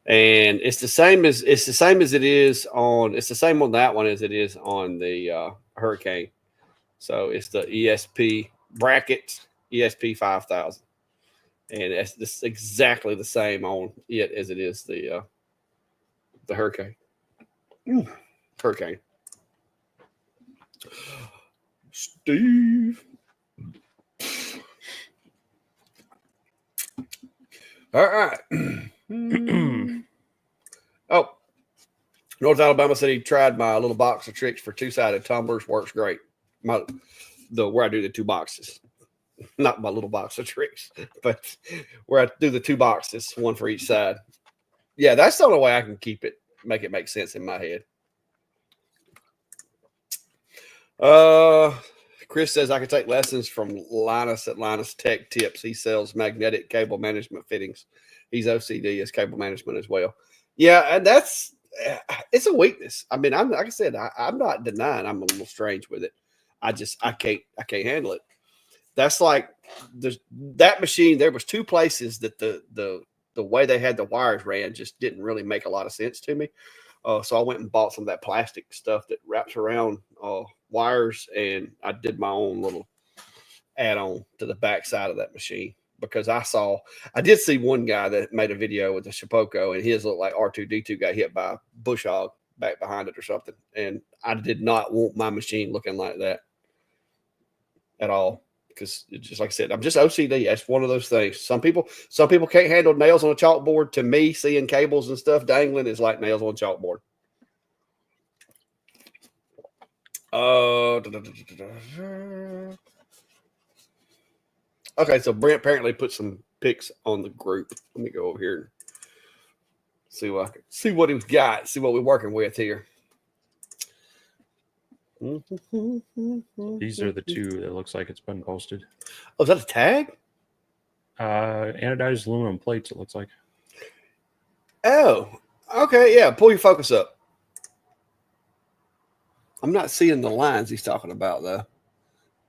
And it's the same as it is on. It's the same on that one as it is on the Hurricane. So it's the ESP brackets ESP 5000, and it's exactly the same on it as it is the Hurricane. Hurricane. Steve. All right. Oh, North Alabama said he tried my little box of tricks for 2-sided tumblers. Works great. Where I do the 2 boxes, not my little box of tricks, but where I do the 2 boxes, one for each side. Yeah, that's the only way I can make it make sense in my head. Chris says I can take lessons from Linus at Linus Tech Tips. He sells magnetic cable management fittings. He's OCD as cable management as well. Yeah, and it's a weakness. I mean, like I said, I'm not denying I'm a little strange with it. I can't handle it. That's like that machine. There was 2 places that the way they had the wires ran just didn't really make a lot of sense to me. So I went and bought some of that plastic stuff that wraps around wires, and I did my own little add-on to the back side of that machine, because I did see one guy that made a video with a Shapoco, and his looked like R2D2 got hit by a bush hog back behind it or something. And I did not want my machine looking like that at all, because just like I said, I'm just OCD. That's one of those things. Some people can't handle nails on a chalkboard. To me, seeing cables and stuff dangling is like nails on a chalkboard. Okay, so Brent apparently put some pics on the group. Let me go over here and see what he's got. See what we're working with here.
These are the 2 that looks like it's been posted.
Oh, is that a tag?
Anodized aluminum plates, it looks like.
Oh, okay. Yeah, pull your focus up. I'm not seeing the lines he's talking about, though.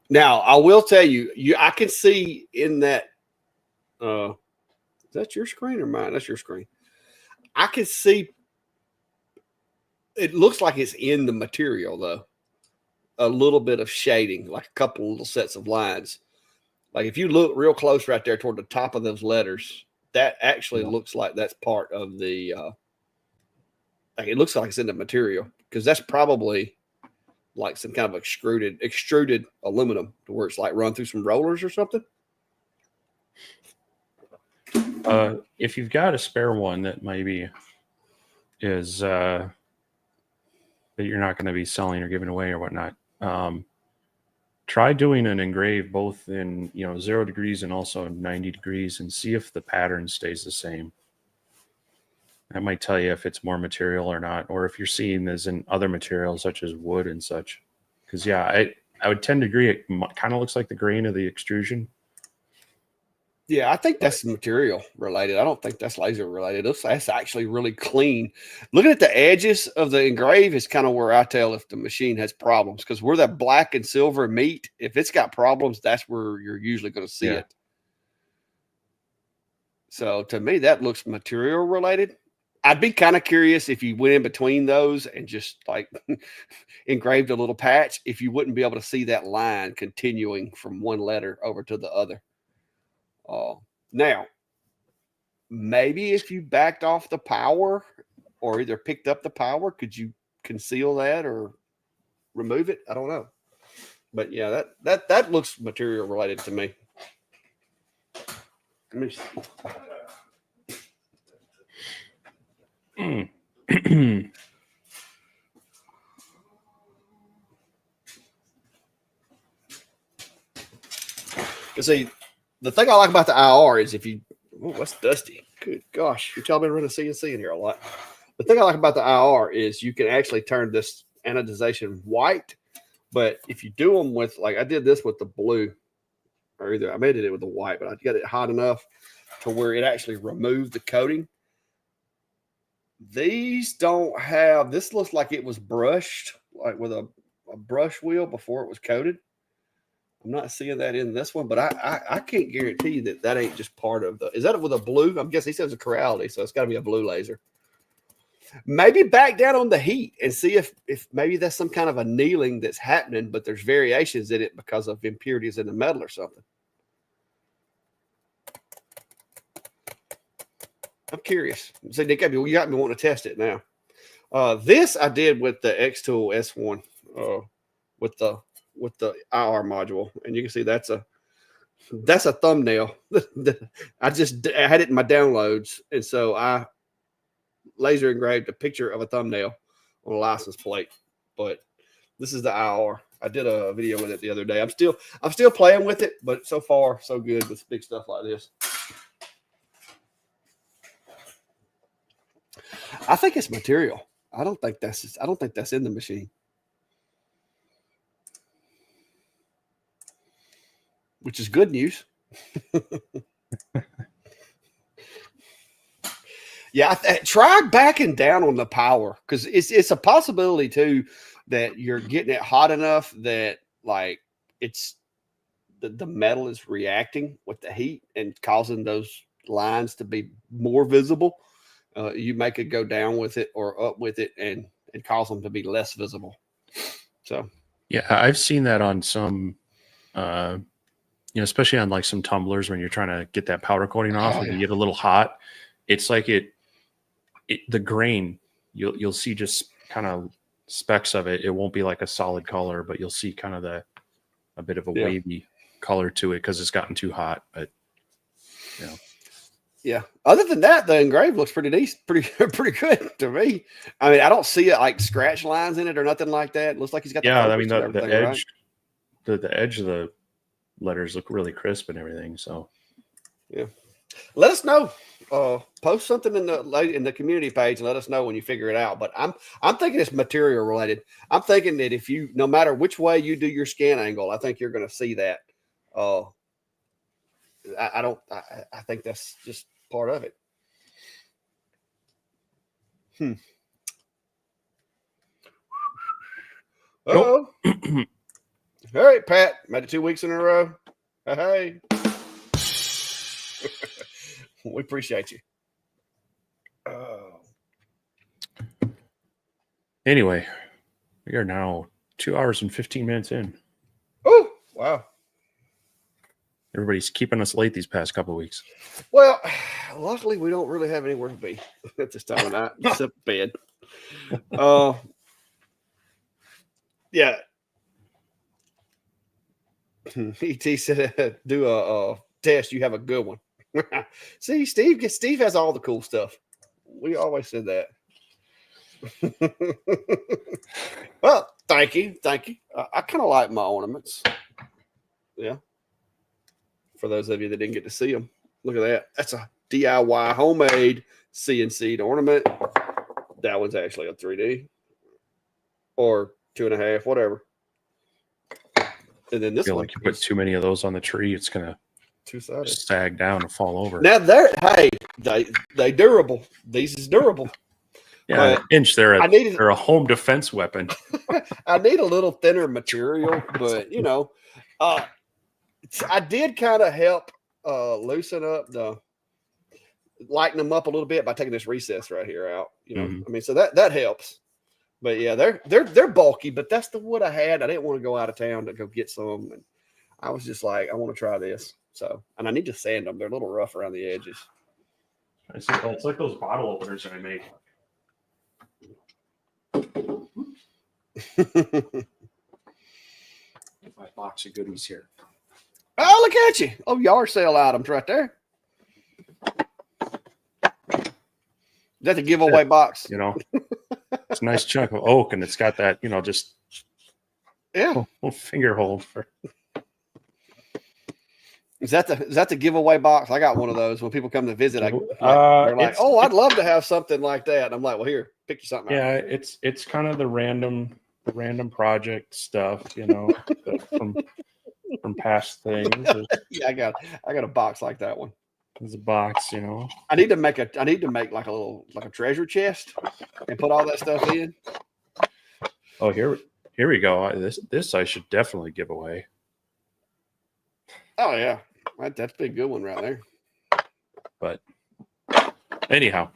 Now, I will tell you, I can see in that. Is that your screen or mine? That's your screen. I can see. It looks like it's in the material, though. A little bit of shading, like a couple little sets of lines. Like if you look real close right there toward the top of those letters, that actually looks like that's part of the. Like it looks like it's in the material, because that's probably like some kind of extruded aluminum to where it's like run through some rollers or something?
If you've got a spare one that maybe is that you're not going to be selling or giving away or whatnot, try doing an engrave both in 0 degrees and also 90 degrees and see if the pattern stays the same. That might tell you if it's more material or not, or if you're seeing this in other materials such as wood and such. Because I would tend to agree. It kind of looks like the grain of the extrusion.
Yeah, I think that's material related. I don't think that's laser related. That's actually really clean. Looking at the edges of the engrave is kind of where I tell if the machine has problems, because where that black and silver meet, if it's got problems, that's where you're usually going to see it. So to me, that looks material related. I'd be kind of curious if you went in between those and just like engraved a little patch, if you wouldn't be able to see that line continuing from one letter over to the other. Now, maybe if you backed off the power or either picked up the power, could you conceal that or remove it? I don't know. But yeah, that looks material related to me. Let me see. You see, the thing I like about the IR is if you, what's dusty? Good gosh, y'all been running CNC in here a lot. The thing I like about the IR is you can actually turn this anodization white, but if you do them with, like I did this with the blue, or either I made it with the white, but I got it hot enough to where it actually removed the coating. These don't have, this looks like it was brushed, like with a brush wheel before it was coated. I'm not seeing that in this one, but I can't guarantee you that ain't just part of the, is that with a blue? I'm guessing he says a chirality, so it's got to be a blue laser. Maybe back down on the heat and see if maybe that's some kind of annealing that's happening, but there's variations in it because of impurities in the metal or something. I'm curious. See, Nick, you got me wanting to test it now. This I did with the X-Tool S1 with the IR module, and you can see that's a thumbnail. I had it in my downloads, and so I laser engraved a picture of a thumbnail on a license plate. But this is the IR. I did a video with it the other day. I'm still playing with it, but so far so good with big stuff like this. I think it's material. I don't think that's in the machine. Which is good news. Yeah, try backing down on the power, because it's a possibility too that you're getting it hot enough that like it's the metal is reacting with the heat and causing those lines to be more visible. You make it go down with it or up with it and cause them to be less visible. So
yeah, I've seen that on some especially on like some tumblers when you're trying to get that powder coating off, and you get a little hot. It's like the grain, you'll see just kind of specks of it. It won't be like a solid color, but you'll see kind of a bit of a wavy color to it because it's gotten too hot. But
yeah. Other than that, the engrave looks pretty decent, pretty good to me. I mean, I don't see it like scratch lines in it or nothing like that. It looks like he's got
the edge, right? the edge of the letters look really crisp and everything. So
yeah, let us know. Post something in the community page and let us know when you figure it out. But I'm thinking it's material related. I'm thinking that if you, no matter which way you do your scan angle, I think you're going to see that. I think that's just part of it. Oh, all right, Pat, made it 2 weeks in a row. Hey. We appreciate you.
Anyway, we are now 2 hours and 15 minutes in.
Oh, wow.
Everybody's keeping us late these past couple of weeks.
Well, luckily we don't really have anywhere to be at this time of night except bed. Yeah. ET said, do a test. You have a good one. See, Steve has all the cool stuff. We always said that. Well, thank you. I kind of like my ornaments. Yeah. For those of you that didn't get to see them, look at that. That's a DIY homemade CNC ornament. That one's actually a 3D or 2.5, whatever. And then this
feel
one,
like you put too many of those on the tree, it's gonna
two-sided,
sag down and fall over.
Now they durable. These is durable.
Yeah, an inch. They're a home defense weapon.
I need a little thinner material, but you know, I did kind of help loosen up lighten them up a little bit by taking this recess right here out. You know, I mean, so that helps. But yeah, they're bulky, but that's the wood I had. I didn't want to go out of town to go get some, and I was just like, I want to try this. So, and I need to sand them. They're a little rough around the edges.
It's like those bottle openers that I make. My box of goodies here.
Oh, look at you. Oh, yard sale items right there. Is that the giveaway box?
You know, it's a nice chunk of oak, and it's got that, you know, just little finger hold for.
Is that the giveaway box? I got one of those when people come to visit. They're like, "Oh, I'd love to have something like that." And I'm like, "Well, here, pick you something."
Yeah, it's kind of the random project stuff, you know, from past things.
Yeah, I got a box like that one.
There's a box, you know.
I need to make like a treasure chest and put all that stuff in.
Oh, here we go. This I should definitely give away.
Oh yeah, that's a big good one right there.
But anyhow,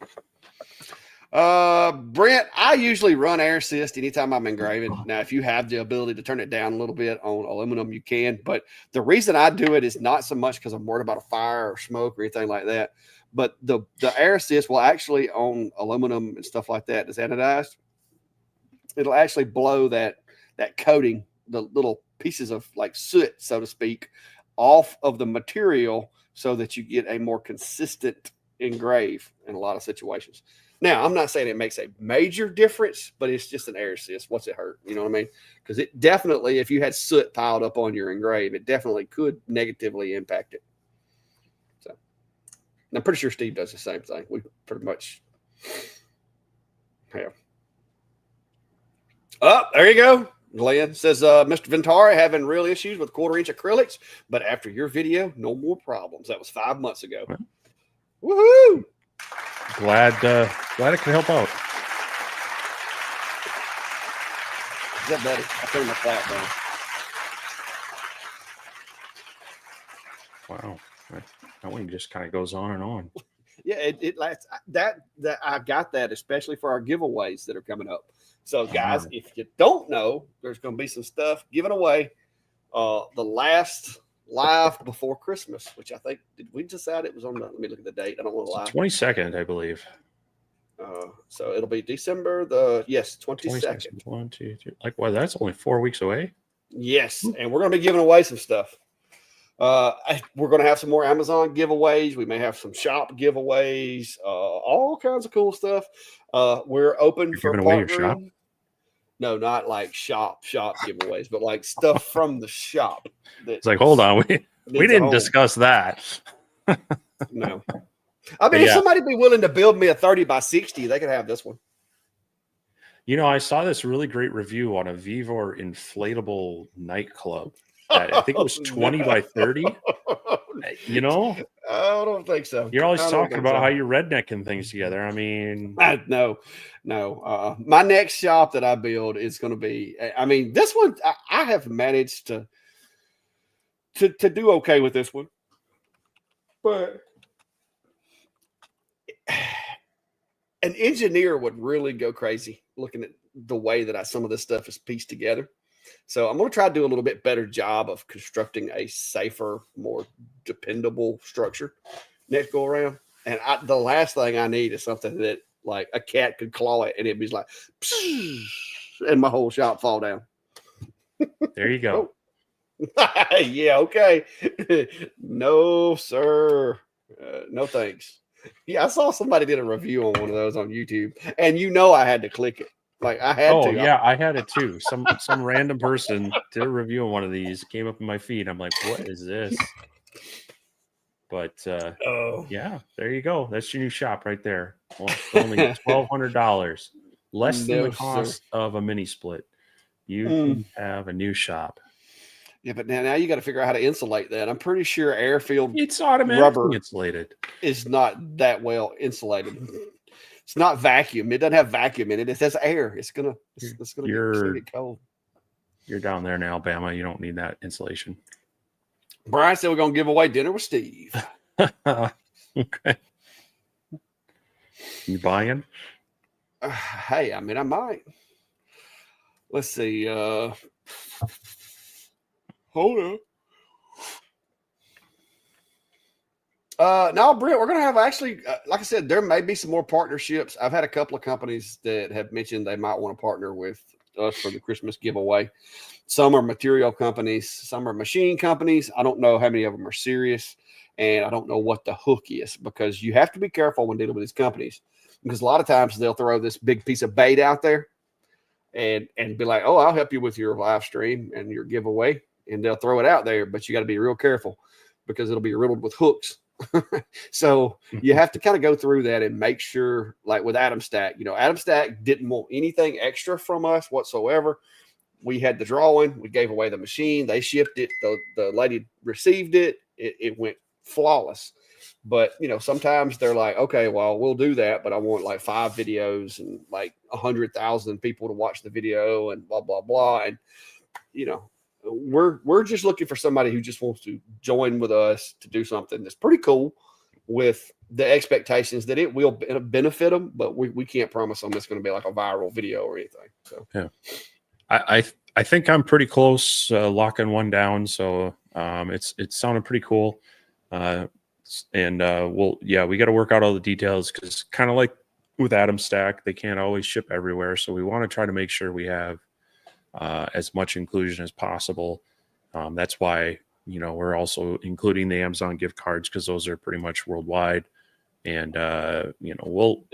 Brent, I usually run air assist anytime I'm engraving. Now, if you have the ability to turn it down a little bit on aluminum, you can. But the reason I do it is not so much because I'm worried about a fire or smoke or anything like that. But the air assist will actually, on aluminum and stuff like that that's anodized, it'll actually blow that coating, the little pieces of like soot, so to speak, off of the material so that you get a more consistent engrave in a lot of situations. Now, I'm not saying it makes a major difference, but it's just an air assist. What's it hurt? You know what I mean? Because it definitely, if you had soot piled up on your engrave, it definitely could negatively impact it. So, I'm pretty sure Steve does the same thing. We pretty much have. Oh, there you go. Glenn says, Mr. Ventari having real issues with 1/4-inch acrylics, but after your video, no more problems. That was 5 months ago. Woohoo!
Glad it could help out.
Is that better? I turned my flat down.
Wow, that one just kind of goes on and on.
Yeah, it lasts. That I got that especially for our giveaways that are coming up. So, guys, if you don't know, there's going to be some stuff given away. The last live before Christmas, which I think, did we decide it was on let me look at the date. I don't want to lie.
22nd, I believe.
So it'll be December 22nd.
1, 2, 3. Like, well, that's only 4 weeks away.
Yes, and we're going to be giving away some stuff. We're going to have some more Amazon giveaways. We may have some shop giveaways, all kinds of cool stuff. We're open for
giving away your shop.
No, not like shop giveaways, but like stuff from the shop.
It's like, hold on, we didn't discuss that.
No, I mean, if somebody be willing to build me a 30 by 60, they could have this one.
You know, I saw this really great review on a Vivor inflatable nightclub. I think it was 20 by 30. You know,
I don't think so.
You're always talking about how you're rednecking things together. I mean,
no. My next shop that I build is going to be. I mean, this one I have managed to do okay with this one, but an engineer would really go crazy looking at the way that some of this stuff is pieced together. So I'm going to try to do a little bit better job of constructing a safer, more dependable structure next go around. And the last thing I need is something that like a cat could claw it and it'd be like, and my whole shop fall down.
There you go.
Yeah, okay. No, sir. No thanks. Yeah, I saw somebody did a review on one of those on YouTube, and I had to click it. Like I had
Oh
to.
yeah, I had it too. Some random person did a review on one of these, came up in my feed. I'm like, what is this? But
Oh,
yeah, there you go. That's your new shop right there. Well, for only $1,200, less than the
no, sir.
cost of a mini split. You
Mm.
can have a new shop.
Yeah, but now you got to figure out how to insulate that. I'm pretty sure air-filled
It's automatically
rubber
insulated.
is not that well insulated. It's not vacuum. It doesn't have vacuum in it. It has air. It's gonna get cold.
You're down there in Alabama. You don't need that insulation.
Brian said we're gonna give away dinner with Steve.
Okay. You buying?
Hey, I mean, I might. Let's see. Hold on. No, Brent, we're going to have actually, like I said, there may be some more partnerships. I've had a couple of companies that have mentioned they might want to partner with us for the Christmas giveaway. Some are material companies, some are machine companies. I don't know how many of them are serious, and I don't know what the hook is, because you have to be careful when dealing with these companies, because a lot of times they'll throw this big piece of bait out there and be like, oh, I'll help you with your live stream and your giveaway. And they'll throw it out there, but you got to be real careful because it'll be riddled with hooks. So you have to kind of go through that and make sure, like with Adam Stack, Adam Stack didn't want anything extra from us whatsoever. We had the drawing, we gave away the machine, they shipped it, the lady received it, it went flawless. But sometimes they're like, okay, well, we'll do that, but I want like 5 videos and like 100,000 people to watch the video and blah blah blah. And we're just looking for somebody who just wants to join with us to do something that's pretty cool, with the expectations that it will benefit them, but we can't promise them it's going to be like a viral video or anything. So
yeah, I think I'm pretty close locking one down. So it's sounding pretty cool. We got to work out all the details, because kind of like with Adam Stack, they can't always ship everywhere. So we want to try to make sure we have as much inclusion as possible. That's why, we're also including the Amazon gift cards, because those are pretty much worldwide. And we'll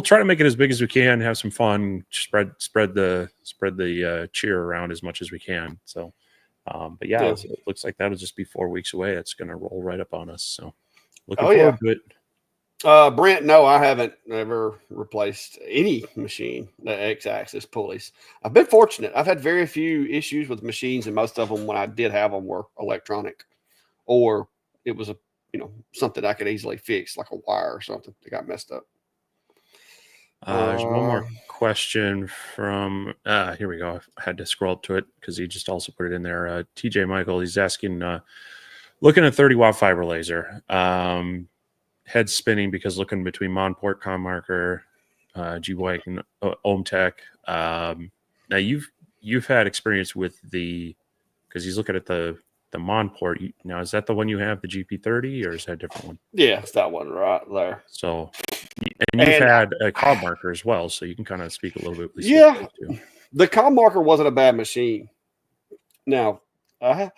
try to make it as big as we can, have some fun, spread the cheer around as much as we can. So, it looks like that'll just be 4 weeks away. It's going to roll right up on us. So, looking forward to it.
Brent, no, I haven't ever replaced any machine, the X-axis pulleys. I've been fortunate. I've had very few issues with machines, and most of them, when I did have them, were electronic, or it was something I could easily fix, like a wire or something that got messed up.
There's one more question from here we go. I had to scroll up to it because he just also put it in there. TJ Michael, he's asking, looking at 30-watt fiber laser, head spinning because looking between Monport, Commarker, G-White, and OhmTech. Now you've had experience with because he's looking at the Monport. Now, is that the one you have, the GP30, or is that a different one?
Yeah, it's that one right there.
So, and you've had a Commarker as well, so you can kind of speak a little bit.
Yeah, the Commarker wasn't a bad machine. Now, me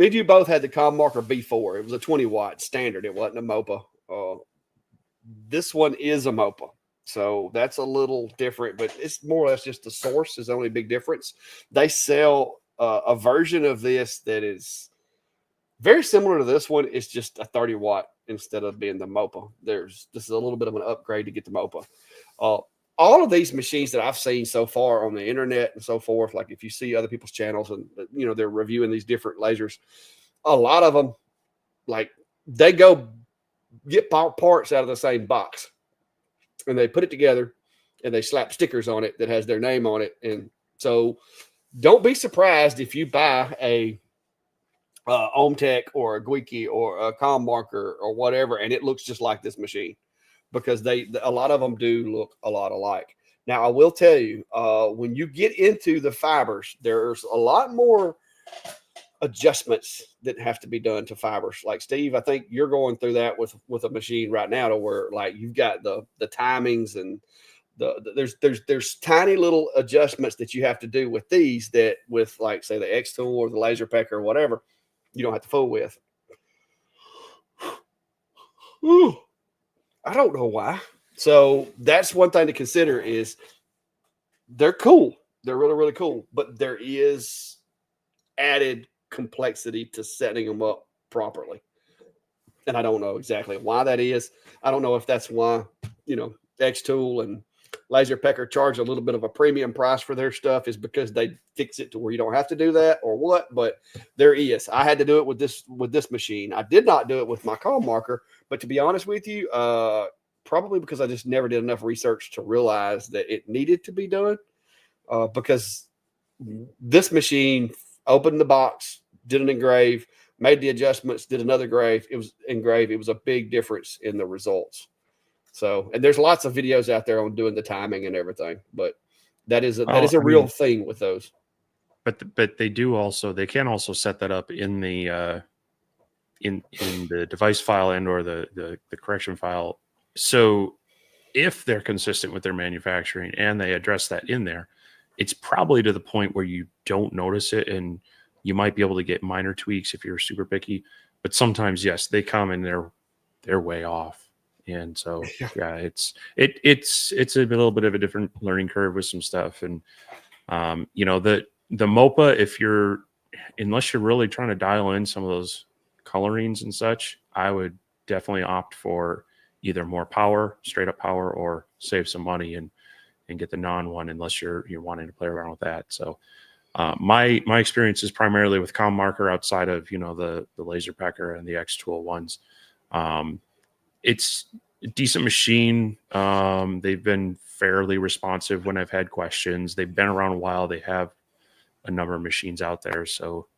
and you both had the Commarker B4. It was a 20-watt standard. It wasn't a MOPA. This one is a MOPA. So that's a little different, but it's more or less just the source is the only big difference. They sell a version of this that is very similar to this one. It's just a 30-watt instead of being the MOPA. This is a little bit of an upgrade to get the MOPA. All of these machines that I've seen so far on the internet and so forth, like if you see other people's channels and they're reviewing these different lasers, a lot of them, like, they go get parts out of the same box and they put it together and they slap stickers on it that has their name on it. And so don't be surprised if you buy a OhmTech or a Gweeke or a Commarker or whatever, and it looks just like this machine, because a lot of them do look a lot alike. Now, I will tell you, when you get into the fibers, there's a lot more adjustments that have to be done to fibers. Like, Steve, I think you're going through that with a machine right now, to where, like, you've got the timings and There's tiny little adjustments that you have to do with these that with like say the X tool or the laser pecker or whatever, you don't have to fool with. Ooh, I don't know why. So that's one thing to consider is they're cool. They're really, really cool, but there is added complexity to setting them up properly. And I don't know exactly why that is. I don't know if that's why, X Tool and Laser Pecker charge a little bit of a premium price for their stuff is because they fix it to where you don't have to do that or what, but there is. I had to do it with this machine. I did not do it with my calm marker, but to be honest with you, probably because I just never did enough research to realize that it needed to be done. Because this machine opened the box, did an engrave, made the adjustments, did another engrave. It was engrave. It was a big difference in the results. So, and there's lots of videos out there on doing the timing and everything, but that is a real thing with those.
But they can also set that up in the in the device file and or the correction file. So if they're consistent with their manufacturing and they address that in there, it's probably to the point where you don't notice it, and you might be able to get minor tweaks if you're super picky. But sometimes, yes, they come and they're way off, and so yeah, it's a little bit of a different learning curve with some stuff. And the MOPA, unless you're really trying to dial in some of those colorings and such, I would definitely opt for either more power, straight up power, or save some money and get the non-one unless you're wanting to play around with that. So my experience is primarily with calm marker outside of the laser pecker and the X tool ones. It's a decent machine. They've been fairly responsive when I've had questions. They've been around a while. They have a number of machines out there. So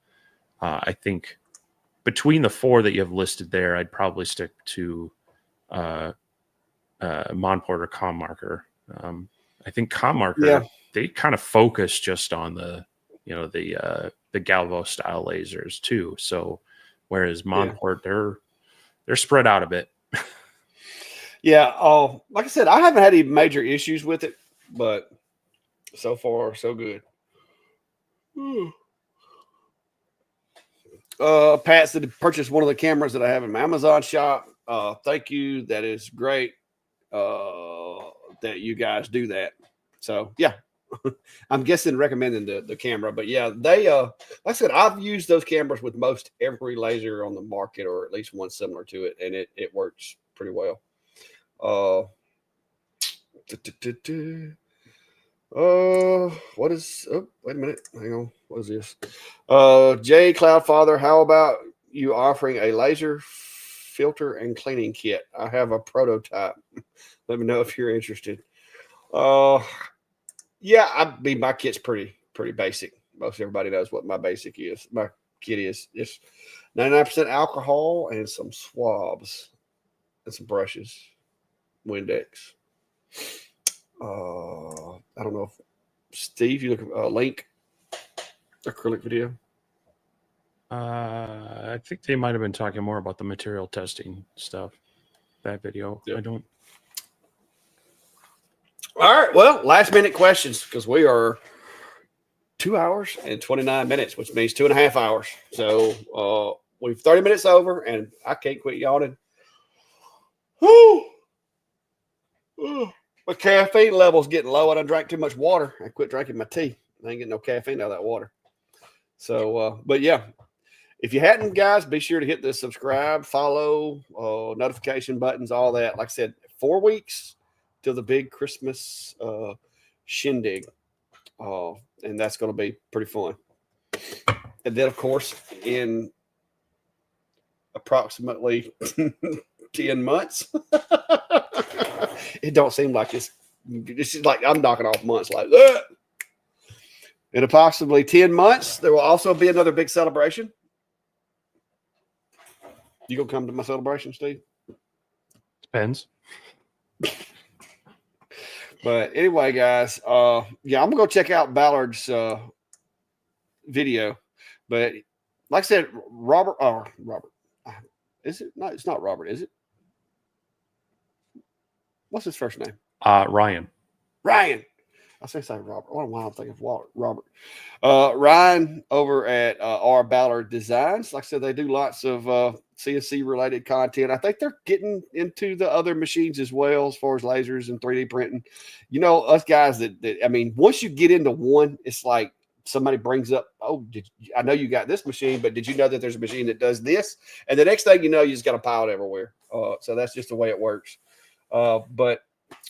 I think between the 4 that you have listed there, I'd probably stick to Monport or calm marker. I think calm marker, they kind of focus just on the Galvo style lasers too. So whereas Monport, they're spread out a bit.
Yeah. Like I said, I haven't had any major issues with it, but so far so good. Pat said to purchase one of the cameras that I have in my Amazon shop. Thank you. That is great. That you guys do that. So yeah, I'm guessing recommending the camera, but yeah, they like I said, I've used those cameras with most every laser on the market, or at least one similar to it, and it works pretty well. What is wait a minute, hang on, what is this? Jay Cloudfather, how about you offering a laser filter and cleaning kit? I have a prototype. Let me know if you're interested. Yeah, my kit's pretty basic. Most everybody knows what my basic is. My kit is just 99% alcohol and some swabs and some brushes, Windex. I don't know if Steve, you look at link acrylic video.
I think they might have been talking more about the material testing stuff. That video, I don't.
All right. Well, last minute questions, because we are 2 hours and 29 minutes, which means 2.5 hours. So we've 30 minutes over, and I can't quit yawning. Whoo! My caffeine level's getting low. I done drank too much water. I quit drinking my tea. I ain't getting no caffeine out of that water. So, but yeah, if you hadn't, guys, be sure to hit the subscribe, follow, notification buttons, all that. Like I said, 4 weeks till the big Christmas shindig. And that's going to be pretty fun. And then, of course, in approximately 10 months, it don't seem like it's like I'm knocking off months like that. In approximately 10 months, there will also be another big celebration. You gonna come to my celebration, Steve?
Depends.
But anyway, guys, yeah, I'm gonna go check out Ballard's video. But like I said, Robert, is it? No, it's not Robert, is it? What's his first name?
Ryan.
Ryan. I was going to say Robert. I don't know why I'm thinking of Robert. Ryan over at R. Ballard Designs. Like I said, they do lots of CNC related content. I think they're getting into the other machines as well, as far as lasers and 3D printing. You know, us guys I mean, once you get into one, it's like somebody brings up, oh, I know you got this machine, but did you know that there's a machine that does this? And the next thing you know, you just got a pile everywhere. So that's just the way it works. But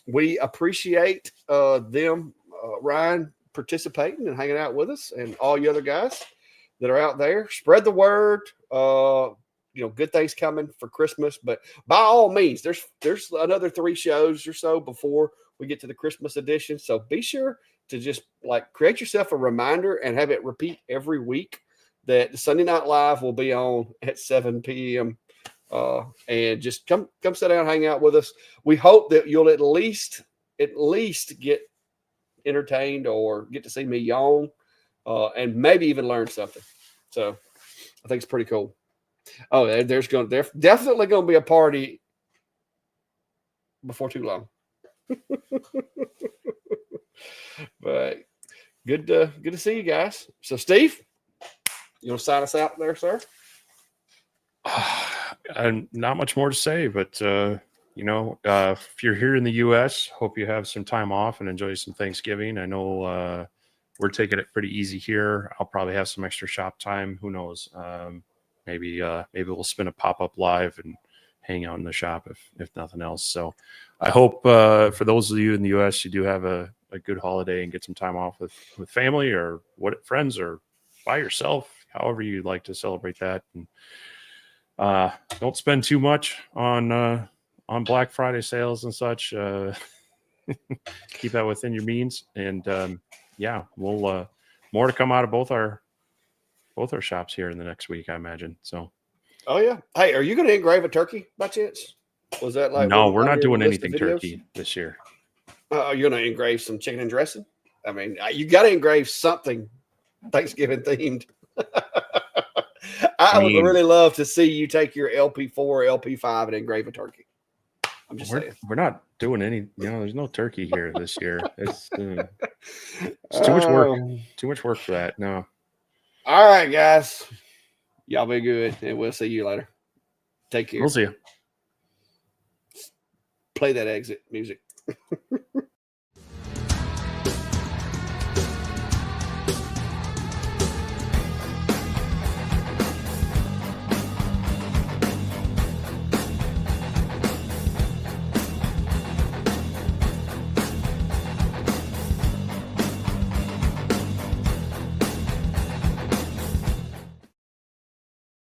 we appreciate them, Ryan, participating and hanging out with us, and all you other guys that are out there. Spread the word. You know, good things coming for Christmas, but by all means, there's another 3 shows or so before we get to the Christmas edition. So be sure to just like create yourself a reminder and have it repeat every week that the Sunday Night Live will be on at 7 p.m. And just come sit down, hang out with us. We hope that you'll at least get entertained or get to see me yawn, and maybe even learn something. So I think it's pretty cool. Oh, there's definitely going to be a party before too long. But good to see you guys. So Steve, you want to sign us out there, sir?
Not much more to say, but you know, if you're here in the U.S., hope you have some time off and enjoy some Thanksgiving. I know we're taking it pretty easy here. I'll probably have some extra shop time. Who knows? Maybe we'll spin a pop-up live and hang out in the shop if nothing else. So I hope for those of you in the U.S., you do have a good holiday and get some time off with family or friends or by yourself, however you'd like to celebrate that. And don't spend too much on Black Friday sales and such. Keep that within your means. And yeah, we'll more to come out of both our shops here in the next week, I imagine. So.
Oh yeah. Hey, are you going to engrave a turkey by chance? Was that like?
No, we're not doing anything turkey this year.
You're going to engrave some chicken and dressing? I mean, you got to engrave something Thanksgiving themed. I would really love to see you take your LP4 or LP5 and engrave a turkey. I'm just saying.
We're not doing any, there's no turkey here this year. It's too much work. Too much work for that. No.
All right, guys. Y'all be good, and we'll see you later. Take care.
We'll see you.
Play that exit music.